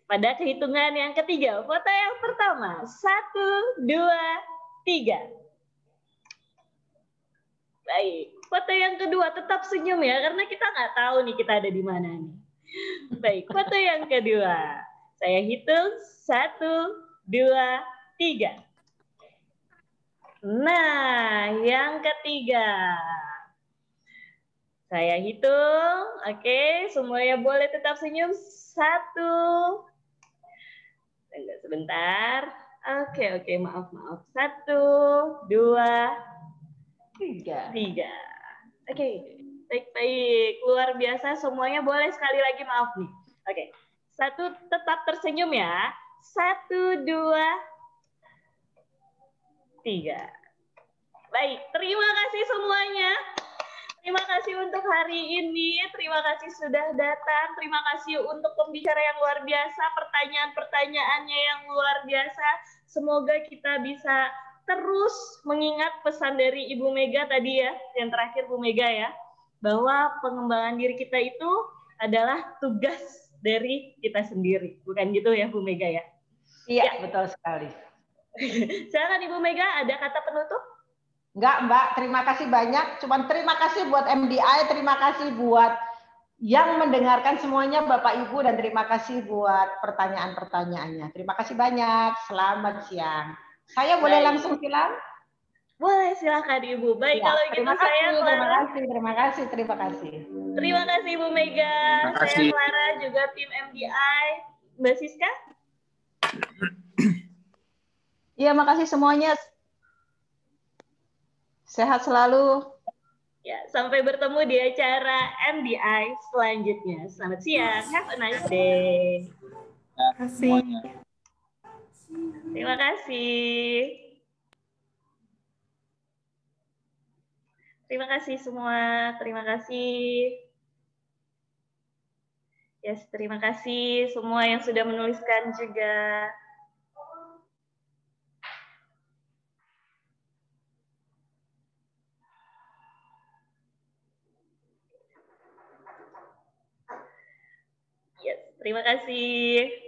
pada kehitungan yang ketiga, foto yang pertama. 1, 2, 3. Baik, foto yang kedua tetap senyum ya, karena kita nggak tahu nih kita ada di mana nih. Baik, foto yang kedua. Saya hitung 1, 2, 3. Nah, yang ketiga. Saya hitung, oke, semuanya boleh tetap senyum. 1, sebentar, oke, maaf. 1, 2, 3. Oke, baik, luar biasa, semuanya boleh sekali lagi, maaf nih. Oke, 1 tetap tersenyum ya. 1, 2, 3. Baik, terima kasih semuanya. Terima kasih untuk hari ini, terima kasih sudah datang, terima kasih untuk pembicara yang luar biasa, pertanyaan-pertanyaannya yang luar biasa. Semoga kita bisa terus mengingat pesan dari Ibu Mega tadi ya, yang terakhir Bu Mega ya, bahwa pengembangan diri kita itu adalah tugas dari kita sendiri. Bukan gitu ya Bu Mega ya? Iya, ya. Betul sekali. Silakan Ibu Mega, ada kata penutup? Enggak, Mbak. Terima kasih banyak. Cuman terima kasih buat MDI, terima kasih buat yang mendengarkan semuanya, Bapak Ibu, dan terima kasih buat pertanyaan-pertanyaannya. Terima kasih banyak. Selamat siang. Saya boleh langsung silang? Boleh, silakan Ibu. Baik, ya, kalau gitu saya Clara. Terima kasih. Terima kasih Ibu Mega. Saya Clara, juga tim MDI. Mbak Siska? Iya, makasih semuanya. Sehat selalu. Ya, sampai bertemu di acara MDI selanjutnya. Selamat siang. Have a nice day. Terima kasih. Terima kasih. Terima kasih semua. Terima kasih. Yes, terima kasih semua yang sudah menuliskan juga. Yes, terima kasih.